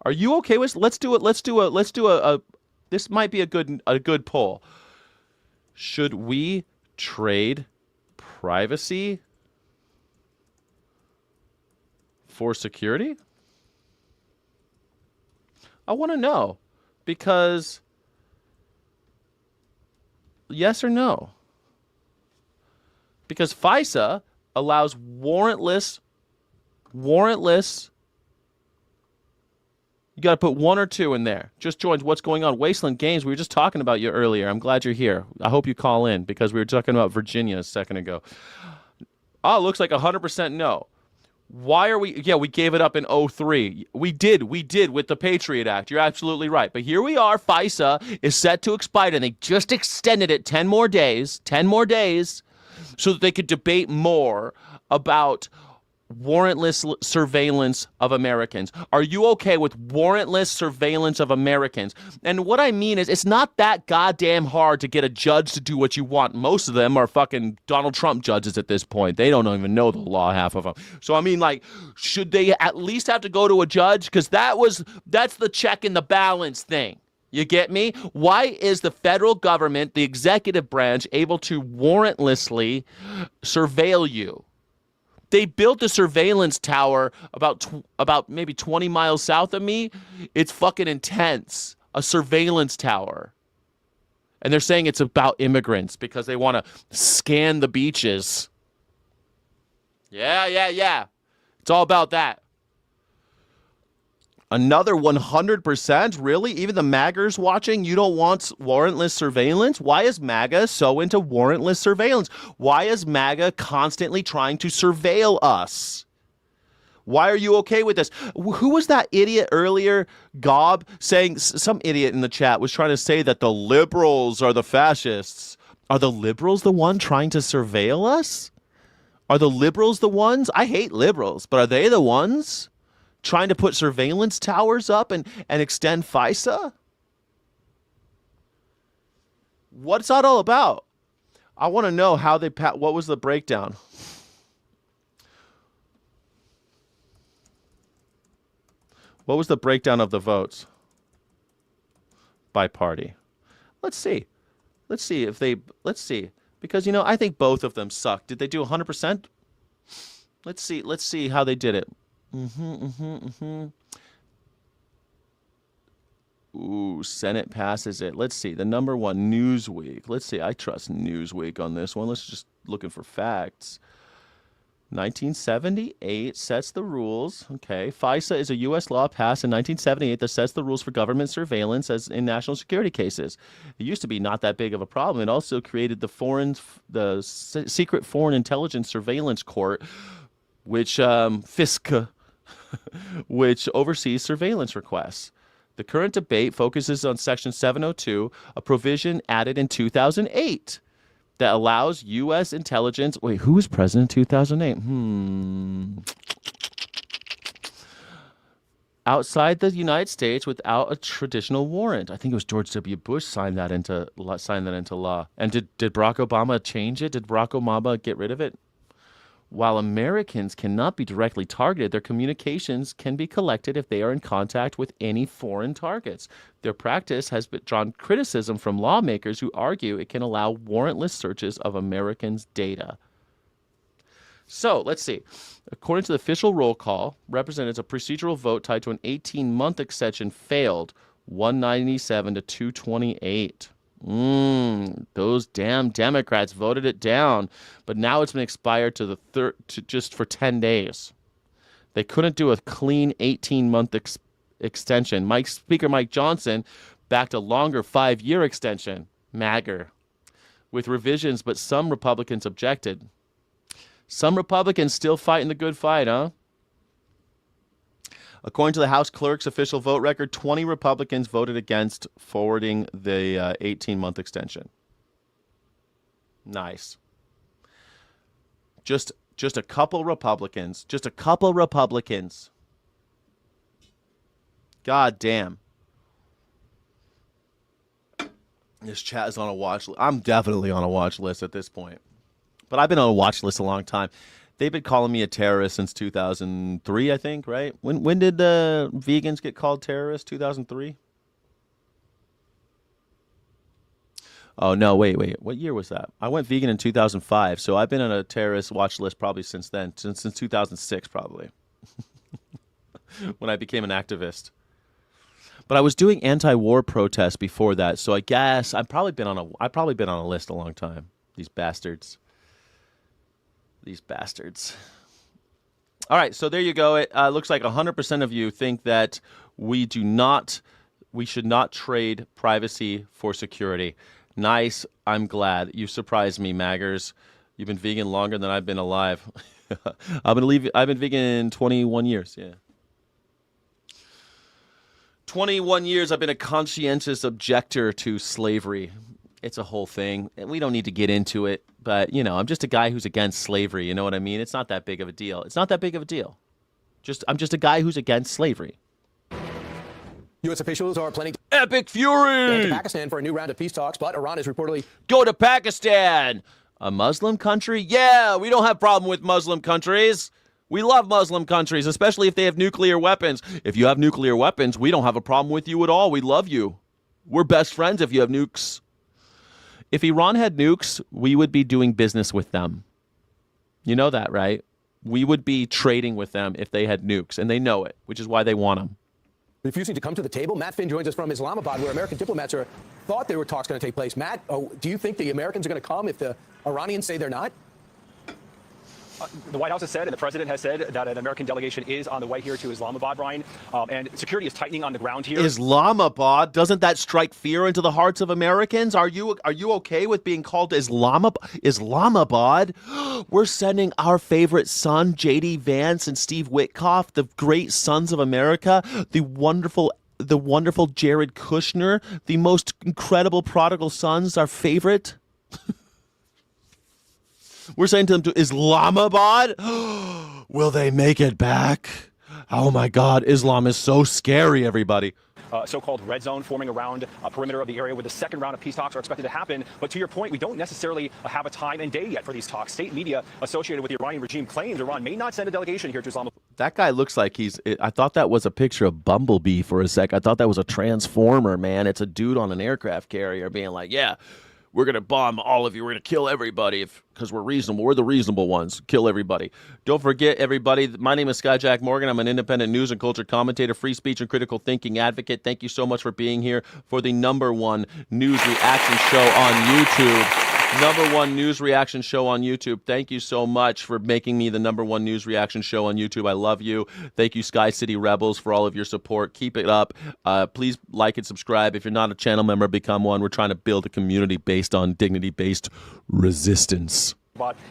Are you okay with this? Let's do a this might be a good poll. Should we trade privacy for security? I want to know, because yes or no? Because FISA allows warrantless, you got to put one or two in there. Just joined what's going on. Wasteland Games, we were just talking about you earlier. I'm glad you're here. I hope you call in because we were talking about Virginia a second ago. Oh, it looks like 100% no. Why are we? Yeah, we gave it up in 2003. We did with the Patriot Act. You're absolutely right. But here we are. FISA is set to expire, and they just extended it 10 more days, so that they could debate more about warrantless surveillance of Americans. Are you okay with warrantless surveillance of Americans? And what I mean is, it's not that goddamn hard to get a judge to do what you want. Most of them are fucking Donald Trump judges at this point. They don't even know the law, half of them. So I mean, like, should they at least have to go to a judge? Because that's the check and the balance thing. You get me? Why is the federal government, the executive branch, able to warrantlessly surveil you? They built a surveillance tower about maybe 20 miles south of me. It's fucking intense. A surveillance tower. And they're saying it's about immigrants because they want to scan the beaches. Yeah. It's all about that. Another 100%? Really? Even the MAGAs watching? You don't want warrantless surveillance? Why is MAGA so into warrantless surveillance? Why is MAGA constantly trying to surveil us? Why are you okay with this? Who was that idiot earlier, Gob, saying, some idiot in the chat was trying to say that the liberals are the fascists. Are the liberals the one trying to surveil us? Are the liberals the ones? I hate liberals, but are they the ones trying to put surveillance towers up and extend FISA? What's that all about? I want to know how they what was the breakdown? What was the breakdown of the votes by party? Let's see. Let's see. Because, I think both of them suck. Did they do 100%? Let's see how they did it. Ooh, Senate passes it. Let's see. The number one, Newsweek. Let's see. I trust Newsweek on this one. Let's just looking for facts. 1978 sets the rules. Okay. FISA is a U.S. law passed in 1978 that sets the rules for government surveillance as in national security cases. It used to be not that big of a problem. It also created the Secret Foreign Intelligence Surveillance Court, which FISCA, which oversees surveillance requests. The current debate focuses on Section 702, a provision added in 2008. That allows U.S. intelligence. Wait, who was president in 2008? Outside the United States without a traditional warrant. I think it was George W. Bush signed that into law. And did Barack Obama change it? Did Barack Obama get rid of it? While Americans cannot be directly targeted, their communications can be collected if they are in contact with any foreign targets. Their practice has drawn criticism from lawmakers who argue it can allow warrantless searches of Americans' data. So, let's see. According to the official roll call, representatives, a procedural vote tied to an 18-month extension failed, 197 to 228. Those damn Democrats voted it down, but now it's been expired to just for 10 days. They couldn't do a clean 18-month extension. Speaker Mike Johnson backed a longer 5-year extension, MAGA, with revisions, but some Republicans objected. Some Republicans still fighting the good fight, huh? According to the House Clerk's official vote record, 20 Republicans voted against forwarding the 18-month extension. Nice. Just a couple Republicans. Just a couple Republicans. God damn. This chat is on a watch list. I'm definitely on a watch list at this point. But I've been on a watch list a long time. They've been calling me a terrorist since 2003, I think, right? When did vegans get called terrorists? 2003? Oh, no, wait. What year was that? I went vegan in 2005, so I've been on a terrorist watch list probably since then, since 2006 probably, when I became an activist. But I was doing anti-war protests before that, so I guess I've probably been on a list a long time. These bastards. All right, so there you go. It looks like 100% of you think that we should not trade privacy for security. Nice. I'm glad. You surprised me, Maggers. You've been vegan longer than I've been alive. I've been vegan 21 years, yeah. 21 years I've been a conscientious objector to slavery. It's a whole thing, and we don't need to get into it. But, I'm just a guy who's against slavery. You know what I mean? It's not that big of a deal. I'm just a guy who's against slavery. U.S. officials are planning to Epic fury! to Pakistan for a new round of peace talks, but Iran is reportedly Go to Pakistan! A Muslim country? Yeah, we don't have problem with Muslim countries. We love Muslim countries, especially if they have nuclear weapons. If you have nuclear weapons, we don't have a problem with you at all. We love you. We're best friends if you have nukes. If Iran had nukes, we would be doing business with them. You know that, right? We would be trading with them if they had nukes, and they know it, which is why they want them. refusing to come to the table. Matt Finn joins us from Islamabad, where American diplomats thought there were talks going to take place. Matt, do you think the Americans are going to come if the Iranians say they're not? The White House has said, and the president has said, that an American delegation is on the way here to Islamabad, Ryan, and security is tightening on the ground here. Islamabad? Doesn't that strike fear into the hearts of Americans? Are you okay with being called Islamabad? We're sending our favorite son, J.D. Vance and Steve Witkoff, the great sons of America, the wonderful Jared Kushner, the most incredible prodigal sons, our favorite. We're saying to them to Islamabad. Will they make it back? Oh my God, Islam is so scary, everybody. So-called red zone forming around a perimeter of the area where the second round of peace talks are expected to happen. But to your point, we don't necessarily have a time and day yet for these talks. State media associated with the Iranian regime claims Iran may not send a delegation here to Islamabad. That guy looks like I thought that was a picture of Bumblebee for a sec. I thought that was a transformer, man. It's a dude on an aircraft carrier being like, yeah, we're going to bomb all of you. We're going to kill everybody because we're reasonable. We're the reasonable ones. Kill everybody. Don't forget, everybody, my name is Skyjack Morgan. I'm an independent news and culture commentator, free speech and critical thinking advocate. Thank you so much for being here for the #1 news reaction show on YouTube. #1 news reaction show on YouTube. Thank you so much for making me the #1 news reaction show on YouTube. I love you. Thank you, Sky City Rebels, for all of your support. Keep it up. Please like and subscribe. If you're not a channel member, become one. We're trying to build a community based on dignity-based resistance.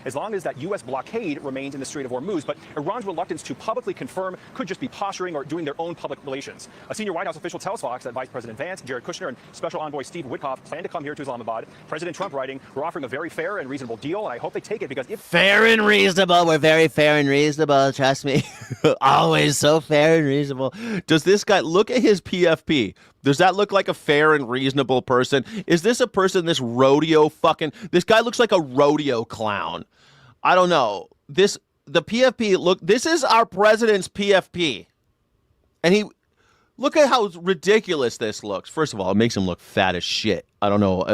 As long as that U.S. blockade remains in the Strait of Hormuz. But Iran's reluctance to publicly confirm could just be posturing or doing their own public relations. A senior White House official tells Fox that Vice President Vance, Jared Kushner, and Special Envoy Steve Witkoff plan to come here to Islamabad. President Trump writing, we're offering a very fair and reasonable deal, and I hope they take it because if... Fair and reasonable. We're very fair and reasonable. Trust me. Always so fair and reasonable. Does this guy, look at his PFP. Does that look like a fair and reasonable person? Is this a person, this guy looks like a rodeo clown. I don't know. The PFP, this is our president's PFP. And look at how ridiculous this looks. First of all, it makes him look fat as shit. I don't know.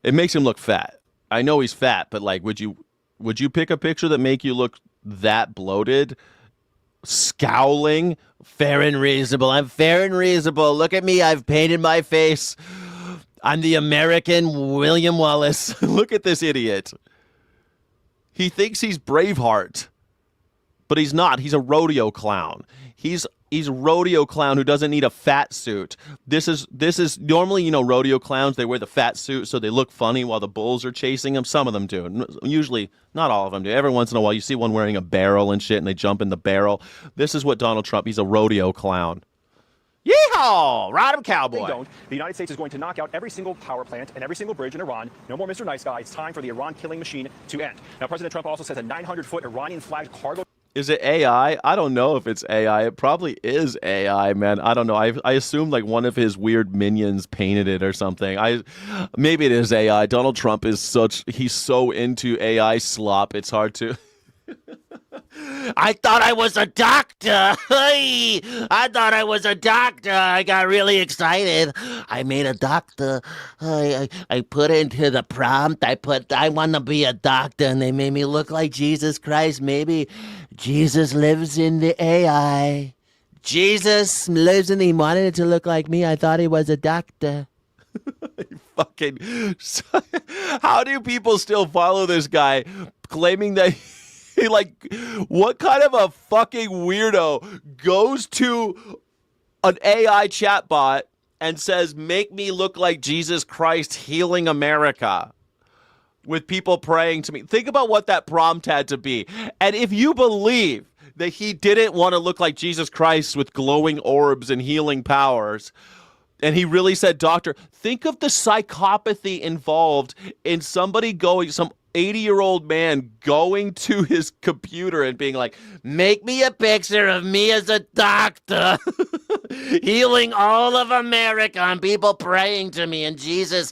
It makes him look fat. I know he's fat, but would you pick a picture that make you look that bloated? Scowling? Fair and reasonable. I'm fair and reasonable. Look at me. I've painted my face. I'm the American William Wallace. Look at this idiot. He thinks he's Braveheart, but he's not. He's a rodeo clown. He's a rodeo clown who doesn't need a fat suit. This is normally, rodeo clowns, they wear the fat suit so they look funny while the bulls are chasing them. Some of them do. Usually, not all of them do. Every once in a while, you see one wearing a barrel and shit, and they jump in the barrel. This is what Donald Trump, he's a rodeo clown. Yeehaw! Ride 'em, cowboy. They don't. The United States is going to knock out every single power plant and every single bridge in Iran. No more Mr. Nice Guy. It's time for the Iran killing machine to end. Now, President Trump also says a 900-foot Iranian-flagged cargo... Is it AI? I don't know if it's AI. It probably is AI, man. I don't know. I assume one of his weird minions painted it or something. Maybe it is AI. Donald Trump is he's so into AI slop. It's hard to... I thought I was a doctor. I thought I was a doctor. I got really excited. I made a doctor. I put into the prompt. I want to be a doctor, and they made me look like Jesus Christ. Maybe Jesus lives in the AI. Jesus lives in he wanted it to look like me. I thought he was a doctor. How do people still follow this guy claiming that what kind of a fucking weirdo goes to an AI chatbot and says, make me look like Jesus Christ healing America with people praying to me? Think about what that prompt had to be. And if you believe that he didn't want to look like Jesus Christ with glowing orbs and healing powers, and he really said doctor, think of the psychopathy involved in somebody some 80-year-old man going to his computer and being like, make me a picture of me as a doctor healing all of America and people praying to me and Jesus.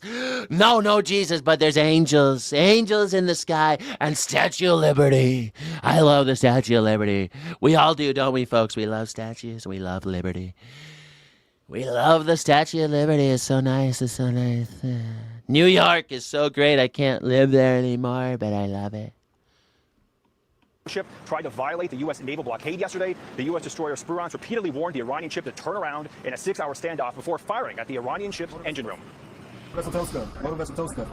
No, Jesus, but there's angels in the sky and Statue of Liberty. I love the Statue of Liberty. We all do, don't we, folks? We love statues. We love liberty. We love the Statue of Liberty. It's so nice. It's so nice. New York is so great. I can't live there anymore, but I love it. ship tried to violate the U.S. naval blockade yesterday. The U.S. destroyer Spurans repeatedly warned the Iranian ship to turn around in a 6-hour standoff before firing at the Iranian ship's engine room. Vessel Tosca, motor vessel Tosca,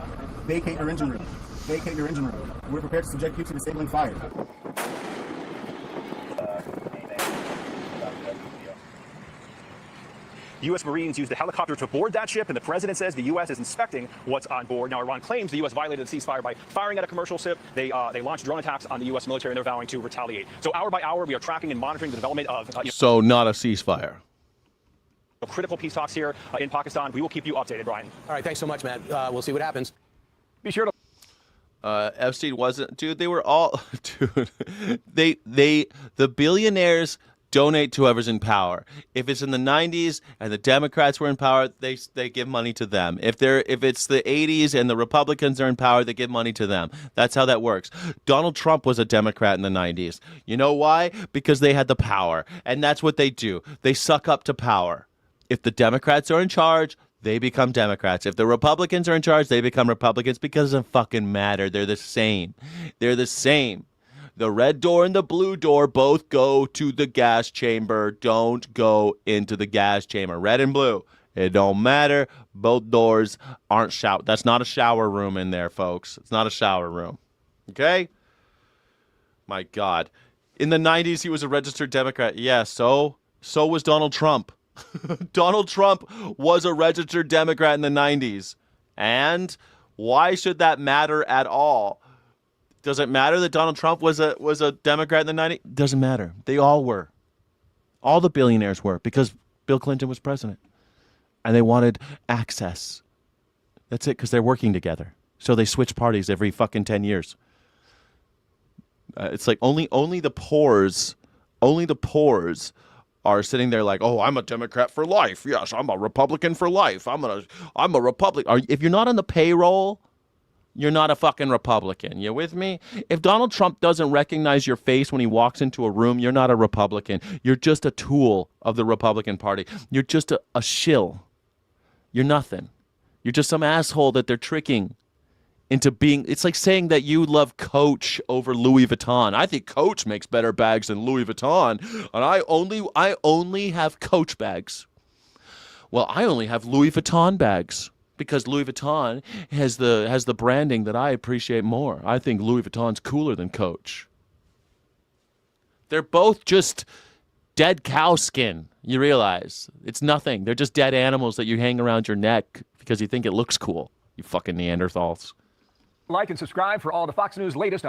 vacate your engine room. Vacate your engine room. We're prepared to subject you to disabling fire. U.S. Marines used a helicopter to board that ship, and the president says the U.S. is inspecting what's on board. Now, Iran claims the U.S. violated the ceasefire by firing at a commercial ship. They launched drone attacks on the U.S. military, and they're vowing to retaliate. So hour by hour, we are tracking and monitoring the development of So not a ceasefire. critical peace talks here in Pakistan. We will keep you updated, Brian. All right, thanks so much, Matt. We'll see what happens. Be sure to Epstein wasn't, dude. They were all, dude. The billionaires donate to whoever's in power. If it's in the 90s and the Democrats were in power, they give money to them. If it's the 80s and the Republicans are in power, they give money to them. That's how that works. Donald Trump was a Democrat in the 90s. You know why? Because they had the power, and that's what they do. They suck up to power. If the Democrats are in charge, they become Democrats. If the Republicans are in charge, they become Republicans because it doesn't fucking matter. They're the same. They're the same. The red door and the blue door both go to the gas chamber. Don't go into the gas chamber. Red and blue. It don't matter. Both doors aren't shower. That's not a shower room in there, folks. It's not a shower room. Okay? My God. In the 90s, he was a registered Democrat. Yeah, so was Donald Trump. Donald Trump was a registered Democrat in the 90s. And why should that matter at all? Does it matter that Donald Trump was a Democrat in the 90s? Doesn't matter. They all were. All the billionaires were, because Bill Clinton was president. And they wanted access. That's it, because they're working together. So they switch parties every fucking 10 years. It's like only the pores are sitting there like, oh, I'm a Democrat for life. Yes, I'm a Republican for life. I'm a Republican. If you're not on the payroll, you're not a fucking Republican. You with me? If Donald Trump doesn't recognize your face when he walks into a room, you're not a Republican. You're just a tool of the Republican Party. You're just a shill. You're nothing. You're just some asshole that they're tricking into being. It's like saying that you love Coach over Louis Vuitton. I think Coach makes better bags than Louis Vuitton, and I only have Coach bags. Well, I only have Louis Vuitton bags. Because Louis Vuitton has the branding that I appreciate more. I think Louis Vuitton's cooler than Coach. They're both just dead cow skin. You realize it's nothing. They're just dead animals that you hang around your neck because you think it looks cool. You fucking Neanderthals. Like and subscribe for all the Fox News latest.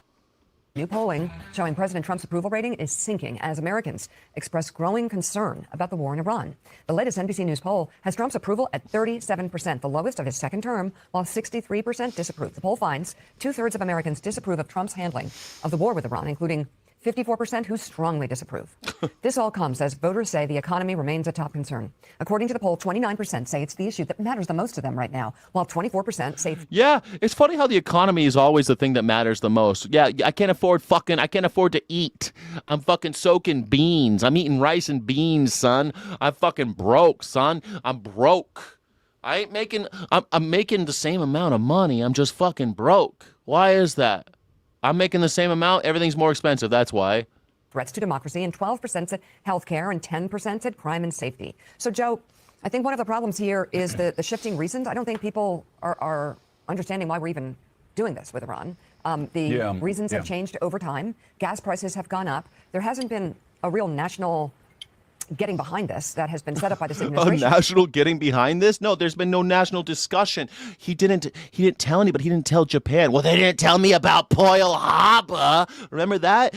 New polling showing President Trump's approval rating is sinking as Americans express growing concern about the war in Iran. The latest NBC News poll has Trump's approval at 37%, the lowest of his second term, while 63% disapprove. The poll finds 2/3 of Americans disapprove of Trump's handling of the war with Iran, including 54% who strongly disapprove. This all comes as voters say the economy remains a top concern. According to the poll, 29% say it's the issue that matters the most to them right now, while 24% say... Yeah, it's funny how the economy is always the thing that matters the most. Yeah, I can't afford to eat. I'm fucking soaking beans. I'm eating rice and beans, son. I'm fucking broke, son. I'm broke. I'm making the same amount of money. I'm just fucking broke. Why is that? I'm making the same amount. Everything's more expensive. That's why. Threats to democracy, and 12% said healthcare, and 10% said crime and safety. So, Joe, I think one of the problems here is the shifting reasons. I don't think people are understanding why we're even doing this with Iran. The reasons have changed over time. Gas prices have gone up. There hasn't been a real national getting behind this that has been set up by this administration. A national getting behind this? No, there's been no national discussion. He didn't tell anybody. He didn't tell Japan. Well, they didn't tell me about Pearl Harbor. Remember that?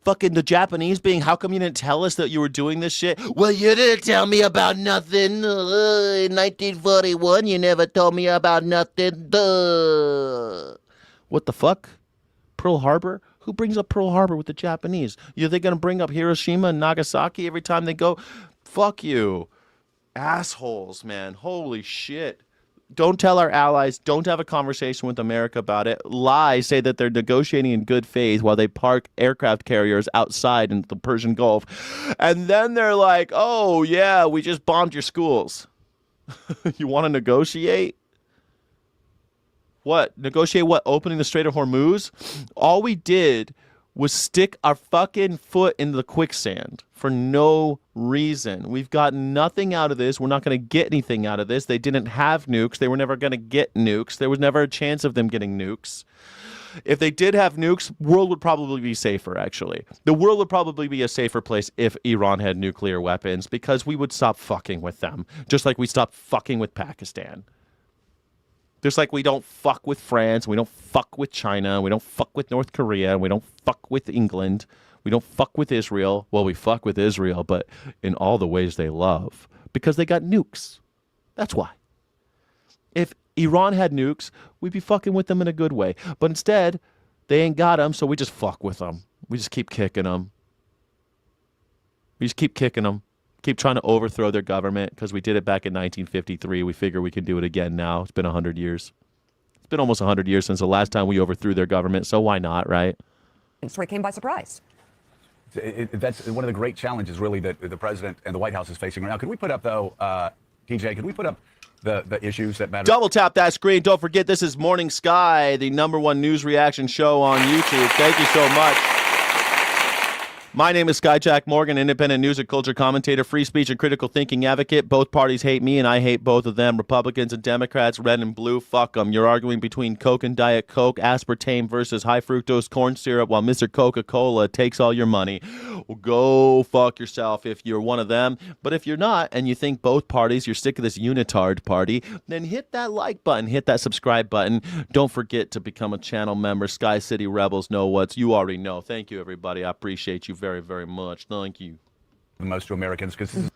Fucking the Japanese being, how come you didn't tell us that you were doing this shit? Well, you didn't tell me about nothing. In 1941, you never told me about nothing. Duh. What the fuck? Pearl Harbor? Who brings up Pearl Harbor with the Japanese? Are they going to bring up Hiroshima and Nagasaki every time they go? Fuck you. Assholes, man. Holy shit. Don't tell our allies. Don't have a conversation with America about it. Lie, say that they're negotiating in good faith while they park aircraft carriers outside in the Persian Gulf. And then they're like, oh, yeah, we just bombed your schools. You want to negotiate? What? Negotiate what? Opening the Strait of Hormuz? All we did was stick our fucking foot in the quicksand for no reason. We've got nothing out of this. We're not going to get anything out of this. They didn't have nukes. They were never going to get nukes. There was never a chance of them getting nukes. If they did have nukes, world would probably be safer, actually. The world would probably be a safer place if Iran had nuclear weapons, because we would stop fucking with them, just like we stopped fucking with Pakistan. Just like we don't fuck with France, we don't fuck with China, we don't fuck with North Korea, we don't fuck with England, we don't fuck with Israel. Well, we fuck with Israel, but in all the ways they love, because they got nukes. That's why. If Iran had nukes, we'd be fucking with them in a good way. But instead, they ain't got them, so we just fuck with them. We just keep kicking them. We just keep kicking them. Keep trying to overthrow their government, because we did it back in 1953. We figure we can do it again now. It's been 100 years. It's been almost 100 years since the last time we overthrew their government, so why not, right? It came by surprise. That's one of the great challenges, really, that the president and the White House is facing right now. Could we put up, though, TJ, could we put up the issues that matter? Double tap that screen. Don't forget, this is Morning Sky, the #1 news reaction show on YouTube. Thank you so much. My name is Skyjack Morgan, independent news and culture commentator, free speech and critical thinking advocate. Both parties hate me, and I hate both of them. Republicans and Democrats, red and blue, fuck them. You're arguing between Coke and Diet Coke, aspartame versus high fructose corn syrup, while Mr. Coca-Cola takes all your money. Well, go fuck yourself if you're one of them. But if you're not, and you think both parties, you're sick of this unitard party, then hit that like button, hit that subscribe button. Don't forget to become a channel member. Sky City Rebels know what's. You already know. Thank you, everybody. I appreciate you very, very much. Thank you. Most to Americans, because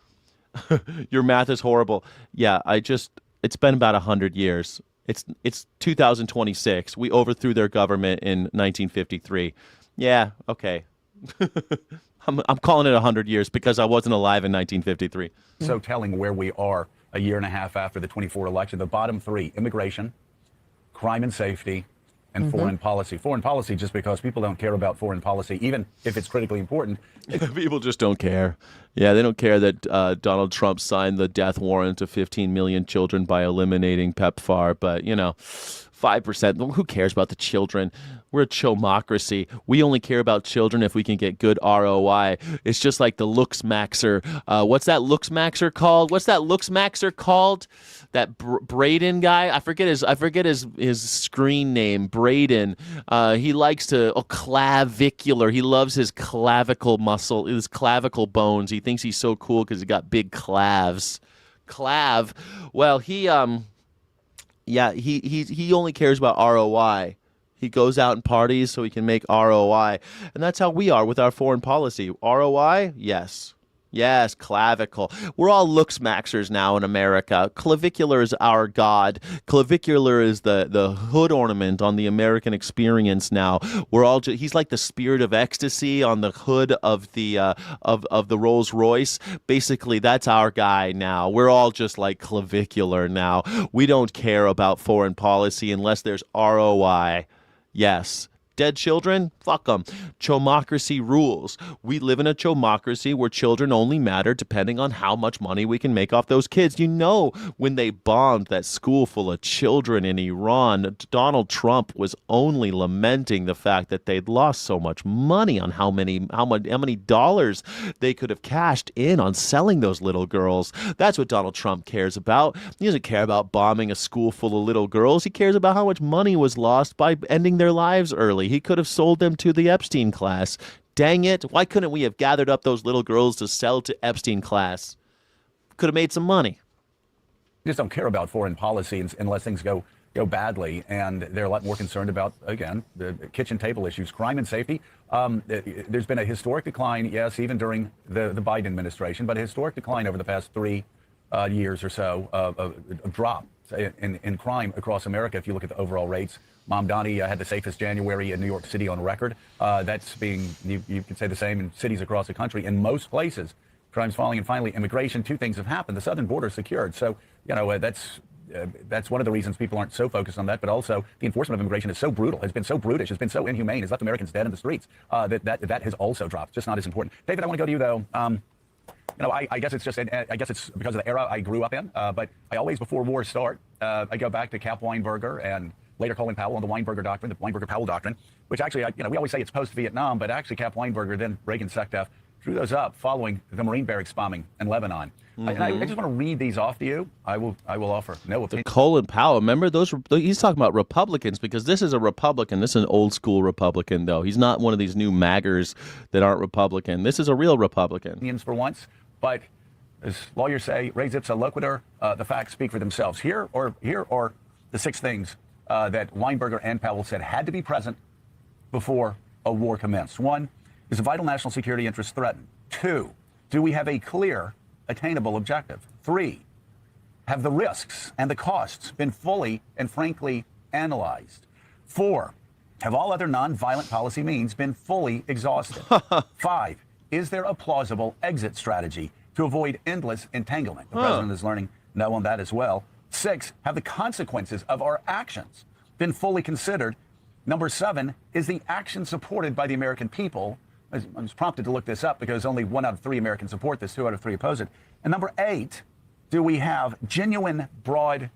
your math is horrible. Yeah, it's been about 100 years. It's 2026. We overthrew their government in 1953. Yeah, okay. I'm calling it 100 years because I wasn't alive in 1953. So telling where we are a year and a half after the 24 election. The bottom three: immigration, crime and safety, and foreign policy. Foreign policy, just because people don't care about foreign policy, even if it's critically important. People just don't care. Yeah, they don't care that Donald Trump signed the death warrant to 15 million children by eliminating PEPFAR. But, 5%. Who cares about the children? We're a chomocracy. We only care about children if we can get good ROI. It's just like the Looks Maxer. What's that Looks Maxer called? That Braden guy. I forget his screen name. Braden. He likes to clavicular. He loves his clavicle muscle, his clavicle bones. He thinks he's so cool because he's got big clavs. Well, he only cares about ROI. He goes out and parties so he can make ROI. And that's how we are with our foreign policy. ROI? Yes. Yes, clavicle. We're all looks maxers now in America. Clavicular is our god. Clavicular is the hood ornament on the American experience now. We're all he's like the spirit of ecstasy on the hood of the Rolls Royce. Basically, that's our guy now. We're all just like clavicular now. We don't care about foreign policy unless there's ROI. Yes. Dead children? Fuck them. Chomocracy rules. We live in a chomocracy where children only matter depending on how much money we can make off those kids. When they bombed that school full of children in Iran, Donald Trump was only lamenting the fact that they'd lost so much money on how many dollars they could have cashed in on selling those little girls. That's what Donald Trump cares about. He doesn't care about bombing a school full of little girls. He cares about how much money was lost by ending their lives early. He could have sold them to the Epstein class. Dang it. Why couldn't we have gathered up those little girls to sell to Epstein class? Could have made some money. Just don't care about foreign policy unless things go badly. And they're a lot more concerned about, again, the kitchen table issues, crime and safety. There's been a historic decline, yes, even during the Biden administration, but a historic decline over the past 3 years or so, a drop in crime across America. If you look at the overall rates, Mamdani had the safest January in New York City on record. That's being, you could say the same in cities across the country. In most places, crime's falling. And finally, immigration. 2 things have happened. The southern border is secured. So, that's one of the reasons people aren't so focused on that. But also, the enforcement of immigration is so brutal, has been so brutish, has been so inhumane, has left Americans dead in the streets. That has also dropped. Just not as important. David, I want to go to you, though. I guess it's because of the era I grew up in. But I always, before wars start, I go back to Cap Weinberger and later Colin Powell on the Weinberger doctrine, the Weinberger-Powell doctrine, which actually, we always say it's post-Vietnam, but actually Cap Weinberger, then Reagan SecDef, drew those up following the Marine barracks bombing in Lebanon. And I just want to read these off to you. I will offer no opinion. Colin Powell, remember those? He's talking about Republicans because this is a Republican. This is an old school Republican, though. He's not one of these new MAGers that aren't Republican. This is a real Republican. For once, but as lawyers say, res ipsa loquitur, the facts speak for themselves. Here are the 6 things that Weinberger and Powell said had to be present before a war commenced. 1, is a vital national security interest threatened? 2, do we have a clear, attainable objective? 3, have the risks and the costs been fully and frankly analyzed? 4, have all other non-violent policy means been fully exhausted? 5, is there a plausible exit strategy to avoid endless entanglement? The president is learning no on that as well. 6, have the consequences of our actions been fully considered? Number 7, is the action supported by the American people? I was prompted to look this up because only 1 out of 3 Americans support this, 2 out of 3 oppose it. And number 8, do we have genuine, broad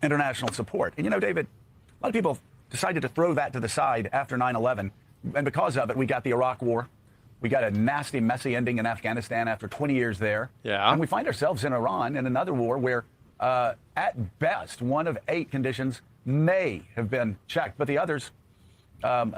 international support? And David, a lot of people decided to throw that to the side after 9/11. And because of it, we got the Iraq War. We got a nasty, messy ending in Afghanistan after 20 years there. Yeah. And we find ourselves in Iran in another war where, at best, 1 of 8 conditions may have been checked, but the others,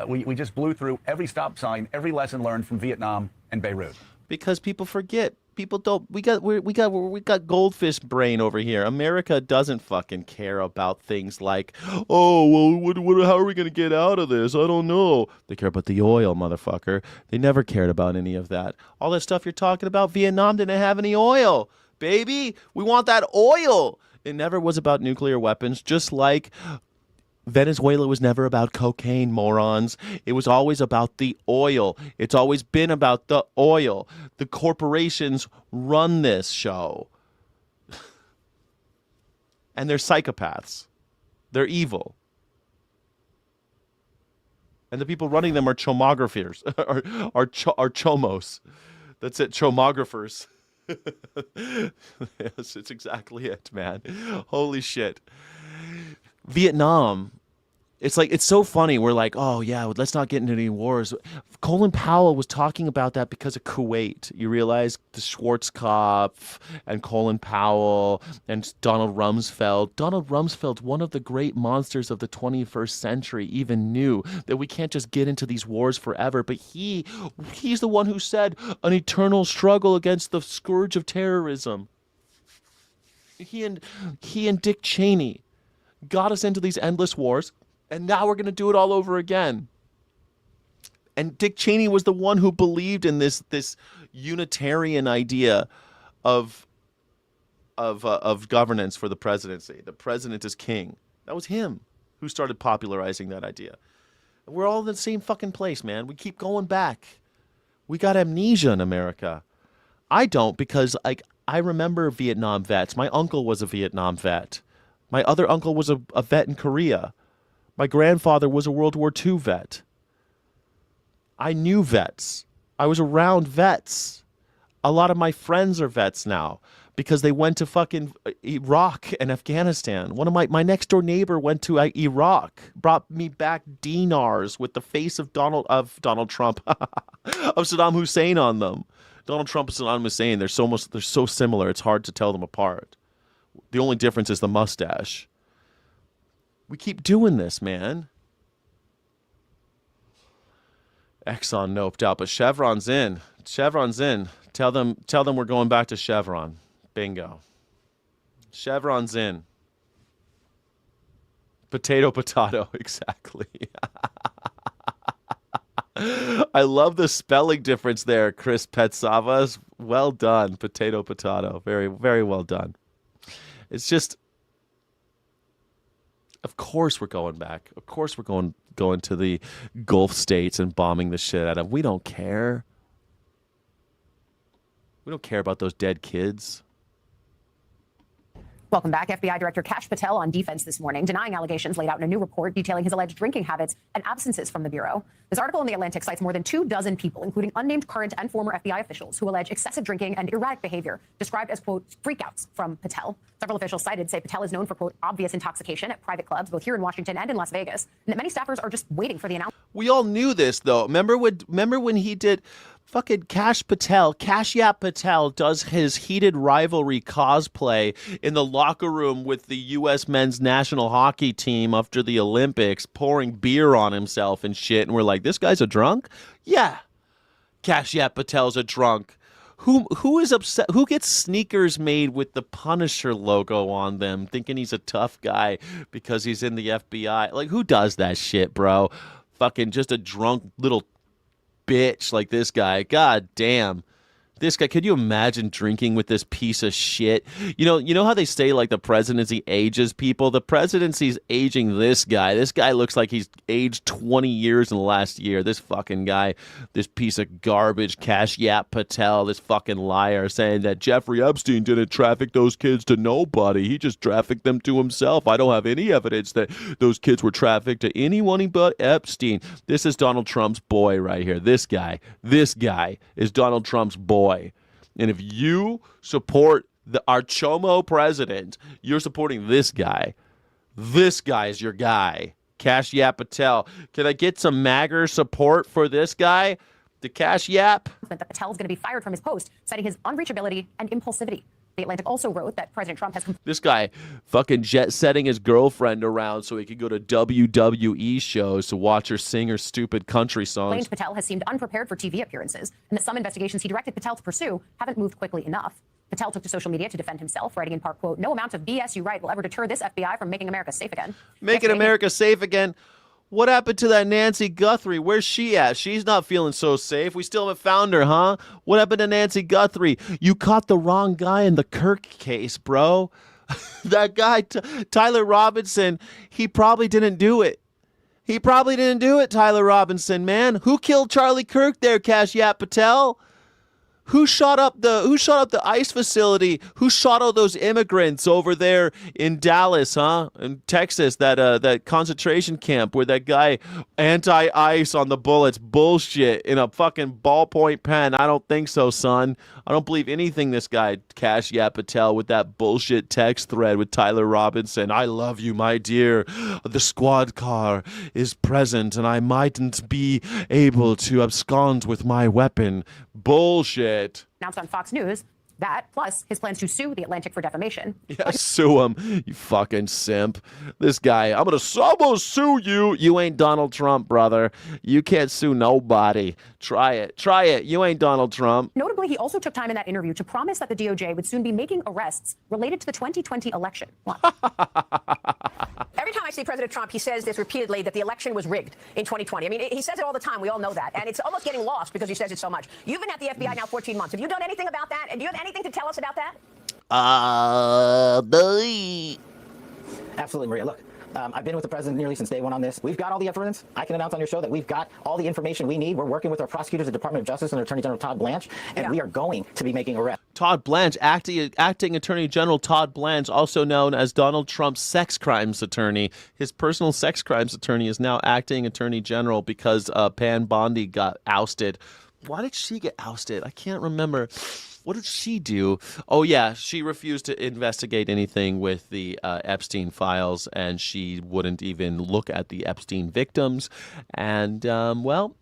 we just blew through every stop sign, every lesson learned from Vietnam and Beirut. Because people forget. People don't. We got goldfish brain over here. America doesn't fucking care about things like, oh well, how are we gonna get out of this? I don't know. They care about the oil, motherfucker. They never cared about any of that. All that stuff you're talking about, Vietnam didn't have any oil, baby. We want that oil. It never was about nuclear weapons, just like Venezuela was never about cocaine, morons. It was always about the oil. It's always been about the oil. The corporations run this show. And they're psychopaths. They're evil. And the people running them are chomographers, are chomos. That's it, chomographers. Yes, it's exactly it, man. Holy shit. Vietnam, it's like, it's so funny. We're like, oh yeah, let's not get into any wars. Colin Powell was talking about that because of Kuwait. You realize the Schwarzkopf and Colin Powell and Donald Rumsfeld. Donald Rumsfeld, one of the great monsters of the 21st century, even knew that we can't just get into these wars forever. But he's the one who said an eternal struggle against the scourge of terrorism. He and Dick Cheney got us into these endless wars, and now we're going to do it all over again. And Dick Cheney was the one who believed in this Unitarian idea of governance for the presidency. The president is king. That was him who started popularizing that idea. We're all in the same fucking place, man. We keep going back. We got amnesia in America. I don't, because I remember Vietnam vets. My uncle was a Vietnam vet. My other uncle was a vet in Korea. My grandfather was a World War II vet. I knew vets. I was around vets. A lot of my friends are vets now because they went to fucking Iraq and Afghanistan. One of my next door neighbor went to Iraq, brought me back dinars with the face of Donald Trump, of Saddam Hussein on them. Donald Trump and Saddam Hussein, they're so similar, it's hard to tell them apart. The only difference is the mustache. We keep doing this, man. Exxon noped out, but Chevron's in. Chevron's in. Tell them we're going back to Chevron. Bingo. Chevron's in. Potato, exactly. I love the spelling difference there, Chris Petsavas. Well done. Potato. Very, very well done. It's just, of course we're going back. Of course we're going to the Gulf states and bombing the shit out of them. We don't care. We don't care about those dead kids. Welcome back. FBI Director Kash Patel on defense this morning, denying allegations laid out in a new report detailing his alleged drinking habits and absences from the Bureau. This article in The Atlantic cites more than 24 people, including unnamed current and former FBI officials, who allege excessive drinking and erratic behavior, described as, quote, freakouts from Patel. Several officials cited say Patel is known for, quote, obvious intoxication at private clubs, both here in Washington and in Las Vegas, and that many staffers are just waiting for the announcement. We all knew this, though. Remember when he did fucking Kash Yap Patel does his heated rivalry cosplay in the locker room with the U.S. men's national hockey team after the Olympics, pouring beer on himself and shit. And we're like, this guy's a drunk? Yeah. Kash Yap Patel's a drunk. Who is upset? Who gets sneakers made with the Punisher logo on them, thinking he's a tough guy because he's in the FBI? Like, who does that shit, bro? Fucking just a drunk little bitch like this guy. God damn. This guy, could you imagine drinking with this piece of shit? You know how they say, like, the presidency ages people? The presidency's aging this guy. This guy looks like he's aged 20 years in the last year. This fucking guy, this piece of garbage, Kash Yap Patel, this fucking liar, saying that Jeffrey Epstein didn't traffic those kids to nobody. He just trafficked them to himself. I don't have any evidence that those kids were trafficked to anyone but Epstein. This is Donald Trump's boy right here. This guy is Donald Trump's boy. And if you support our Chomo president, you're supporting this guy. This guy is your guy. Kash Yap Patel. Can I get some MAGger support for this guy? The Kash Yap? That Patel is going to be fired from his post, citing his unreachability and impulsivity. The Atlantic also wrote that President Trump has... This guy fucking jet-setting his girlfriend around so he could go to WWE shows to watch her sing her stupid country songs. Claimed Patel has seemed unprepared for TV appearances, and that some investigations he directed Patel to pursue haven't moved quickly enough. Patel took to social media to defend himself, writing in part, quote, no amount of BS you write will ever deter this FBI from making America safe again. Making America safe again? What happened to that Nancy Guthrie? Where's she at? She's not feeling so safe. We still haven't found her, huh? What happened to Nancy Guthrie? You caught the wrong guy in the Kirk case, bro. That guy, Tyler Robinson, he probably didn't do it. He probably didn't do it, Tyler Robinson, man. Who killed Charlie Kirk there, Kash Yap Patel? Who shot up the ICE facility? Who shot all those immigrants over there in Dallas, huh? In Texas, that concentration camp where that guy anti-ICE on the bullets, bullshit, in a fucking ballpoint pen. I don't think so, son. I don't believe anything this guy, Kash Yap Patel, with that bullshit text thread with Tyler Robinson. I love you, my dear. The squad car is present and I mightn't be able to abscond with my weapon. Bullshit. Announced on Fox News that, plus his plans to sue The Atlantic for defamation. Yeah, sue him, you fucking simp. This guy, I'm gonna sue you. You ain't Donald Trump, brother. You can't sue nobody. Try it. You ain't Donald Trump. Notably, he also took time in that interview to promise that the DOJ would soon be making arrests related to the 2020 election. Every time I see President Trump, he says this repeatedly, that the election was rigged in 2020. I mean, he says it all the time. We all know that. And it's almost getting lost because he says it so much. You've been at the FBI now 14 months. Have you done anything about that? And do you have anything to tell us about that? Absolutely, Maria. Look, I've been with the president nearly since day one on this. We've got all the evidence. I can announce on your show that we've got all the information we need. We're working with our prosecutors, the Department of Justice, and Attorney General Todd Blanche, and we are going to be making arrests. Todd Blanche, acting Attorney General Todd Blanche, also known as Donald Trump's sex crimes attorney. His personal sex crimes attorney is now acting Attorney General because Pam Bondi got ousted. Why did she get ousted? I can't remember. What did she do? Oh, yeah, she refused to investigate anything with the Epstein files, and she wouldn't even look at the Epstein victims. And, well,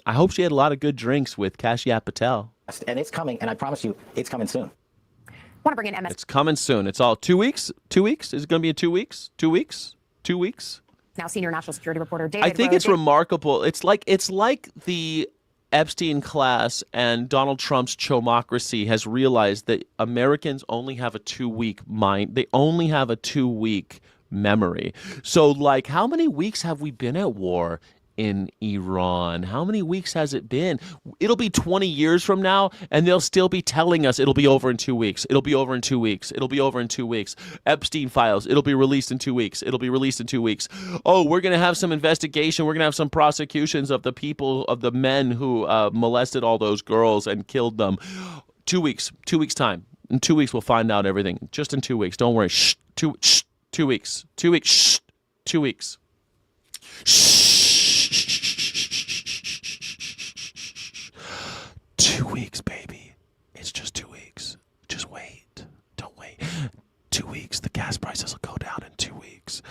I hope she had a lot of good drinks with Kash Yap Patel. And it's coming, and I promise you, it's coming soon. Want to bring in MS? It's coming soon. It's all 2 weeks? 2 weeks? Is it going to be in 2 weeks? 2 weeks? 2 weeks? Now, senior national security reporter David I think Rose. it's remarkable. It's like the Epstein class and Donald Trump's chomocracy has realized that Americans only have a 2-week mind. They only have a 2-week memory. So, like, how many weeks have we been at war in Iran? How many weeks has it been? It'll be 20 years from now, and they'll still be telling us it'll be over in 2 weeks. It'll be over in 2 weeks. It'll be over in 2 weeks. Epstein files. It'll be released in 2 weeks. It'll be released in 2 weeks. Oh, we're going to have some investigation. We're going to have some prosecutions of the people, of the men who molested all those girls and killed them. 2 weeks. 2 weeks time. In 2 weeks we'll find out everything. Just in 2 weeks. Don't worry. 2 weeks. 2 weeks. 2 weeks. 2 weeks. 2 weeks, baby. It's just 2 weeks. Just wait. Don't wait. 2 weeks. The gas prices will go down in 2 weeks.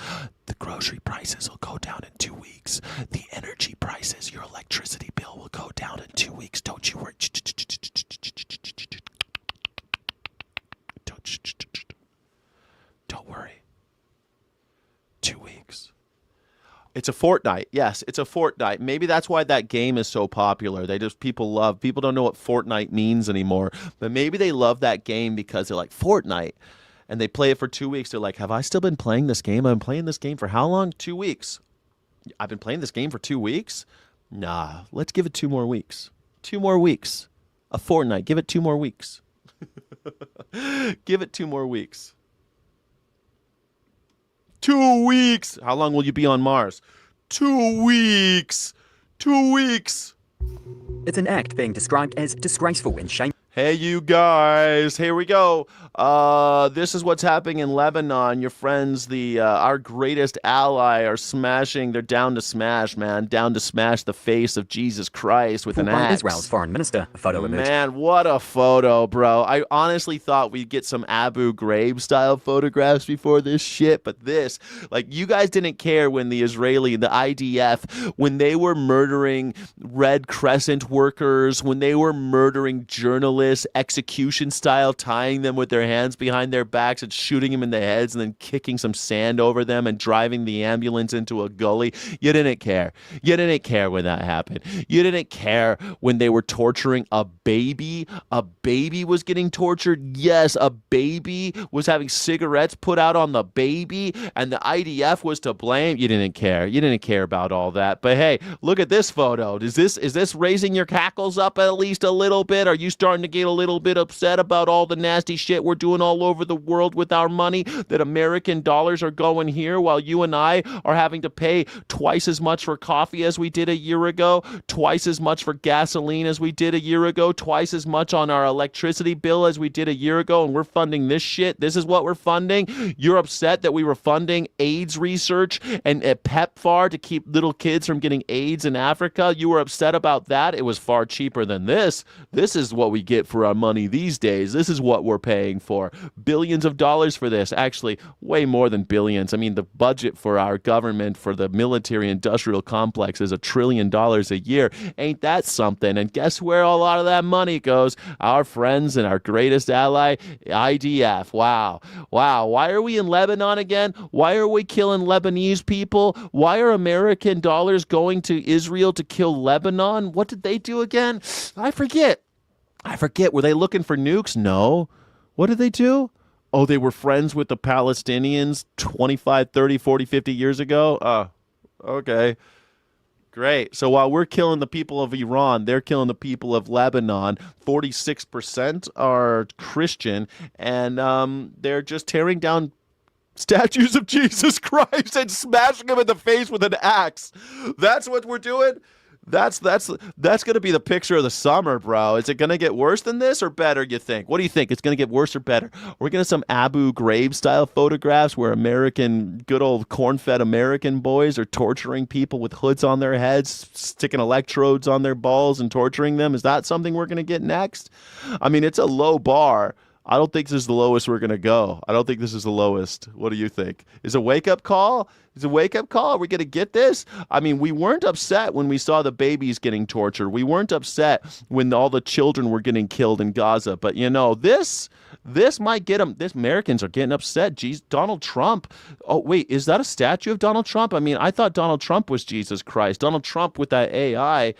The grocery prices will go down in 2 weeks. The energy prices, your electricity bill will go down in 2 weeks. Don't you worry. Don't worry. 2 weeks. It's a Fortnite. Yes, it's a Fortnite. Maybe that's why that game is so popular. People don't know what Fortnite means anymore. But maybe they love that game because they're like, Fortnite. And they play it for 2 weeks. They're like, have I still been playing this game? I've been playing this game for how long? 2 weeks. I've been playing this game for 2 weeks? Nah, let's give it 2 more weeks. 2 more weeks. A Fortnite. Give it 2 more weeks. Give it 2 more weeks. 2 weeks. How long will you be on Mars? 2 weeks. 2 weeks. It's an act being described as disgraceful and shameful. Hey, you guys. Here we go. This is what's happening in Lebanon. Your friends, our greatest ally, are smashing. They're down to smash, man. Down to smash the face of Jesus Christ with an axe. Israel's foreign minister. A photo emerged. Man, what a photo, bro. I honestly thought we'd get some Abu Ghraib style photographs before this shit, but this, like, you guys didn't care when the IDF, when they were murdering Red Crescent workers, when they were murdering journalists, execution style, tying them with their hands behind their backs and shooting them in the heads and then kicking some sand over them and driving the ambulance into a gully. You didn't care. You didn't care when that happened. You didn't care when they were torturing a baby. A baby was getting tortured. Yes, a baby was having cigarettes put out on the baby and the IDF was to blame. You didn't care. You didn't care about all that. But hey, look at this photo. Is this raising your cackles up at least a little bit? Are you starting to get a little bit upset about all the nasty shit we're doing all over the world with our money, that American dollars are going here while you and I are having to pay twice as much for coffee as we did a year ago, twice as much for gasoline as we did a year ago, twice as much on our electricity bill as we did a year ago, and we're funding this shit? This is what we're funding? You're upset that we were funding AIDS research and PEPFAR to keep little kids from getting AIDS in Africa? You were upset about that? It was far cheaper than this. This is what we get for our money these days. This is what we're paying for. Billions of dollars for this. Actually, way more than billions. I mean, the budget for our government for the military-industrial complex is $1 trillion a year. Ain't that something? And guess where a lot of that money goes? Our friends and our greatest ally, IDF. Wow. Wow. Why are we in Lebanon again? Why are we killing Lebanese people? Why are American dollars going to Israel to kill Lebanon? What did they do again? I forget. Were they looking for nukes? No. What did they do? Oh, they were friends with the Palestinians 25, 30, 40, 50 years ago? Okay. Great. So while we're killing the people of Iran, they're killing the people of Lebanon. 46% are Christian, and they're just tearing down statues of Jesus Christ and smashing them in the face with an axe. That's what we're doing? That's going to be the picture of the summer, bro. Is it going to get worse than this or better, you think? What do you think? It's going to get worse or better? Are we going to have some Abu Ghraib style photographs where good old corn-fed American boys are torturing people with hoods on their heads, sticking electrodes on their balls and torturing them? Is that something we're going to get next? I mean, it's a low bar. I don't think this is the lowest we're going to go. I don't think this is the lowest. What do you think? Is it a wake-up call? Is it a wake-up call? Are we going to get this? I mean, we weren't upset when we saw the babies getting tortured. We weren't upset when all the children were getting killed in Gaza. But, you know, this might get them. Americans are getting upset. Geez, Donald Trump. Oh, wait, is that a statue of Donald Trump? I mean, I thought Donald Trump was Jesus Christ. Donald Trump with that AI.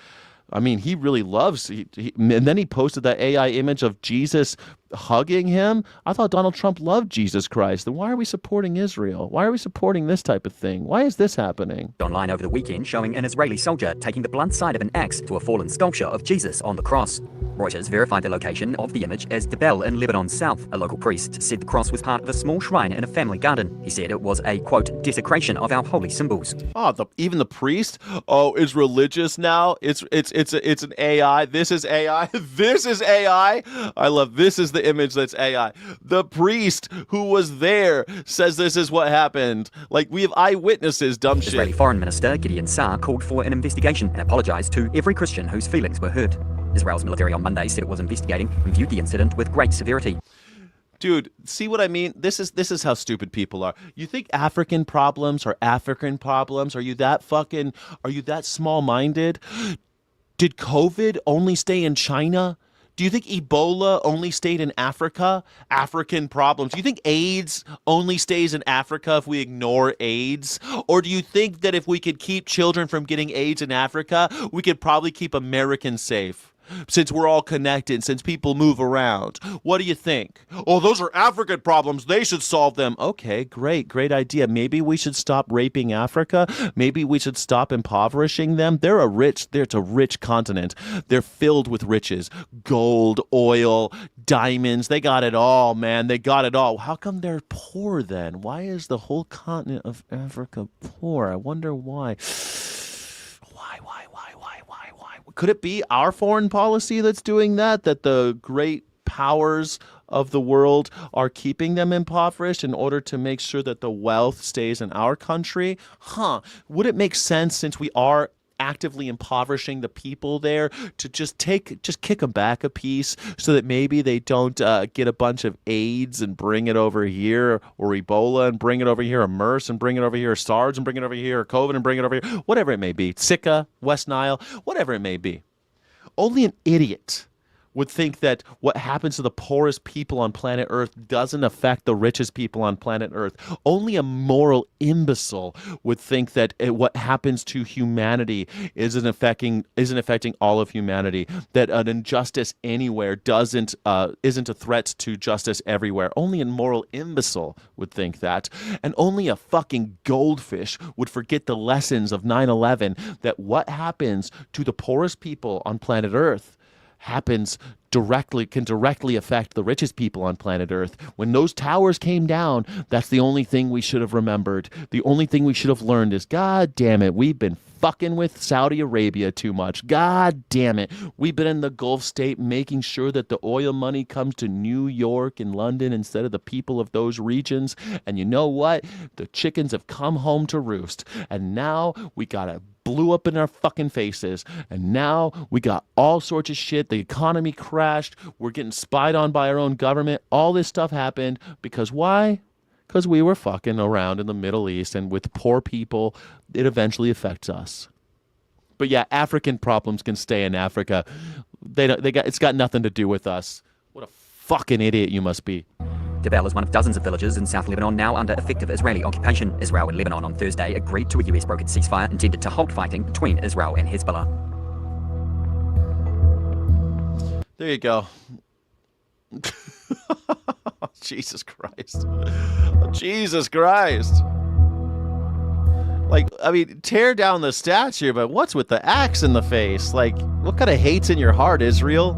I mean, he really loves, and then he posted that AI image of Jesus hugging him. I thought Donald Trump loved Jesus Christ. Then why are we supporting Israel? Why are we supporting this type of thing? Why is this happening? Online over the weekend showing an Israeli soldier taking the blunt side of an axe to a fallen sculpture of Jesus on the cross. Reuters verified the location of the image as Debel in Lebanon South. A local priest said the cross was part of a small shrine in a family garden. He said it was a, quote, desecration of our holy symbols. Oh, even the priest? Oh, is religious now? It's an AI. This is AI. This is AI. I love this is the image that's AI. The priest who was there says this is what happened. Like, we have eyewitnesses, dumb shit. Israeli Foreign Minister Gideon Saar called for an investigation and apologized to every Christian whose feelings were hurt. Israel's military on Monday said it was investigating and viewed the incident with great severity. Dude, see what I mean? This is how stupid people are. You think African problems are African problems? Are you that small-minded? Did COVID only stay in China? Do you think Ebola only stayed in Africa? African problems. Do you think AIDS only stays in Africa if we ignore AIDS? Or do you think that if we could keep children from getting AIDS in Africa, we could probably keep Americans safe? Since we're all connected, since people move around. What do you think? Oh, those are African problems. They should solve them. Okay, great idea. Maybe we should stop raping Africa. Maybe we should stop impoverishing them. It's a rich continent. They're filled with riches. Gold, oil, diamonds. They got it all, man. They got it all. How come they're poor then? Why is the whole continent of Africa poor? I wonder why. Could it be our foreign policy that's doing that? That the great powers of the world are keeping them impoverished in order to make sure that the wealth stays in our country? Would it make sense, since we are actively impoverishing the people there, to just kick them back a piece so that maybe they don't get a bunch of AIDS and bring it over here, or Ebola and bring it over here, or MERS and bring it over here, or SARS and bring it over here, or COVID and bring it over here, whatever it may be, Zika, West Nile, whatever it may be. Only an idiot would think that what happens to the poorest people on planet Earth doesn't affect the richest people on planet Earth. Only a moral imbecile would think that what happens to humanity isn't affecting all of humanity. That an injustice anywhere isn't a threat to justice everywhere. Only a moral imbecile would think that, and only a fucking goldfish would forget the lessons of 9/11. That what happens to the poorest people on planet Earth can directly affect the richest people on planet Earth. When those towers came down, that's the only thing we should have remembered. The only thing we should have learned is, God damn it, we've been fucking with Saudi Arabia too much. God damn it, we've been in the Gulf state making sure that the oil money comes to New York and London instead of the people of those regions. And you know what? The chickens have come home to roost. And now we gotta blew up in our fucking faces, and now we got all sorts of shit. The economy crashed. We're getting spied on by our own government. All this stuff happened because why? Because we were fucking around in the Middle East, and with poor people, it eventually affects us. But yeah, African problems can stay in Africa. It's got nothing to do with us. What a fucking idiot you must be. Debel is one of dozens of villages in South Lebanon now under effective Israeli occupation. Israel and Lebanon on Thursday agreed to a US brokered ceasefire intended to halt fighting between Israel and Hezbollah. There you go. Jesus Christ. Jesus Christ. Like, I mean, tear down the statue, but what's with the axe in the face? Like, what kind of hate's in your heart, Israel?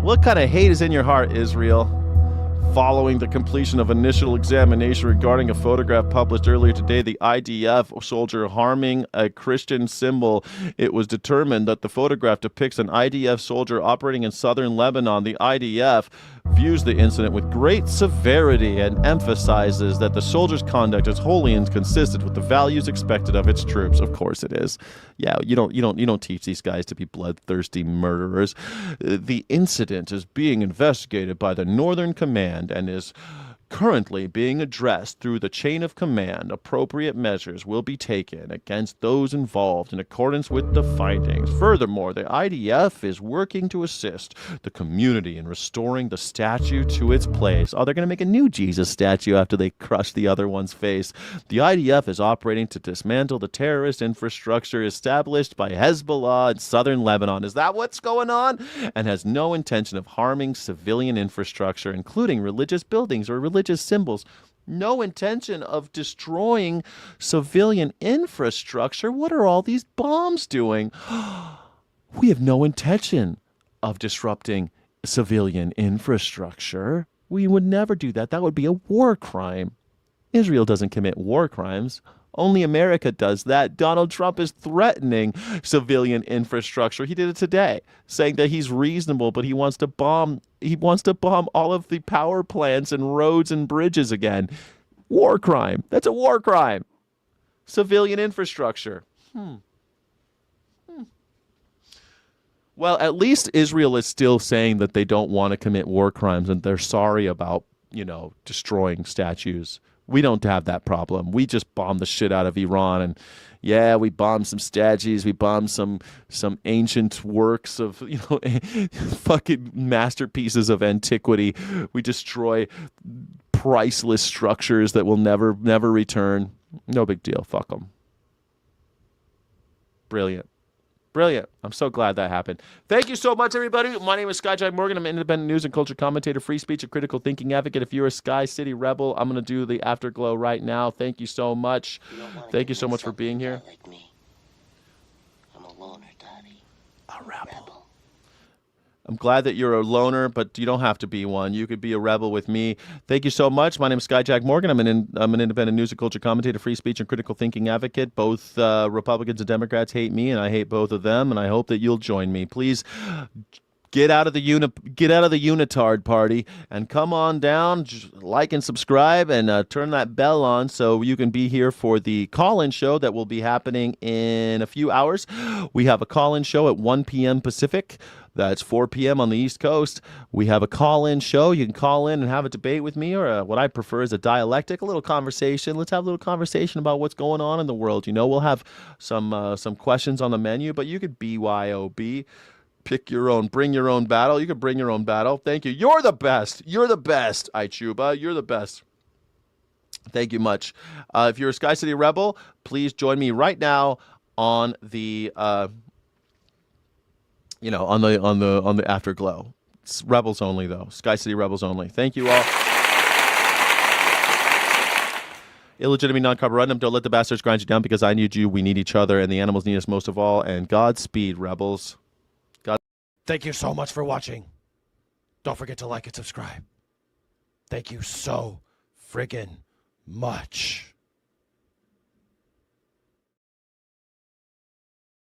What kind of hate is in your heart, Israel? Following the completion of initial examination regarding a photograph published earlier today, the IDF soldier harming a Christian symbol, it was determined that the photograph depicts an IDF soldier operating in southern Lebanon. The IDF views the incident with great severity and emphasizes that the soldier's conduct is wholly inconsistent with the values expected of its troops. Of course it is. Yeah, you don't teach these guys to be bloodthirsty murderers. The incident is being investigated by the Northern Command and is currently being addressed through the chain of command. Appropriate measures will be taken against those involved in accordance with the findings. Furthermore, the IDF is working to assist the community in restoring the statue to its place. Oh, they're going to make a new Jesus statue after they crush the other one's face. The IDF is operating to dismantle the terrorist infrastructure established by Hezbollah in southern Lebanon. Is that what's going on? And has no intention of harming civilian infrastructure, including religious buildings or religious symbols. No intention of destroying civilian infrastructure. What are all these bombs doing? We have no intention of disrupting civilian infrastructure. We would never do that. That would be a war crime. Israel doesn't commit war crimes. Only America does that. Donald Trump is threatening civilian infrastructure. He did it today, saying that he's reasonable, but he wants to bomb all of the power plants and roads and bridges again. War crime. That's a war crime. Civilian infrastructure. Well, at least Israel is still saying that they don't want to commit war crimes and they're sorry about, destroying statues. We don't have that problem. We just bombed the shit out of Iran, and yeah, we bombed some statues. We bombed some ancient works of fucking masterpieces of antiquity. We destroy priceless structures that will never return. No big deal. Fuck them. Brilliant. Brilliant. I'm so glad that happened. Thank you so much, everybody. My name is Skyjack Morgan. I'm an independent news and culture commentator, free speech, and critical thinking advocate. If you're a Sky City rebel, I'm going to do the afterglow right now. Thank you so much. Thank you so much for being here. I'm a loner, Daddy. A rebel. I'm glad that you're a loner, but you don't have to be one. You could be a rebel with me. Thank you so much. My name is Skyjack Morgan. I'm an independent news and culture commentator, free speech, and critical thinking advocate. Both Republicans and Democrats hate me, and I hate both of them. And I hope that you'll join me. Please get out of the unitard party and come on down. Just like and subscribe and turn that bell on so you can be here for the call-in show that will be happening in a few hours. We have a call-in show at 1 p.m. Pacific. That's 4 p.m. on the East Coast. We have a call-in show. You can call in and have a debate with me, or what I prefer is a dialectic, a little conversation. Let's have a little conversation about what's going on in the world. We'll have some questions on the menu, but you could BYOB. Pick your own, bring your own battle. You can bring your own battle. Thank you. You're the best. You're the best, Ichuba. You're the best. Thank you much. If you're a Sky City Rebel, please join me right now on the on the afterglow. It's Rebels only though. Sky City Rebels only. Thank you all. Illegitimate non-carborundum. Don't let the bastards grind you down because I need you. We need each other, and the animals need us most of all. And Godspeed, Rebels. Thank you so much for watching. Don't forget to like and subscribe. Thank you so friggin' much.